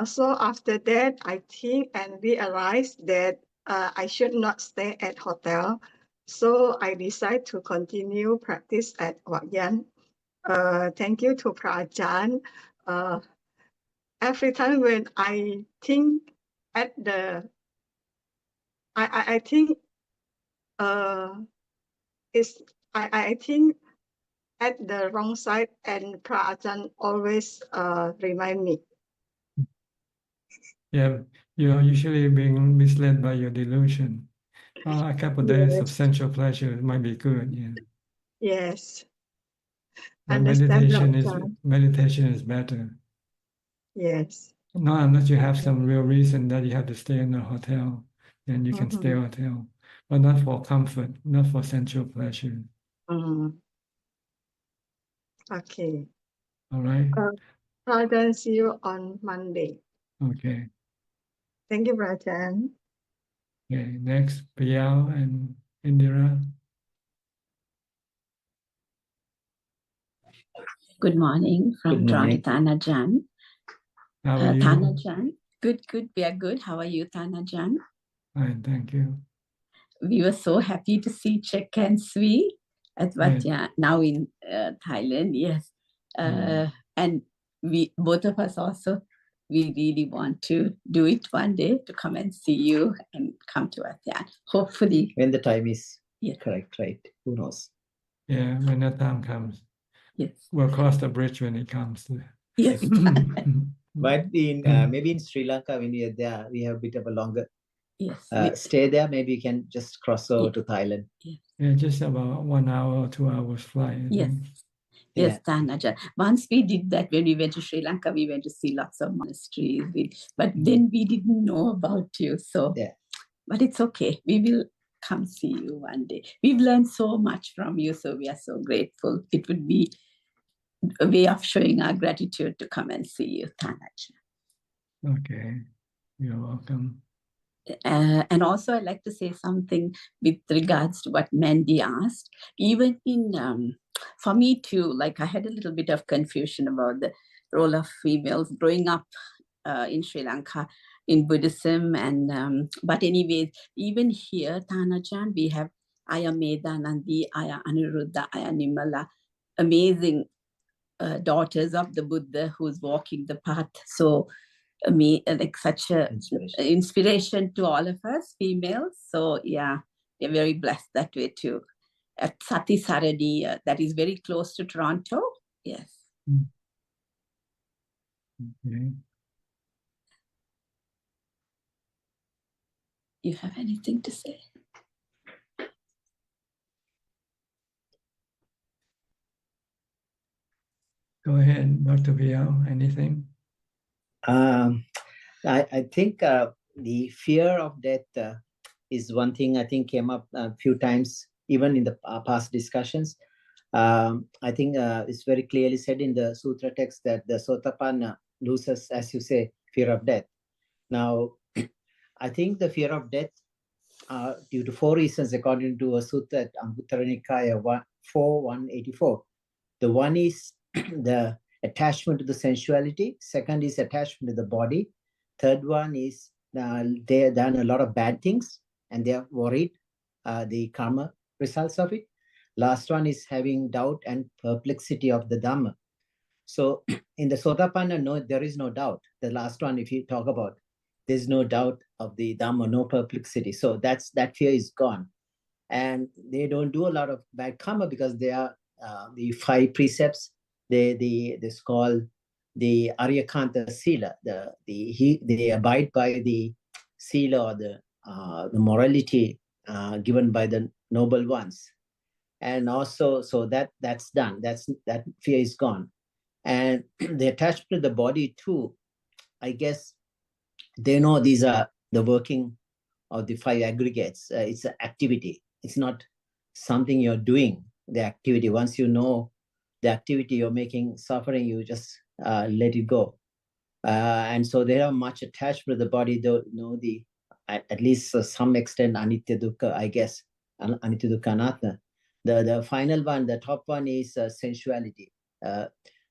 So after that, I think and realized that I should not stay at hotel. So I decided to continue practice at Wat Yan. Thank you to Prajan. Every time when I think at the, I think I think at the wrong side, and Prajan always remind me. Yeah, you're usually being misled by your delusion. A couple of days of sensual pleasure might be good, yeah. Yes. But Understand, meditation is better. Yes. No, unless you have some real reason that you have to stay in a hotel, then you can stay in a hotel. But not for comfort, not for sensual pleasure. Okay. All right? Prajan, see you on Monday. Okay. Thank you, Prajan. Okay, next, Piyao and Indira. Good morning from Toronto, Tanajan. How are you? Tanajan, good. We are good. How are you, Tanajan? Fine, thank you. We were so happy to see Chek and Sui at Wat Yan, now in Thailand. Yes, and we both of us also. We really want to do it one day to come and see you and come to Wat Yan. Hopefully, when the time is correct, right? Who knows? Yeah, when the time comes. Yes. We'll cross the bridge when it comes. Yes. But in maybe in Sri Lanka, when we are there, we have a bit of a longer Yes. stay there. Maybe you can just cross over to Thailand. Yeah, just about 1 hour or 2 hours flight. I Yes. think. Yes, Ajaan. Once we did that when we went to Sri Lanka, we went to see lots of monasteries. But then we didn't know about you. So, but it's okay. We will come see you one day. We've learned so much from you. So we are so grateful. It would be a way of showing our gratitude to come and see you, Ajaan. Okay, you're welcome. And also, I'd like to say something with regards to what Mandy asked. Even in, for me too, like I had a little bit of confusion about the role of females growing up in Sri Lanka in Buddhism. And but anyways, even here, Ajaan, we have Aya Medanandi, Aya Anuruddha, Aya Nimala, amazing daughters of the Buddha who's walking the path. So me like such a inspiration to all of us females. So yeah, we're very blessed that way too. At Sati Saradi, that is very close to Toronto. Yes. Okay. You have anything to say? Go ahead, Dr. Viao, anything? I think the fear of death is one thing I think came up a few times, even in the past discussions. I think it's very clearly said in the sutra text that the Sotapanna loses, as you say, fear of death. Now, I think the fear of death due to 4 reasons, according to a sutta at Anguttara Nikaya 4.184. The one is the attachment to the sensuality. Second is attachment to the body. Third one is they have done a lot of bad things and they are worried the karma results of it. Last one is having doubt and perplexity of the Dhamma. So in the Sotapanna, no, there is no doubt. The last one, if you talk about, there's no doubt of the Dhamma, no perplexity. So that fear is gone. And they don't do a lot of bad karma because they are the 5 precepts. This called the Aryakanta Sila. They abide by the Sila or the morality given by the noble ones. And also, so that's done. That fear is gone. And the attachment to the body too, I guess they know these are the working of the 5 aggregates. It's an activity. It's not something you're doing, the activity. Once you know the activity you're making suffering, you just let it go. And so they have much attachment to the body. They know at least to some extent, anitya dukkha, I guess, anitya dukkha anatta. The final one, the top one is sensuality.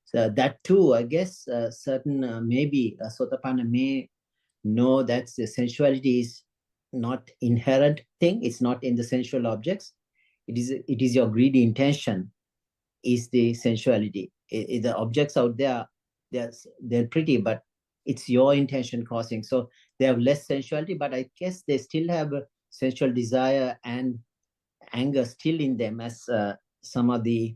So that too, I guess, certain maybe Sotapanna may know that the sensuality is not inherent thing. It's not in the sensual objects. It is your greedy intention is the sensuality. The objects out there, they're pretty, but it's your intention causing. So they have less sensuality, but I guess they still have a sensual desire and anger still in them, as some of the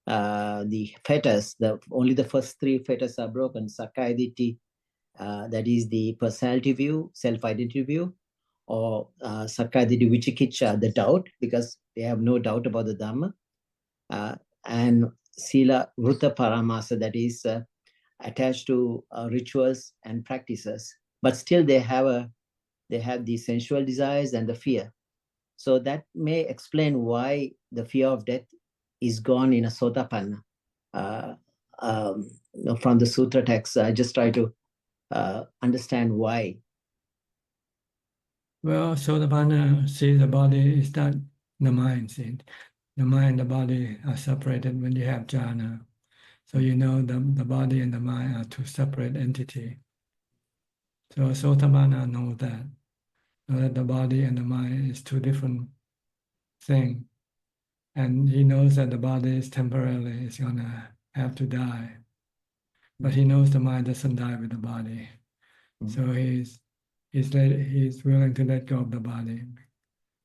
fetters. Only the first 3 fetters are broken. Sakkaya Ditthi, that is the personality view, self-identity view, or Sakkaya Ditthi Vicikiccha, the doubt, because they have no doubt about the Dhamma, and Sila Vruta Paramasa, that is attached to rituals and practices, but still they have the sensual desires and the fear. So that may explain why the fear of death is gone in a Sotapanna. From the sutra text, I just try to understand why. Well, Sotapanna sees the body is not the mind. See, the mind and the body are separated when you have jhana. So you know the body and the mind are 2 separate entities. So Sotapanna knows that the body and the mind is 2 different things. And he knows that the body is temporarily is gonna have to die. But he knows the mind doesn't die with the body. So he's willing to let go of the body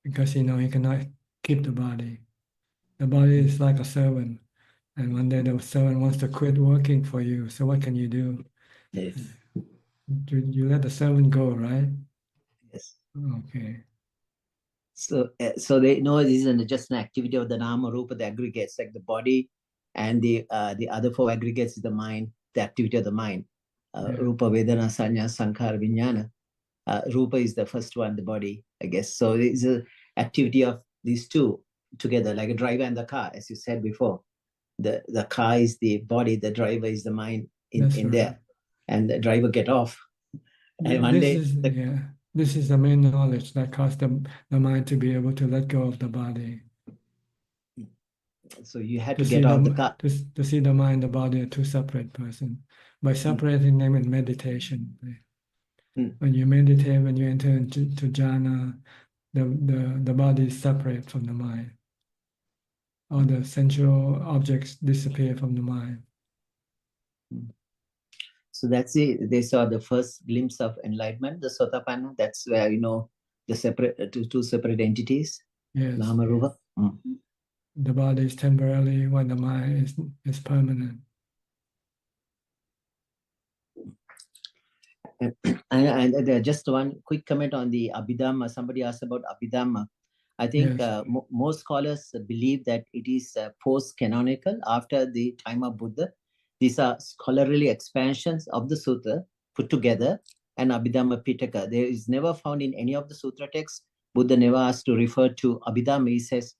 because he knows he cannot keep the body. The body is like a servant. And one day the servant wants to quit working for you. So what can you do? Yes. You let the servant go, right? Yes. Okay. So, so they know this is just an activity of the Nama Rupa, the aggregates, like the body, and the other four aggregates is the mind, the activity of the mind. Rupa, Vedana, Sanya, Sankhara, Vijnana. Rupa is the first one, the body, I guess. So it's an activity of these two together, like a driver and the car, as you said before. The car is the body, the driver is the mind in there, and the driver get off. And one day, this is the main knowledge that caused the mind to be able to let go of the body. So you had to get off the car. To see the mind and the body are two separate persons. By separating them in meditation. When you meditate, when you enter into jhana, the body is separate from the mind. All the sensual objects disappear from the mind. So that's it. They saw the first glimpse of enlightenment, the Sotapanna. That's where the separate two separate entities. Yes. Nama Rupa. The body is temporary, while the mind is permanent. And just one quick comment on the Abhidhamma. Somebody asked about Abhidhamma. I think most scholars believe that it is post-canonical after the time of Buddha. These are scholarly expansions of the sutra put together, and Abhidhamma Pitaka. There is never found in any of the sutra texts. Buddha never asked to refer to Abhidhamma. He says,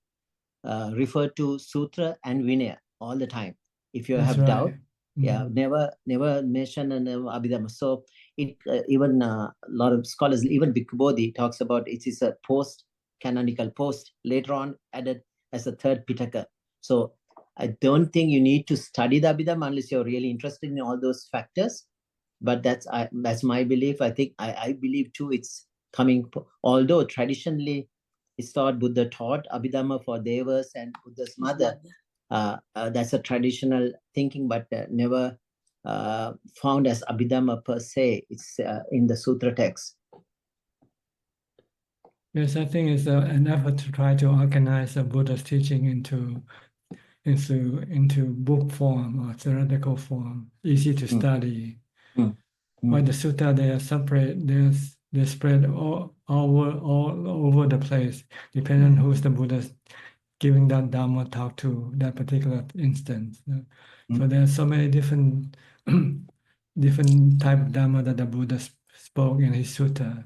refer to sutra and Vinaya all the time. If you have doubt, never mention Abhidhamma. So it even a lot of scholars, even Bhikkhu Bodhi talks about it is a post-canonical post, later on added as a third Pitaka. So I don't think you need to study the Abhidhamma unless you're really interested in all those factors. But that's my belief. I think I believe too it's coming, although traditionally it's thought Buddha taught Abhidhamma for Devas and Buddha's mother. That's a traditional thinking, but never found as Abhidhamma per se. It's in the sutra text. Yes, I think it's an effort to try to organize the Buddha's teaching into book form or theoretical form, easy to study. While the sutta, they are separate, they're spread all over the place, depending on who's the Buddha giving that Dhammatalk to that particular instance. So there are so many different type of Dhamma that the Buddha spoke in his suttas.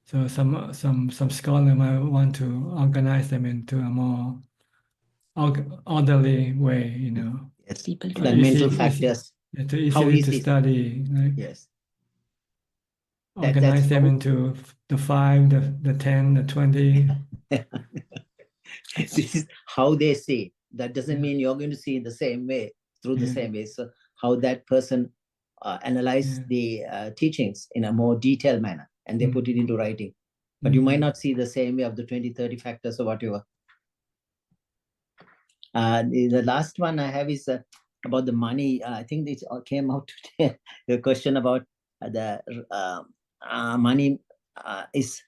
So some scholar might want to organize them into a more orderly way, Yes, the mental factors. Easily to study. Right? Yes. Organize them into the 5, the 10, the 20. This is how they see. That doesn't mean you're going to see the same way, through the same way. So how that person analyze the teachings in a more detailed manner, and they put it into writing. But you might not see the same way of the 20, 30 factors or whatever. The last one I have is about the money. I think this came out today. The question about the money is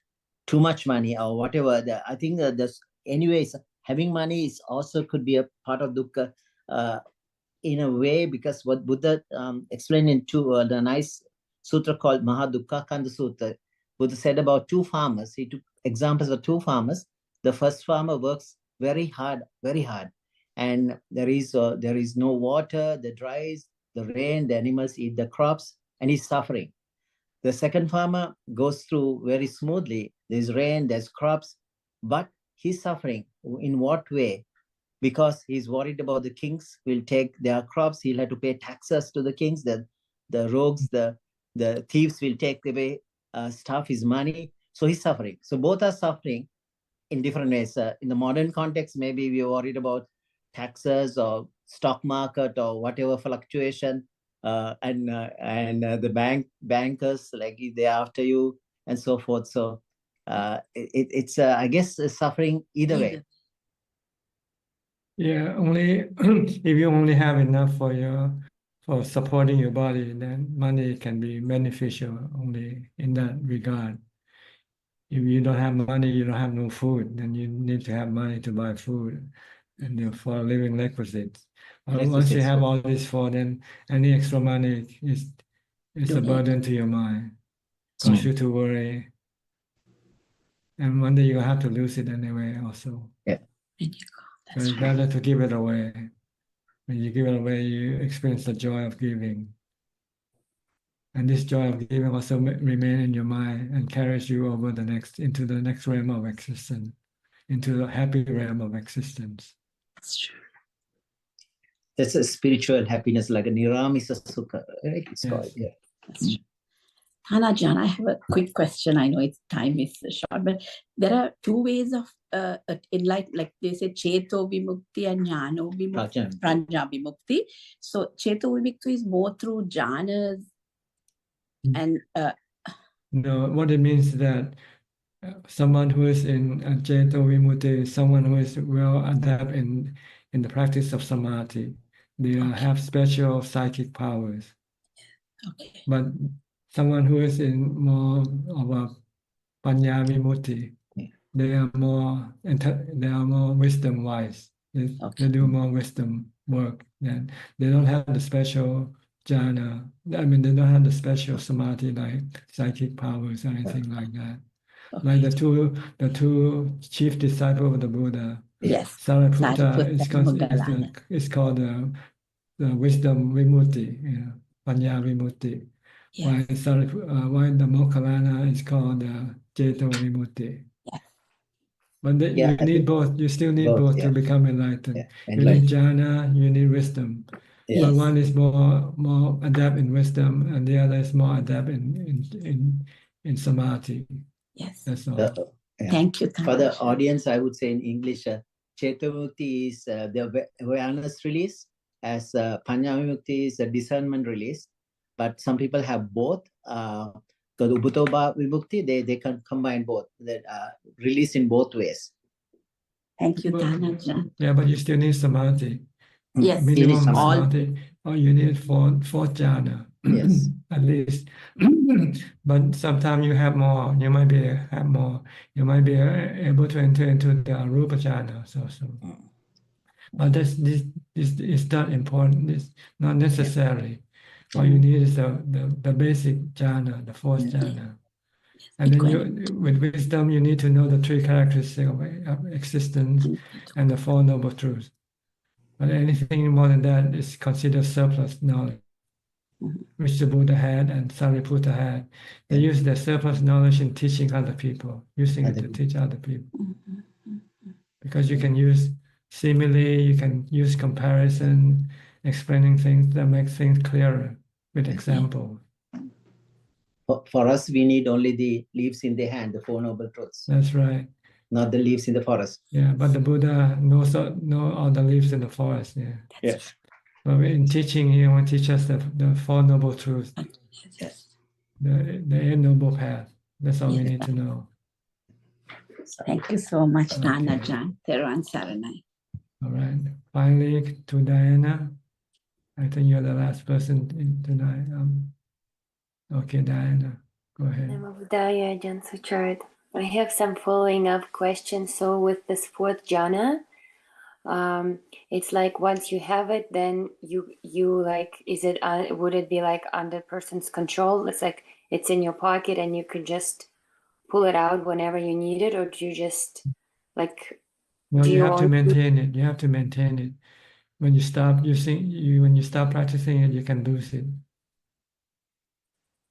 too much money or whatever. I think there's anyways, having money is also could be a part of dukkha in a way, because what Buddha explained in the nice sutra called Mahadukkha Kanda Sutra. Buddha said about two farmers. He took examples of two farmers. The first farmer works very hard, and there is no water, the dries, the rain, the animals eat the crops, and he's suffering. The second farmer goes through very smoothly. There's rain, there's crops, but he's suffering. In what way? Because he's worried about the kings will take their crops. He'll have to pay taxes to the kings. The rogues, the thieves will take away stuff, his money. So he's suffering. So both are suffering in different ways. In the modern context, maybe we're worried about taxes or stock market or whatever fluctuation, and the bankers, like they're after you and so forth. So it's I guess suffering either way. Yeah, only if you only have enough for supporting your body, then money can be beneficial only in that regard. If you don't have money, you don't have no food, then you need to have money to buy food. and the four living requisites. Once you have all these four, then any extra money is a burden to your mind, cause you to worry. And one day you have to lose it anyway also. Yeah. So it's better to give it away. When you give it away, you experience the joy of giving. And this joy of giving also remain in your mind and carries you over into the next realm of existence, into the happy realm of existence. That's true. That's a spiritual happiness, like a niramisa sukha, right? It's called, yeah. That's true. Ajaan, I have a quick question. I know time is short, but there are two ways of enlightenment, like they say, Cheto Vimukti and Jnano Vimukti, Prajna Vimukti. So Cheto Vimukti is more through jhanas and... No, what it means is that someone who is in Cheto Vimukti is someone who is well adept in the practice of samadhi. They have special psychic powers. Okay. But someone who is in more of a panya vimutti, they are more wisdom wise. They do more wisdom work. Then they don't have the special jhana. I mean, they don't have the special samadhi like psychic powers or anything like that. Like the two chief disciples of the Buddha. Yes. Sariputta is called the wisdom vimutti, panya vimutti. Why the Mokkhalana is called Ceto Vimutti. Yes. But you need both. You still need both to become enlightened. You need jhana, you need wisdom. Yes. But one is more adept in wisdom, and the other is more adept in samadhi. Yes. That's all. Thank you. For the audience, I would say in English, Chetamukti is the awareness release, as Panyamukti is a discernment release. But some people have both. The Ubhutoba Vimukti, they can combine both, that release in both ways. Thank you, Ajaan. Yeah, but you still need samadhi. Yes, Minimum samadhi. Or you need four jhana. Yes. At least. But sometimes you have more. You might be able to enter into the rupa jhana also. But this is not important. It's not necessary. All you need is the basic jhana, the fourth jhana. And then with wisdom, you need to know the three characteristics of existence and the Four Noble Truths. But anything more than that is considered surplus knowledge, which the Buddha had and Sariputta had. They use their surplus knowledge in teaching other people, using it to teach other people. Because you can use simile, you can use comparison, explaining things that make things clearer with examples. For us, we need only the leaves in the hand, the Four Noble Truths. That's right. Not the leaves in the forest. Yeah, but the Buddha knows all the leaves in the forest. Yeah. Yes. So in teaching, he will teach us the Four Noble Truths. Yes. The Eight Noble Path. That's all we need to know. Thank you so much, Ajaan. Theruvan Saranai. All right. Finally, to Diana. I think you're the last person tonight. Okay, Diana, go ahead. Namo Buddhaya, Ajaan Suchart. I have some following up questions. So with this fourth jhana, it's like once you have it, then you like, would it be like under person's control? It's like it's in your pocket and you could just pull it out whenever you need it, or do you just like? No, you have to maintain it. You have to maintain it. When you stop when you stop practicing it, you can lose it.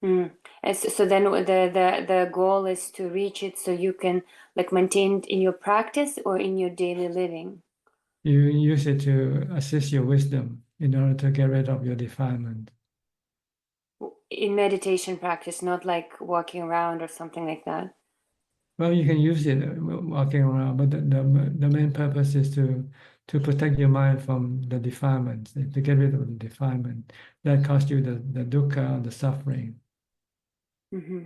So then the goal is to reach it so you can like maintain it in your practice or in your daily living. You use it to assist your wisdom in order to get rid of your defilement. In meditation practice, not like walking around or something like that. Well, you can use it walking around, but the main purpose is to protect your mind from the defilements, to get rid of the defilement that cause you the dukkha, the suffering. Mm-hmm.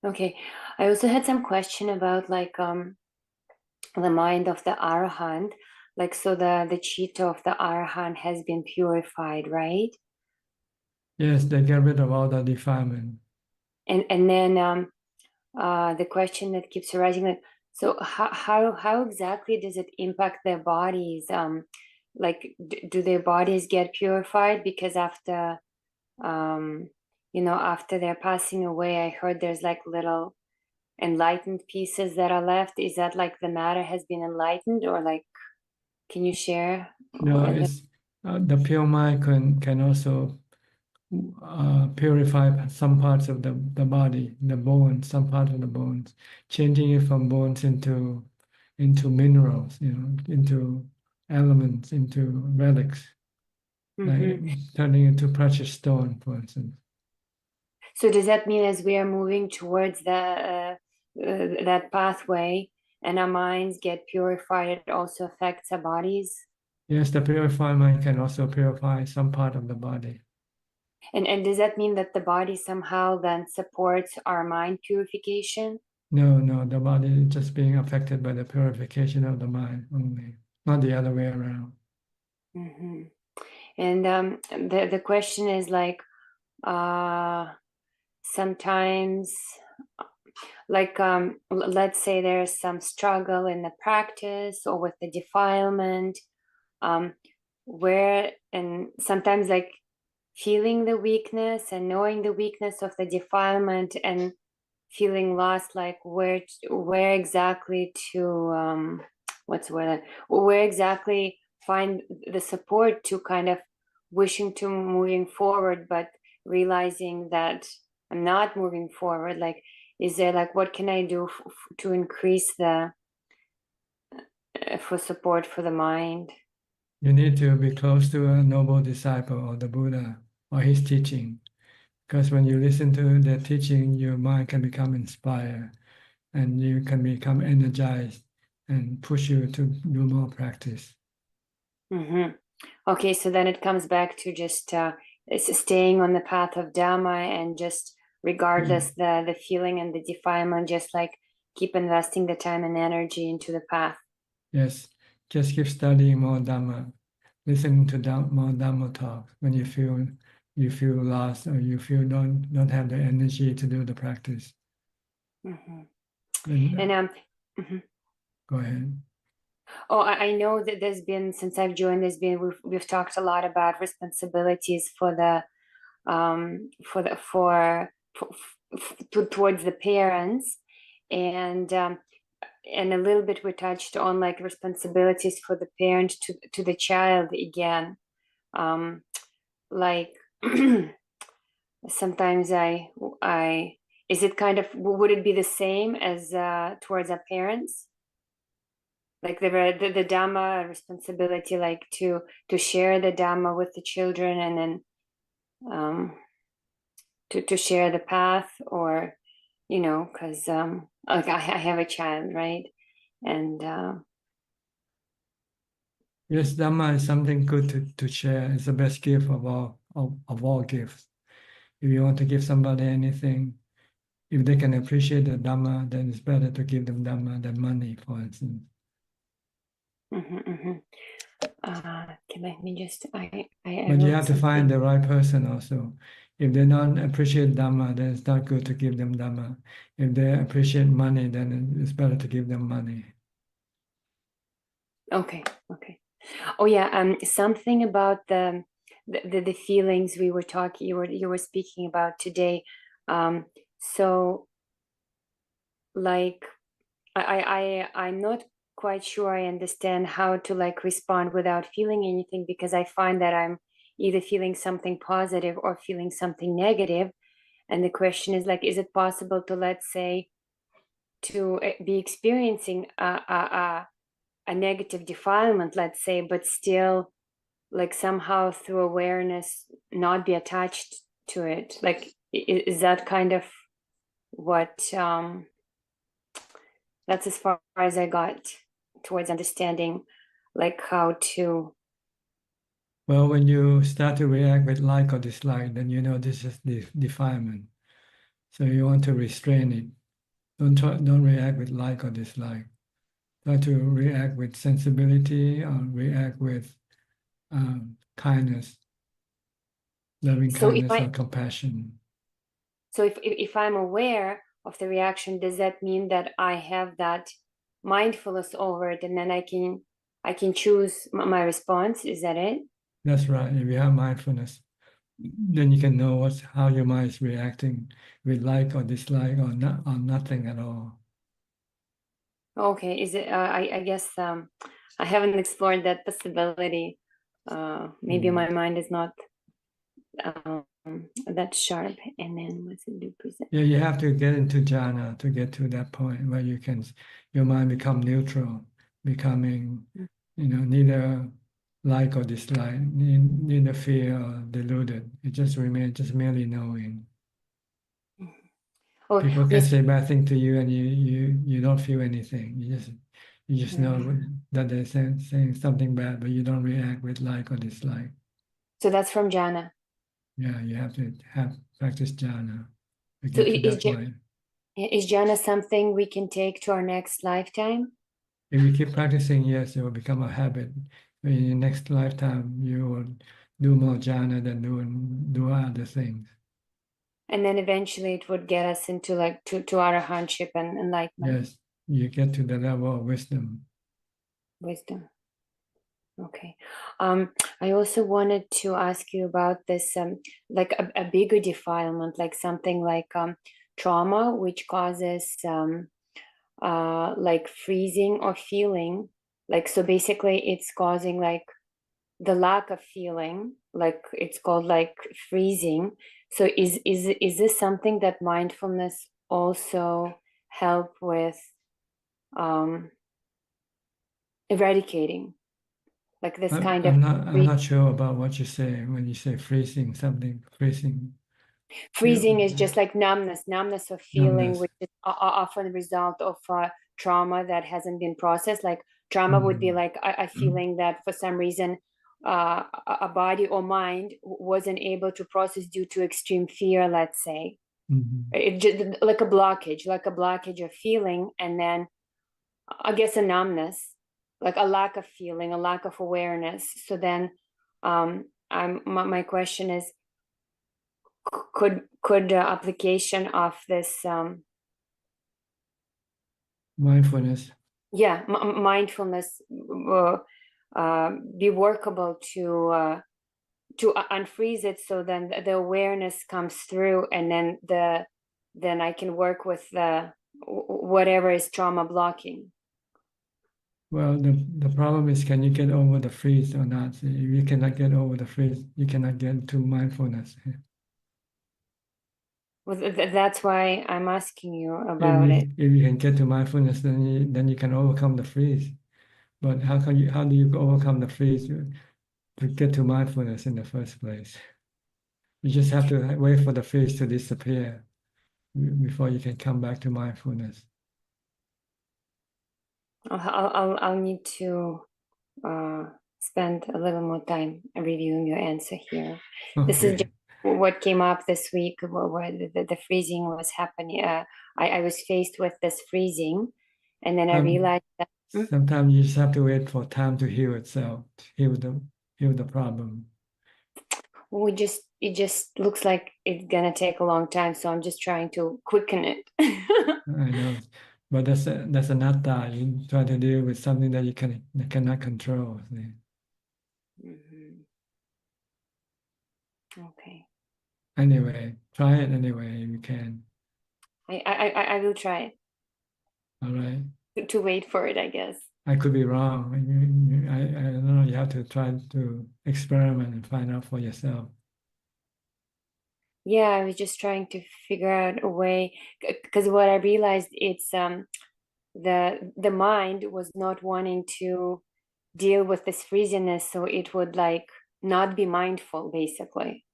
Okay, I also had some question about like the mind of the Arahant, like so the chitta of the Arahant has been purified, right? Yes, they get rid of all the defilement. And then the question that keeps arising, like So how exactly does it impact their bodies? Like, do their bodies get purified? Because after, after they're passing away, I heard there's like little enlightened pieces that are left. Is that like the matter has been enlightened, or like, can you share? No, it's the pure mind can also purify some parts of the body, the bones, some parts of the bones, changing it from bones into minerals, into elements, into relics, like turning into precious stone, for instance. So does that mean as we are moving towards that pathway and our minds get purified, it also affects our bodies? Yes, the purified mind can also purify some part of the body. And does that mean that the body somehow then supports our mind purification? No, the body is just being affected by the purification of the mind only, not the other way around. Mm-hmm. And the question is like, sometimes, like, let's say there's some struggle in the practice or with the defilement, and sometimes like feeling the weakness and knowing the weakness of the defilement and feeling lost, like where exactly to where exactly find the support to kind of wishing to moving forward, but realizing that I'm not moving forward. Like, is there like, what can I do to increase the for support for the mind? You need to be close to a noble disciple of the Buddha or his teaching, because when you listen to their teaching, your mind can become inspired and you can become energized and push you to do more practice. Mm-hmm. Okay, so then it comes back to just staying on the path of Dhamma, and just regardless the feeling and the defilement, just like keep investing the time and energy into the path. Yes, just keep studying more Dhamma, listen to more Dhammatalk when you feel lost or you feel don't have the energy to do the practice. Mm-hmm. And mhm. Go ahead. Oh, I know that there's been, since I've joined, we've talked a lot about responsibilities for the towards the parents, and a little bit we touched on like responsibilities for the parent to the child again. Like sometimes I is it kind of, would it be the same as towards our parents? Like the Dhamma responsibility, like to share the Dhamma with the children, and then to share the path, or because like I have a child, right? And yes, Dhamma is something good to share. It's the best gift of all gifts. If you want to give somebody anything, if they can appreciate the Dhamma, then it's better to give them Dhamma than money, for instance. Okay, let me just But you have to find the right person also. If they don't appreciate Dhamma, then it's not good to give them Dhamma. If they appreciate money, then it's better to give them money. Okay. Oh yeah, something about the feelings we were talking, you were speaking about today. So like I'm not quite sure I understand how to like respond without feeling anything, because I find that I'm either feeling something positive or feeling something negative. And the question is like, is it possible to, let's say, to be experiencing a negative defilement, let's say, but still like somehow through awareness not be attached to it? Like, is that kind of what that's as far as I got towards understanding like how to. Well, when you start to react with like or dislike, then you know this is defilement. So you want to restrain it. Don't react with like or dislike. Try to react with sensibility or react with kindness, loving kindness or compassion. So if I'm aware of the reaction, does that mean that I have that mindfulness over it, and then I can choose my response. Is that it? That's right. If you have mindfulness, then you can know how your mind is reacting with like or dislike or not or nothing at all. Okay. Is it? I guess I haven't explored that possibility. Maybe my mind is not that sharp. And then what's it do? Present? Yeah, you have to get into jhana to get to that point where your mind become neutral, becoming, neither like or dislike, neither fear or deluded. It just remains just merely knowing. Oh, People can yes. say bad thing to you and you don't feel anything. You just know that they're saying something bad, but you don't react with like or dislike. So that's from jhana. Yeah, you have to practice jhana to So get to that point. is jhana something we can take to our next lifetime? If you keep practicing, yes, it will become a habit. In your next lifetime, you will do more jhana than do other things. And then eventually it would get us into like to arahantship and enlightenment. Yes, you get to the level of wisdom. Wisdom. Okay. I also wanted to ask you about this, like a bigger defilement, like something like trauma, which causes like freezing or feeling. Like, so basically it's causing like the lack of feeling, like it's called like freezing. So is this something that mindfulness also help with eradicating? Like this kind of I'm not sure about what you say when you say freezing something. Freezing is just like numbness of feeling, Numbness. which is often the result of trauma that hasn't been processed. Like trauma would be like a feeling that for some reason a body or mind wasn't able to process due to extreme fear, let's say. It just like a blockage of feeling, and then I guess a numbness, like a lack of feeling, a lack of awareness. So then my question is, could application of this mindfulness mindfulness be workable to unfreeze it, so then the awareness comes through, and then I can work with the whatever is trauma blocking? Well, the problem is, can you get over the freeze or not? If you cannot get over the freeze, you cannot get to mindfulness. Well, that's why I'm asking you about it. If you can get to mindfulness, then you can overcome the freeze. But how do you overcome the freeze to get to mindfulness in the first place? You just have to wait for the freeze to disappear before you can come back to mindfulness. I'll need to spend a little more time reviewing your answer here. Okay. This is just what came up this week where the freezing was happening. I was faced with this freezing, and then I realized that sometimes you just have to wait for time to heal itself, heal the problem. It just looks like it's gonna take a long time, so I'm just trying to quicken it. I know, but that's anatta. You try to deal with something that you cannot control. Okay. Anyway, try it anyway if you can. I will try it. All right. To wait for it, I guess. I could be wrong. I don't know. You have to try to experiment and find out for yourself. Yeah, I was just trying to figure out a way, because what I realized, it's the mind was not wanting to deal with this freeziness, so it would like not be mindful, basically.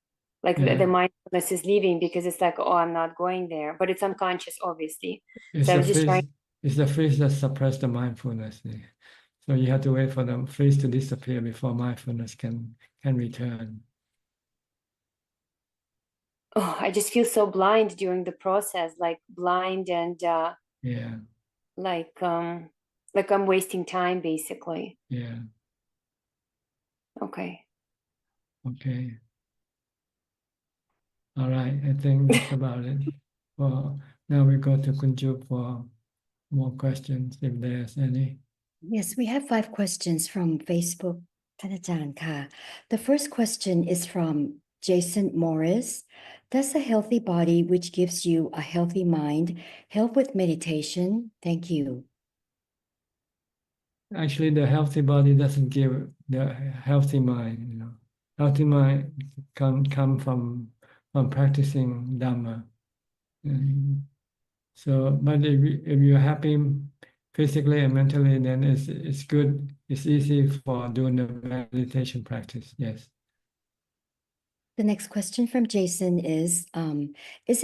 Like the mindfulness is leaving because it's like, oh, I'm not going there, but it's unconscious, obviously. It's the freeze that suppressed the mindfulness. So you have to wait for the freeze to disappear before mindfulness can return. Oh, I just feel so blind during the process, like blind and like I'm wasting time, basically. Yeah. Okay. Okay. All right. I think that's about it. Well, now we go to Kunju for more questions if there's any. Yes, we have 5 questions from Facebook. ท่านอาจารย์ค่ะ The first question is from Jason Morris. Does a healthy body which gives you a healthy mind help with meditation? Thank you. Actually, the healthy body doesn't give the healthy mind. Healthy mind come from practicing Dhamma. So, but if you're happy physically and mentally, then it's good. It's easy for doing the meditation practice. Yes. The next question from Jason is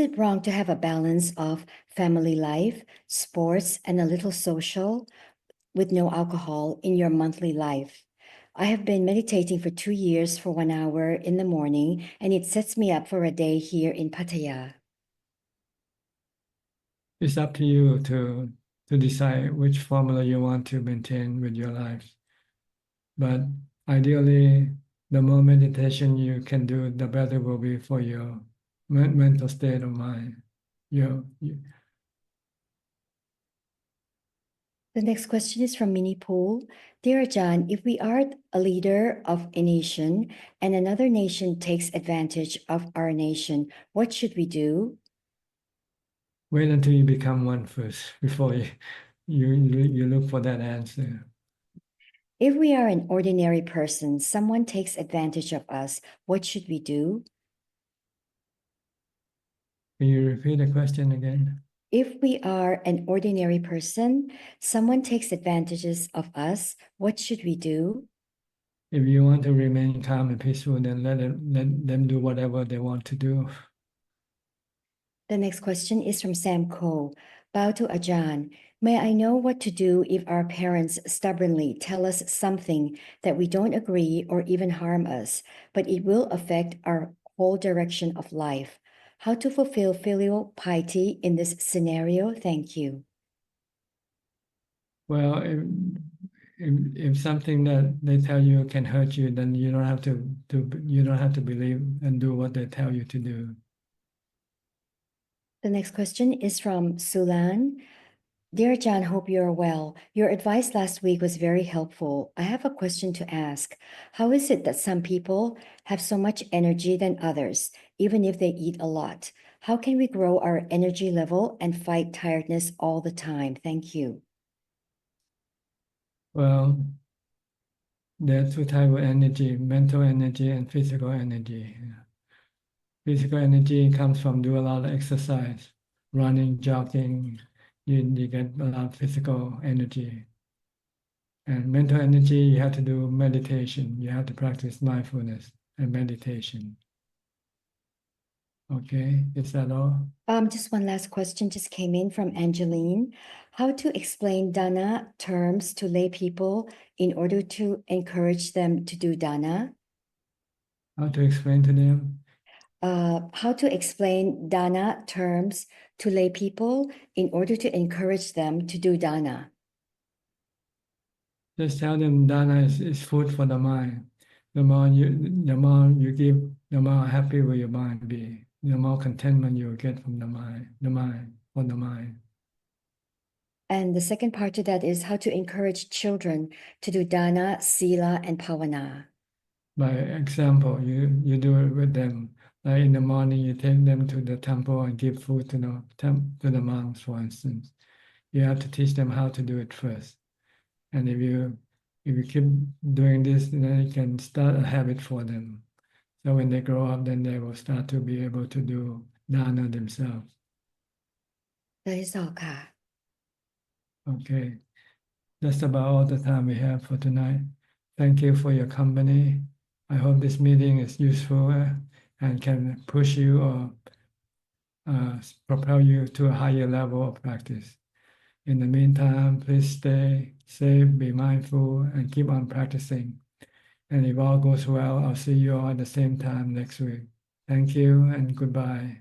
it wrong to have a balance of family life, sports, and a little social with no alcohol in your monthly life? I have been meditating for 2 years for 1 hour in the morning, and it sets me up for a day here in Pattaya. It's up to you to decide which formula you want to maintain with your life. But ideally, the more meditation you can do, the better will be for your mental state of mind. The next question is from Minnie Pool. Dear Ajahn, if we are a leader of a nation and another nation takes advantage of our nation, what should we do? Wait until you become one first before you look for that answer. If we are an ordinary person, someone takes advantage of us, what should we do? Can you repeat the question again? If we are an ordinary person, someone takes advantages of us, what should we do? If you want to remain calm and peaceful, then let them do whatever they want to do. The next question is from Sam Ko. Bow to Ajahn. May I know what to do if our parents stubbornly tell us something that we don't agree or even harm us, but it will affect our whole direction of life? How to fulfill filial piety in this scenario? Thank you. Well, if something that they tell you can hurt you, then you don't have to believe and do what they tell you to do. The next question is from Sulan. Dear Ajahn, hope you are well. Your advice last week was very helpful. I have a question to ask. How is it that some people have so much energy than others, even if they eat a lot? How can we grow our energy level and fight tiredness all the time? Thank you. Well, there are 2 types of energy, mental energy and physical energy. Physical energy comes from do a lot of exercise, running, jogging. You get a lot of physical energy. And mental energy, you have to do meditation. You have to practice mindfulness and meditation. Okay, is that all? Just one last question just came in from Angeline. How to explain dana terms to lay people in order to encourage them to do dana? How to explain to them? How to explain dana terms to lay people in order to encourage them to do dana? Just tell them dana is food for the mind. The more you give, the more happy will your mind be. The more contentment you will get from the mind. And the second part to that is how to encourage children to do dana, sila, and pavana. By example, you do it with them. Like in the morning, you take them to the temple and give food to the monks, for instance. You have to teach them how to do it first. And if you keep doing this, then you can start a habit for them. So when they grow up, then they will start to be able to do dana themselves. That is all, ka. Okay. That's about all the time we have for tonight. Thank you for your company. I hope this meeting is useful and can push you or propel you to a higher level of practice. In the meantime, please stay safe, be mindful, and keep on practicing. And if all goes well, I'll see you all at the same time next week. Thank you and goodbye.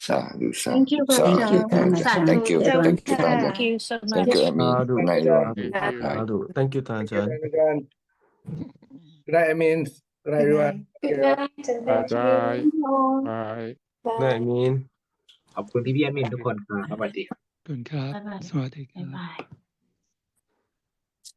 Thank you, Ajahn. Thank you. Thank you so much. Thank you, Amy. Good night, everyone. Thank you, Ajahn. Good night, Amin. Good night, everyone. Good night and thank you. Bye. Bye. Good night, Min. ขอบคุณพี่แอดมินทุกคนครับสวัสดีครับ ขอบคุณครับ บ๊ายบาย สวัสดีครับ บ๊ายบาย